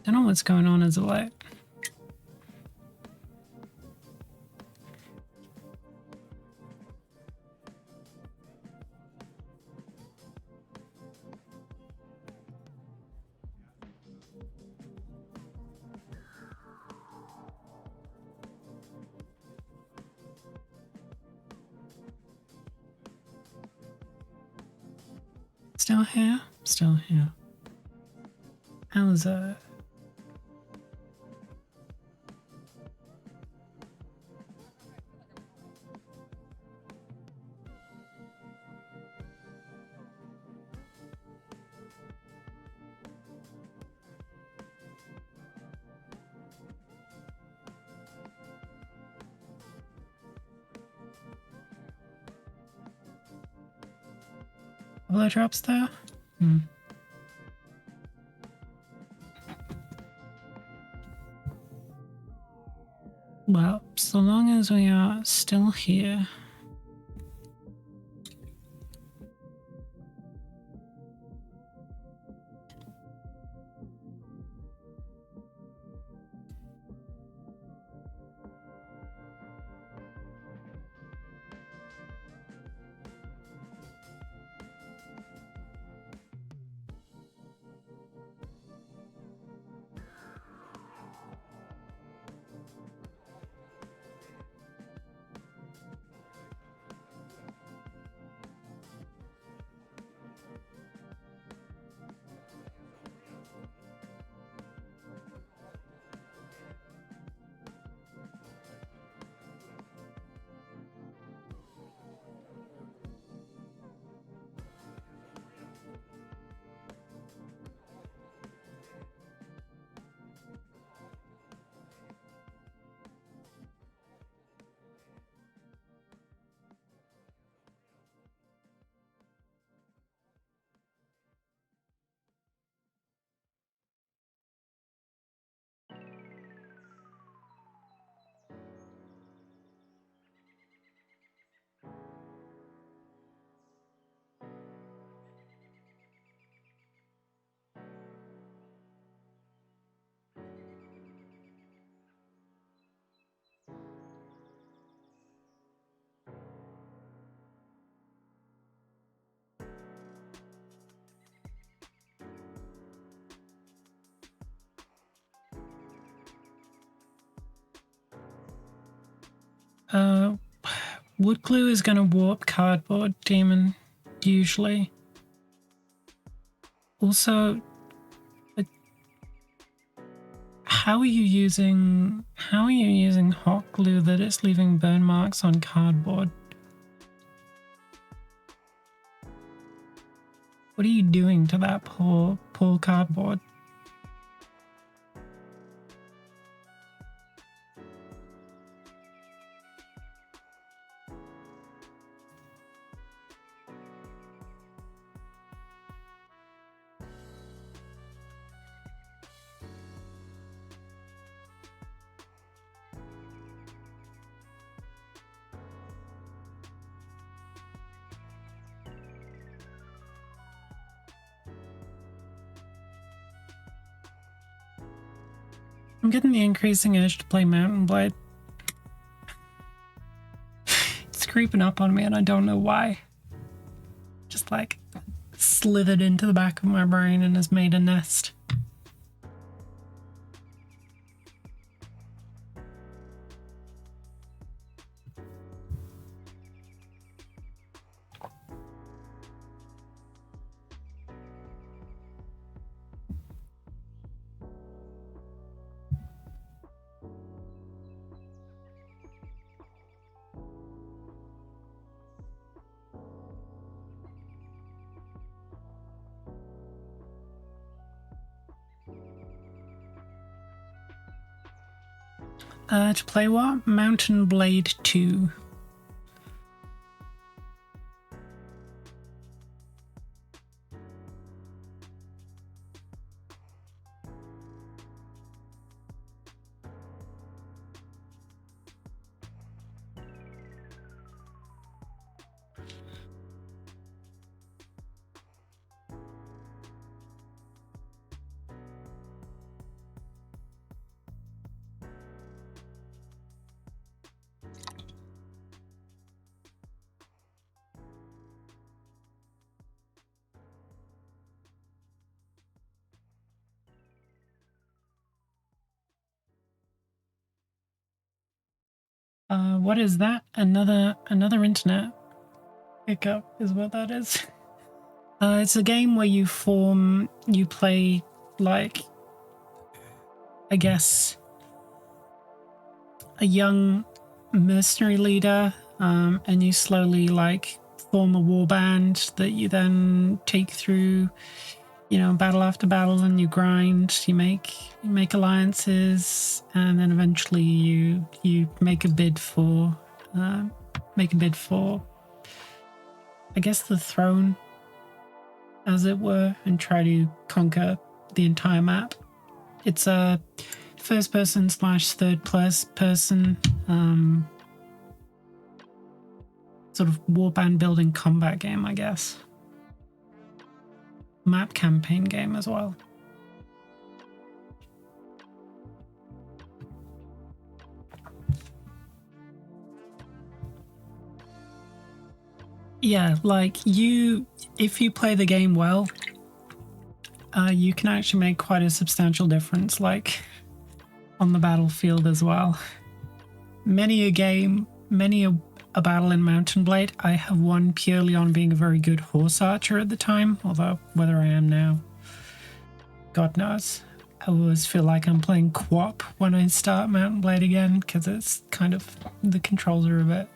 Don't know what's going on as of late. Still here? Still here. How's blow drops there? Well, so long as we are still here. Wood glue is going to warp cardboard demon, usually. Also, how are you using hot glue that it's leaving burn marks on cardboard? What are you doing to that poor cardboard? I'm getting the increasing urge to play Mountain Blade. It's creeping up on me and I don't know why. Just like slithered into the back of my brain and has made a nest. To play what? Mountain Blade 2. What is that? Another internet hiccup is what that is. It's a game where you play like, I guess, a young mercenary leader, and you slowly like form a war band that you then take through, you know, battle after battle, and you grind, you make alliances, and then eventually you make a bid for I guess the throne, as it were, and try to conquer the entire map. It's a first person / third person sort of warband building combat game, I guess. Map campaign game as well. Yeah, like if you play the game well, you can actually make quite a substantial difference, like on the battlefield as well. Many a battle in Mountain Blade I have won purely on being a very good horse archer at the time, although whether I am now, God knows. I always feel like I'm playing QWOP when I start Mountain Blade again, because it's kind of, the controls are a bit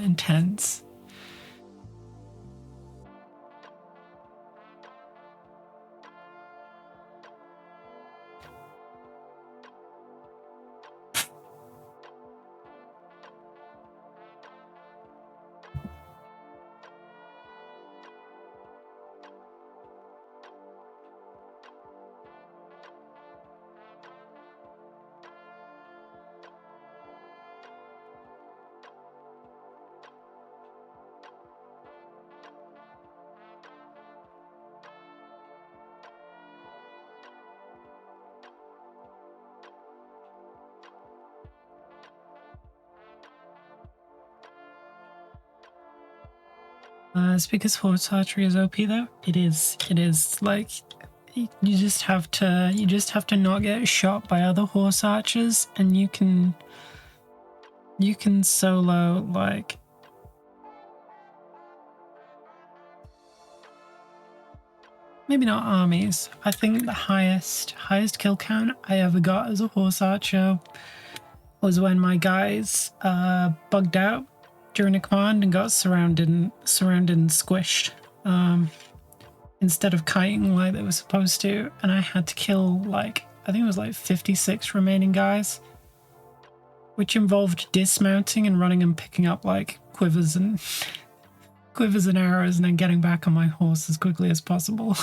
intense. It's because horse archery is OP though. It is like, you just have to not get shot by other horse archers, and you can solo like maybe not armies. I think the highest kill count I ever got as a horse archer was when my guys bugged out during a command and got surrounded and squished instead of kiting like they were supposed to, and I had to kill like I think it was like 56 remaining guys, which involved dismounting and running and picking up like quivers and arrows and then getting back on my horse as quickly as possible.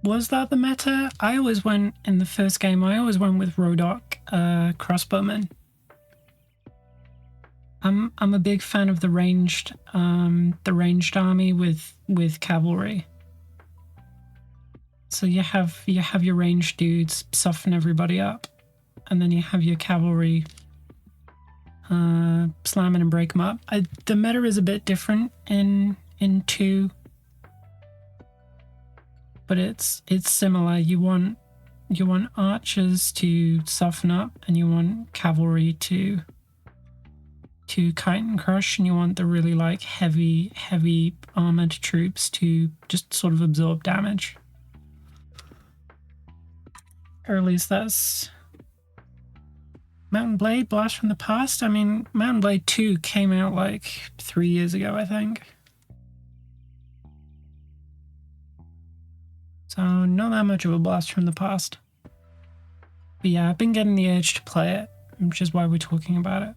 Was that the meta? I always went in the first game. I always went with Rodok crossbowmen. I'm a big fan of the ranged army with cavalry. So you have your ranged dudes soften everybody up, and then you have your cavalry slamming and break them up. The meta is a bit different in 2. But it's similar. You want archers to soften up, and you want cavalry to kite and crush, and you want the really like heavy armored troops to just sort of absorb damage. Or at least that's Mountain Blade Blast from the Past. I mean, Mountain Blade 2 came out like 3 years ago, I think. So not that much of a blast from the past. But yeah, I've been getting the urge to play it, which is why we're talking about it.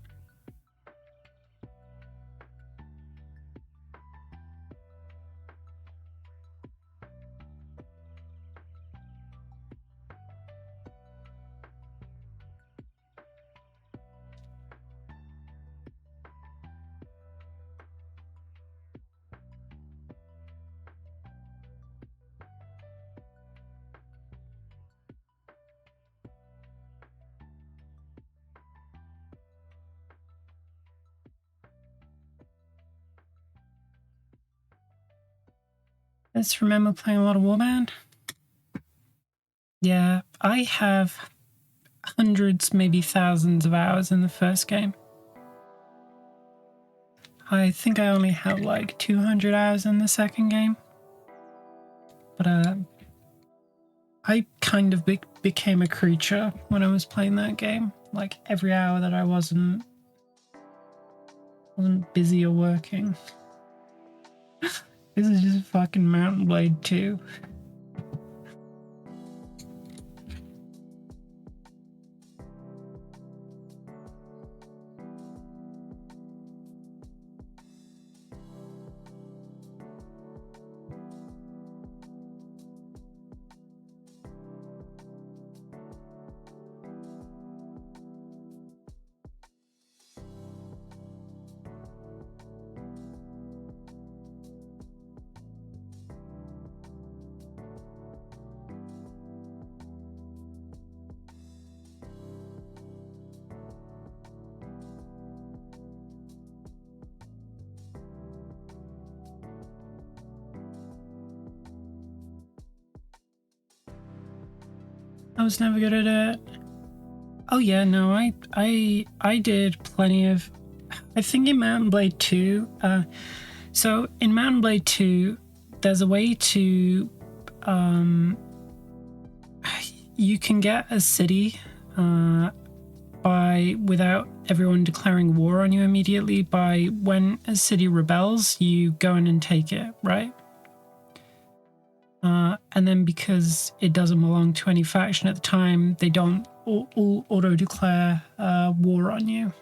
I just remember playing a lot of Warband. Yeah, I have hundreds, maybe thousands of hours in the first game. I think I only have like 200 hours in the second game. But I kind of became a creature when I was playing that game. Like every hour that I wasn't busy or working. This is just fucking Mountain Blade 2. I was never good at it. Oh yeah, no, I did plenty of. I think in Mountain Blade 2. So in Mountain Blade 2, there's a way to. You can get a city without everyone declaring war on you immediately. By when a city rebels, you go in and take it, right? And then because it doesn't belong to any faction at the time, they don't auto declare war on you.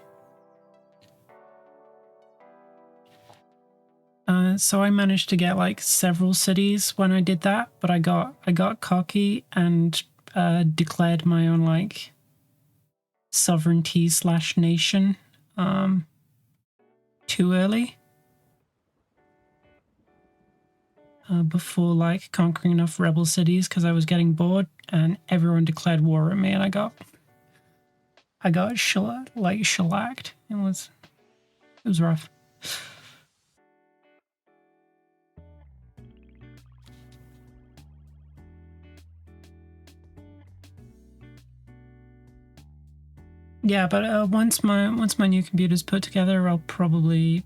So I managed to get like several cities when I did that, but I got cocky and declared my own like sovereignty / nation too early. Before like conquering enough rebel cities, because I was getting bored and everyone declared war at me, and I got shellacked. It was rough. Yeah, but once my new computer's put together, I'll probably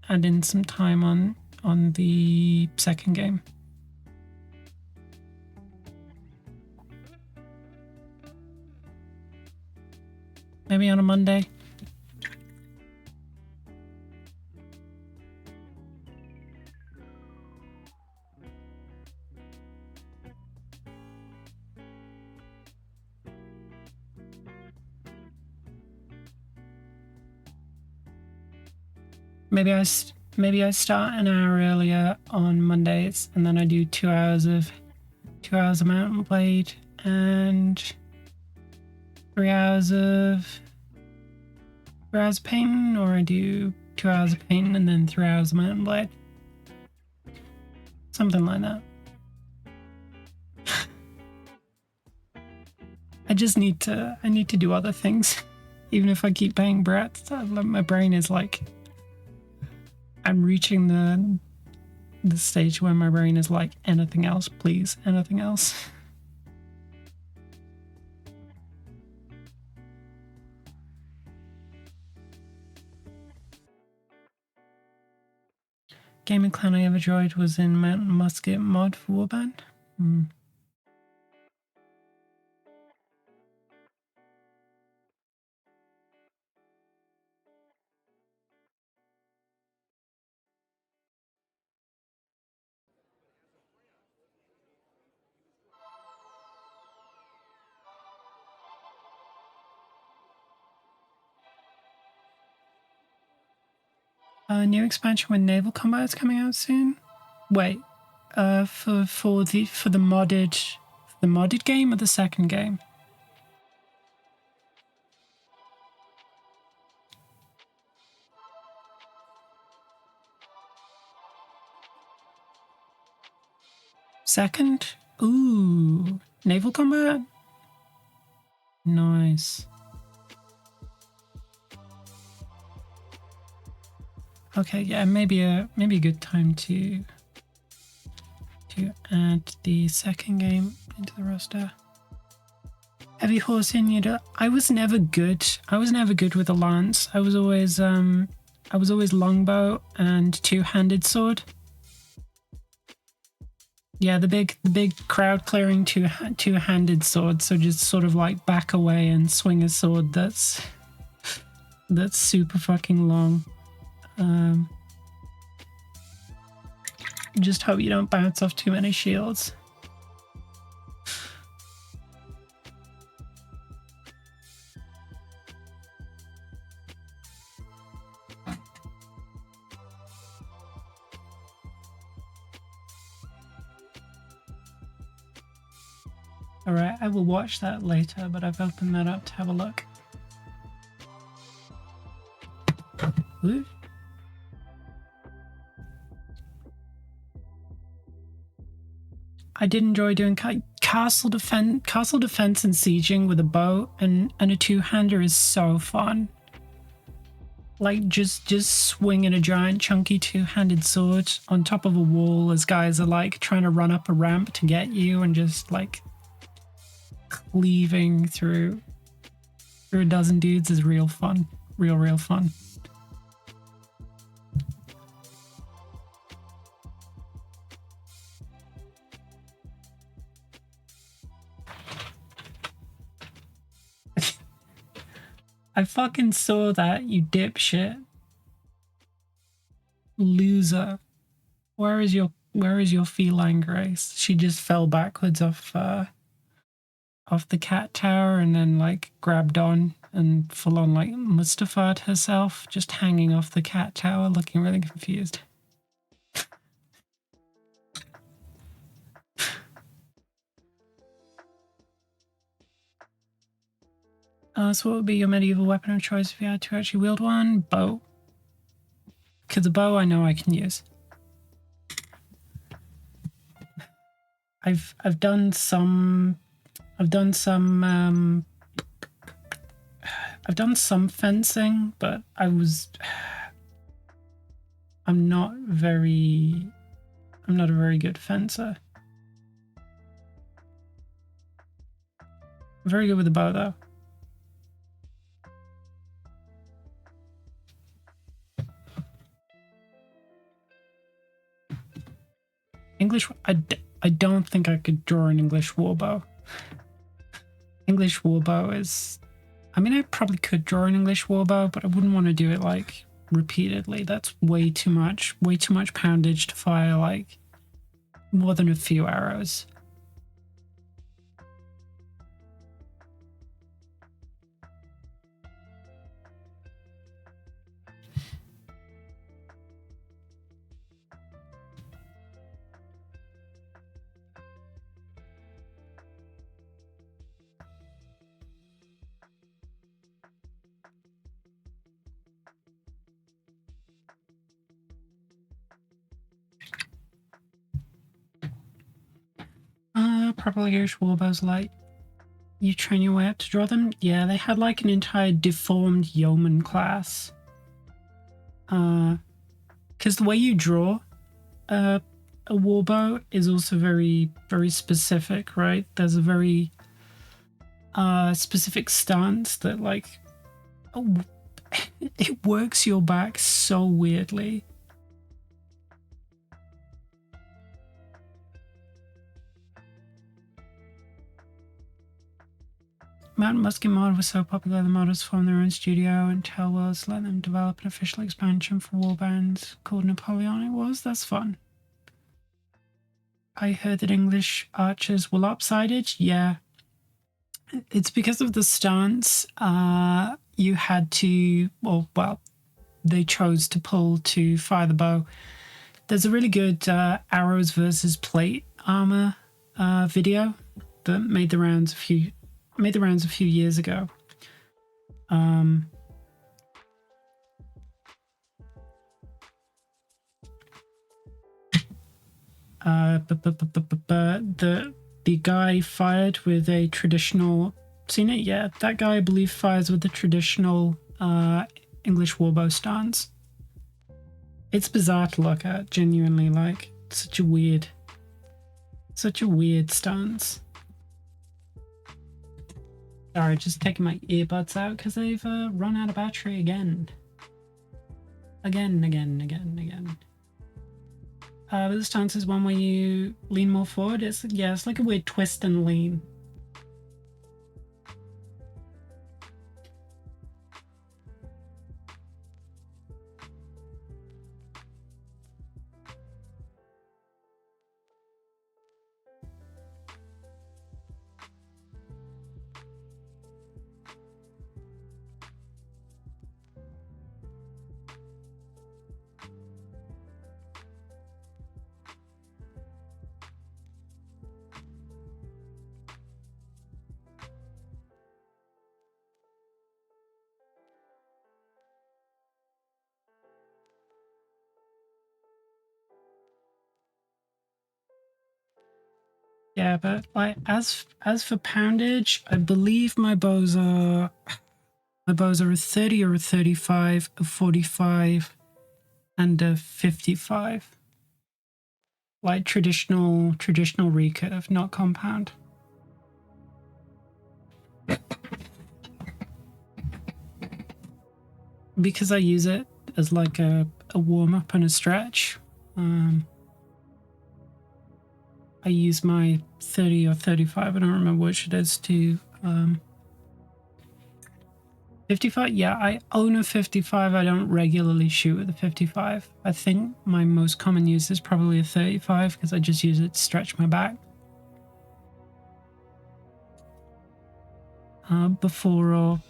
add in some time on the second game. Maybe on a Monday. Maybe I start an hour earlier on Mondays, and then I do 2 hours of Mountain Blade and 3 hours of painting, or I do 2 hours of painting and then 3 hours of Mountain Blade. Something like that. I need to do other things. Even if I keep paying Brett, my brain is like, I'm reaching the stage where my brain is like, anything else, please, anything else. Gaming clan I ever joined was in Mountain Musket mod for Warband. New expansion with naval combat is coming out soon. Wait, for the modded game or the second game? Second? Ooh, naval combat? Nice. Okay, yeah, maybe a good time to add the second game into the roster. Heavy horse in you. I was never good. I was never good with a lance. I was always longbow and two-handed sword. Yeah, the big crowd clearing two-handed sword. So just sort of like back away and swing a sword that's super fucking long. Just hope you don't bounce off too many shields. Alright, I will watch that later, but I've opened that up to have a look. Ooh. I did enjoy doing castle defense and sieging with a bow and a two-hander is so fun. Like just swinging a giant chunky two-handed sword on top of a wall as guys are like trying to run up a ramp to get you, and just like cleaving through a dozen dudes is real fun. Real fun. I fucking saw that, you dipshit. Loser. Where is your feline grace? She just fell backwards off off the cat tower and then like grabbed on and full on like Mustafa'd herself, just hanging off the cat tower, looking really confused. So what would be your medieval weapon of choice if you had to actually wield one? Bow. Because a bow I know I can use. I've done some fencing, but I'm not a very good fencer. I'm very good with the bow though. English, I don't think I could draw an English warbow. English warbow is, I mean, I probably could draw an English warbow, but I wouldn't want to do it like repeatedly. That's way too much poundage to fire like more than a few arrows. Probably Irish warbows like you train your way up to draw them. Yeah, they had like an entire deformed yeoman class. Because the way you draw a warbow is also very, very specific, right? There's a very specific stance that like it works your back so weirdly. Mountain Musket mod was so popular the modders formed their own studio and Tellworlds let them develop an official expansion for warbands called Napoleonic Wars. That's fun. I heard that English archers were lopsided. Yeah. It's because of the stance. You had to, well, they chose to pull to fire the bow. There's a really good arrows versus plate armor video that made the rounds a few years ago. The guy fired with a traditional. Seen it? Yeah, that guy I believe fires with the traditional English warbow stance. It's bizarre to look at, genuinely. Like such a weird stance. Sorry, just taking my earbuds out because they've run out of battery again. Again. But the stance is one where you lean more forward. It's like a weird twist and lean. Yeah, but like as for poundage, I believe my bows are a 30 or a 35, a 45, and a 55. Like traditional recurve, not compound. Because I use it as like a warm up and a stretch. I use my 30 or 35, I don't remember which it is, to 55. Yeah, I own a 55. I don't regularly shoot with a 55. I think my most common use is probably a 35 because I just use it to stretch my back. before or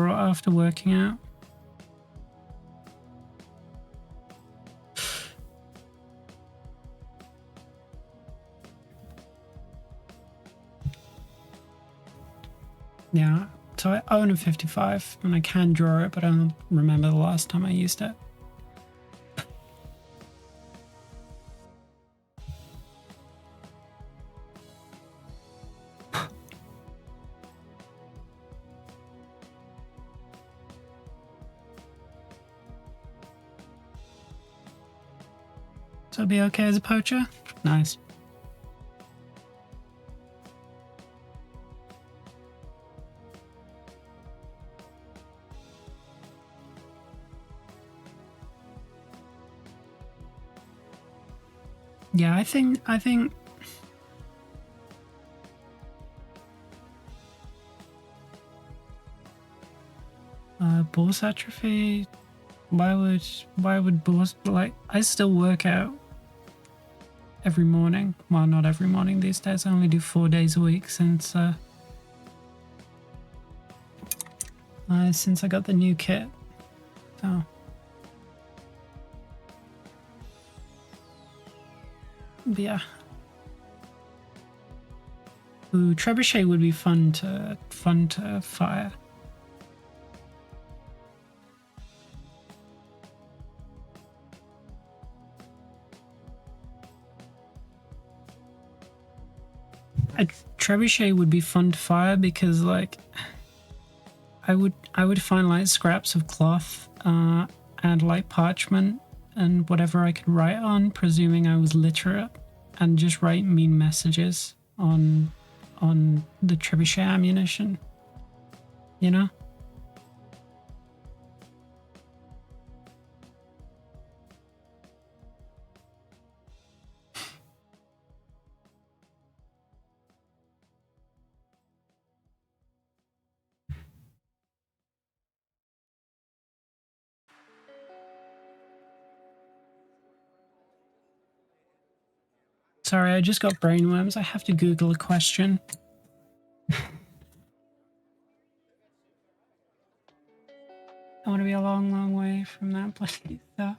after working out. Yeah, so I own a 55 and I can draw it, but I don't remember the last time I used it. So it'll be okay as a poacher? Nice. Yeah, I think Boss atrophy. Why would boss, like, I still work out every morning. Well, not every morning these days. I only do 4 days a week since I got the new kit. So but yeah. Ooh, trebuchet would be fun to fire. A trebuchet would be fun to fire because, like, I would find like scraps of cloth and like parchment and whatever I could write on, presuming I was literate, and just write mean messages on the trebuchet ammunition, you know? Sorry, I just got brainworms. I have to Google a question. I want to be a long, long way from that bloody stuff.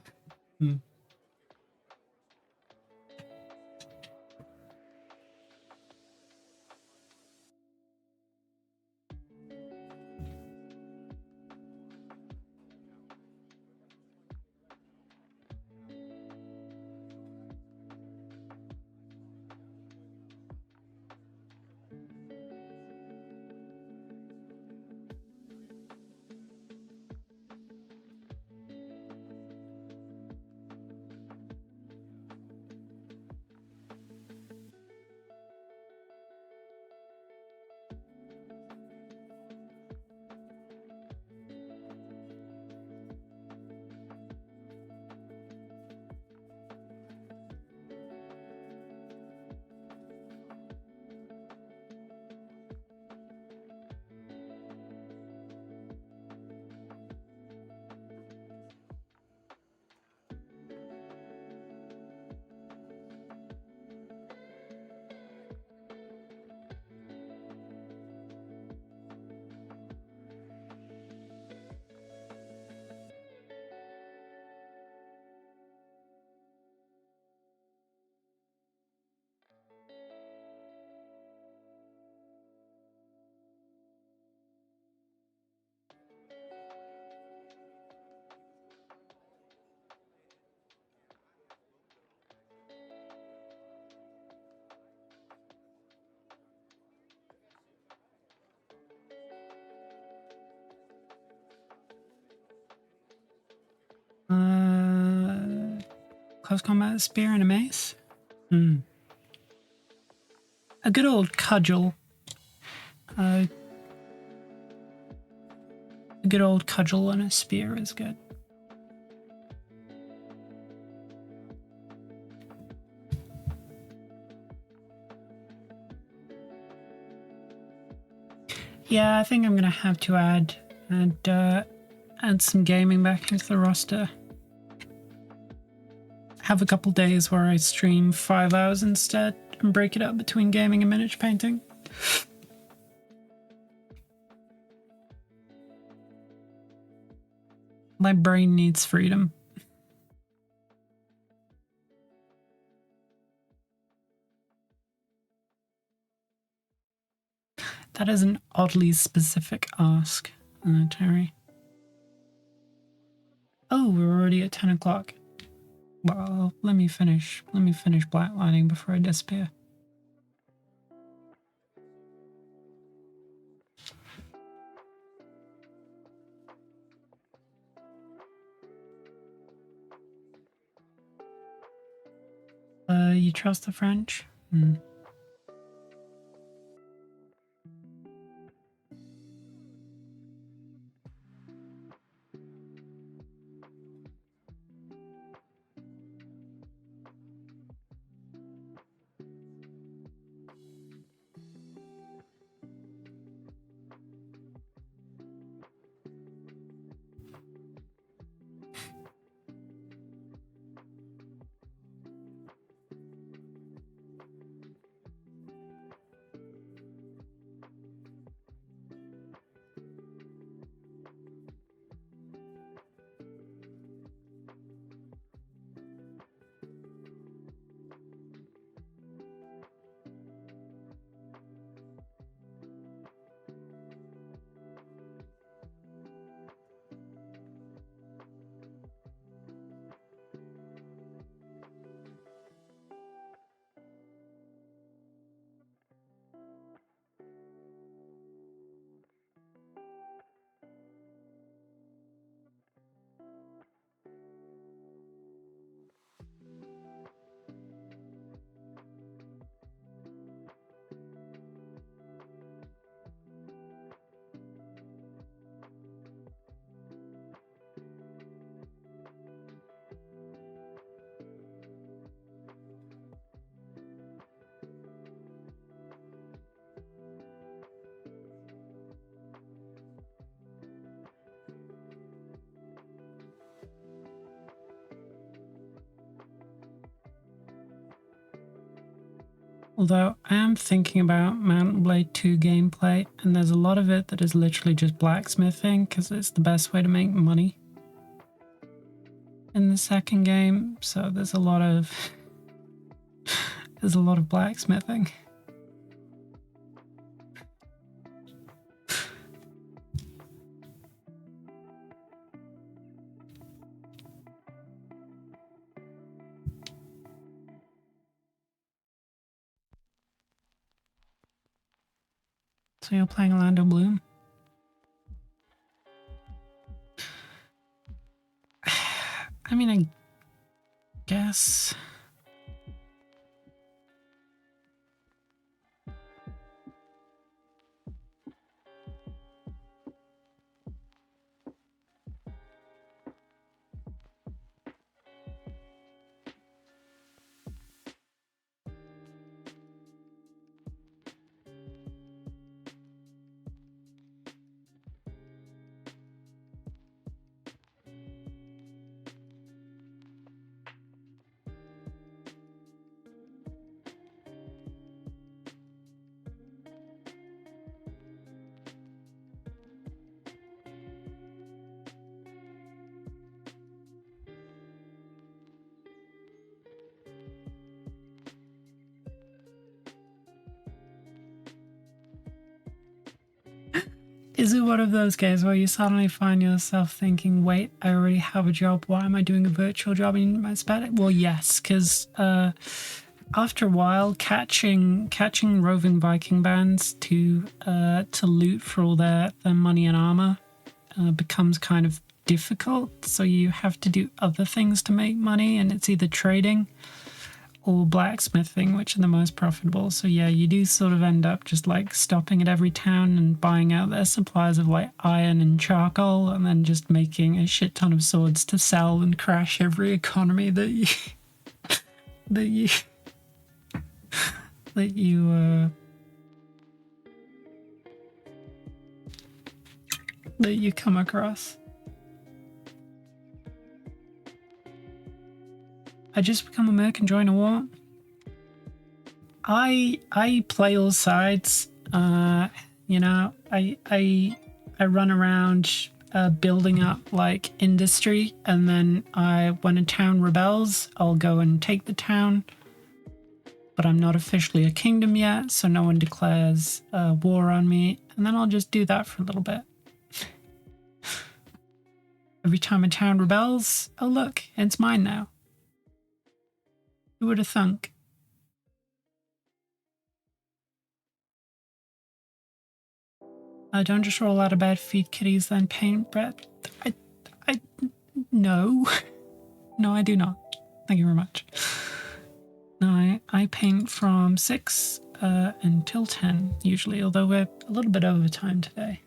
Close combat spear and a mace. A good old cudgel. A good old cudgel and a spear is good. Yeah, I think I'm gonna have to add some gaming back into the roster. Have a couple days where I stream 5 hours instead and break it up between gaming and miniature painting. My brain needs freedom. That is an oddly specific ask, Terry. Oh, we're already at 10 o'clock. Well, let me finish blacklighting before I disappear. You trust the French? Although I am thinking about Mount Blade 2 gameplay, and there's a lot of it that is literally just blacksmithing because it's the best way to make money in the second game. So there's a lot of blacksmithing. So you're playing Orlando Bloom? I mean, I guess. Is it one of those games where you suddenly find yourself thinking, wait, I already have a job, why am I doing a virtual job in my spare time? Well, yes, because after a while, catching roving Viking bands to loot for all their money and armor becomes kind of difficult, so you have to do other things to make money, and it's either trading or blacksmithing, which are the most profitable. So yeah, you do sort of end up just like stopping at every town and buying out their supplies of like iron and charcoal, and then just making a shit ton of swords to sell and crash every economy that you that you come across. I just become a merc and join a war. I play all sides. You know, I run around building up like industry, and then when a town rebels, I'll go and take the town. But I'm not officially a kingdom yet, so no one declares war on me, and then I'll just do that for a little bit. Every time a town rebels, oh look, it's mine now. Who would have thunk? Don't just roll out of bed, feed kitties, then paint, Brett. No. No, I do not. Thank you very much. No, I paint from 6 until 10, usually, although we're a little bit over time today.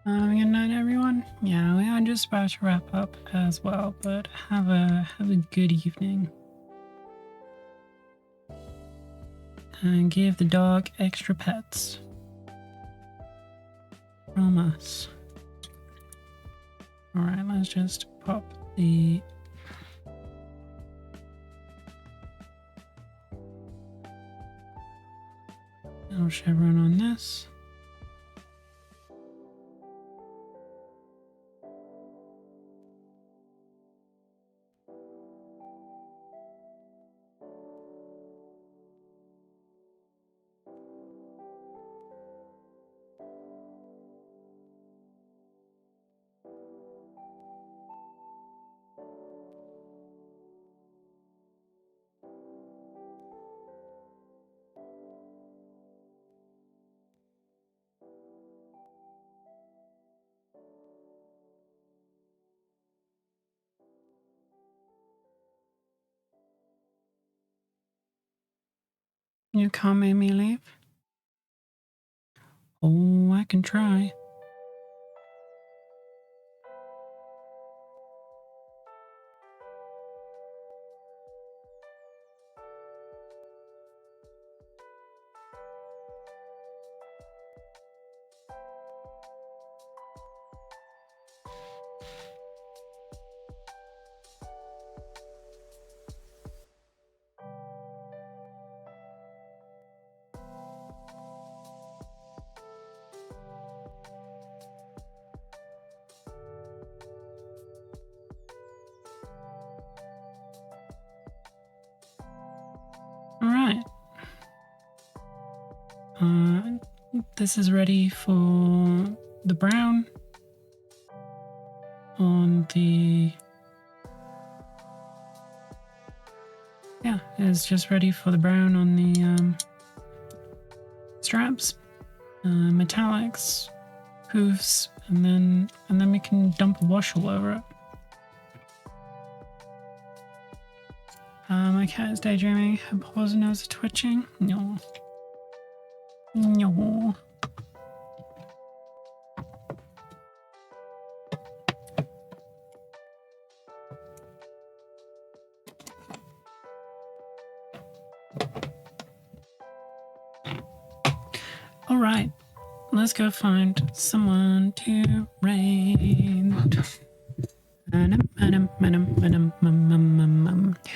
Good night, everyone. Yeah, we are just about to wrap up as well, but have a good evening. And give the dog extra pets from us. Alright, let's just pop the... little chevron on this. You can't make me leave? Oh, I can try. Alright. This is ready for the brown on the... yeah, it's just ready for the brown on the straps, metallics, hoofs, and then we can dump a wash all over it. My cat is daydreaming. Her paws and nose are twitching. No. No. All right. let's go find someone to raid.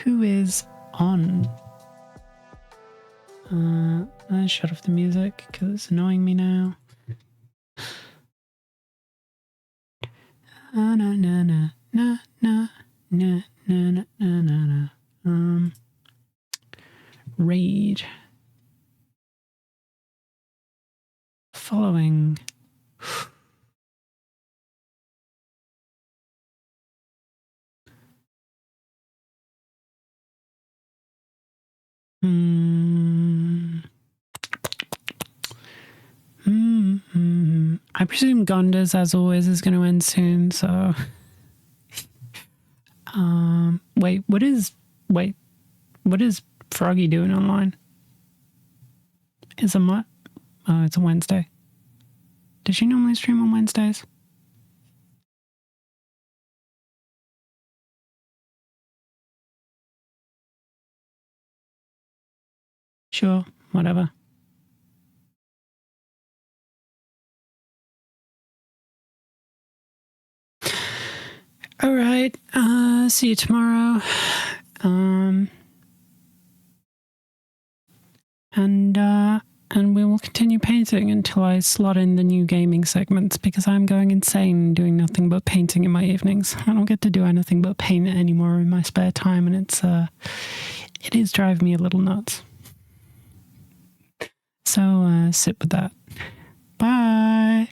Who is on? I shut off the music because it's annoying me now. Na na na na na na na na na na. Raid. Following. I presume Gondas, as always, is going to end soon, so... Wait, what is Froggy doing online? Is it what? Oh, it's a Wednesday. Does she normally stream on Wednesdays? Sure, whatever. All right, see you tomorrow. And we will continue painting until I slot in the new gaming segments, because I'm going insane doing nothing but painting in my evenings. I don't get to do anything but paint anymore in my spare time, and it is driving me a little nuts. So sit with that. Bye.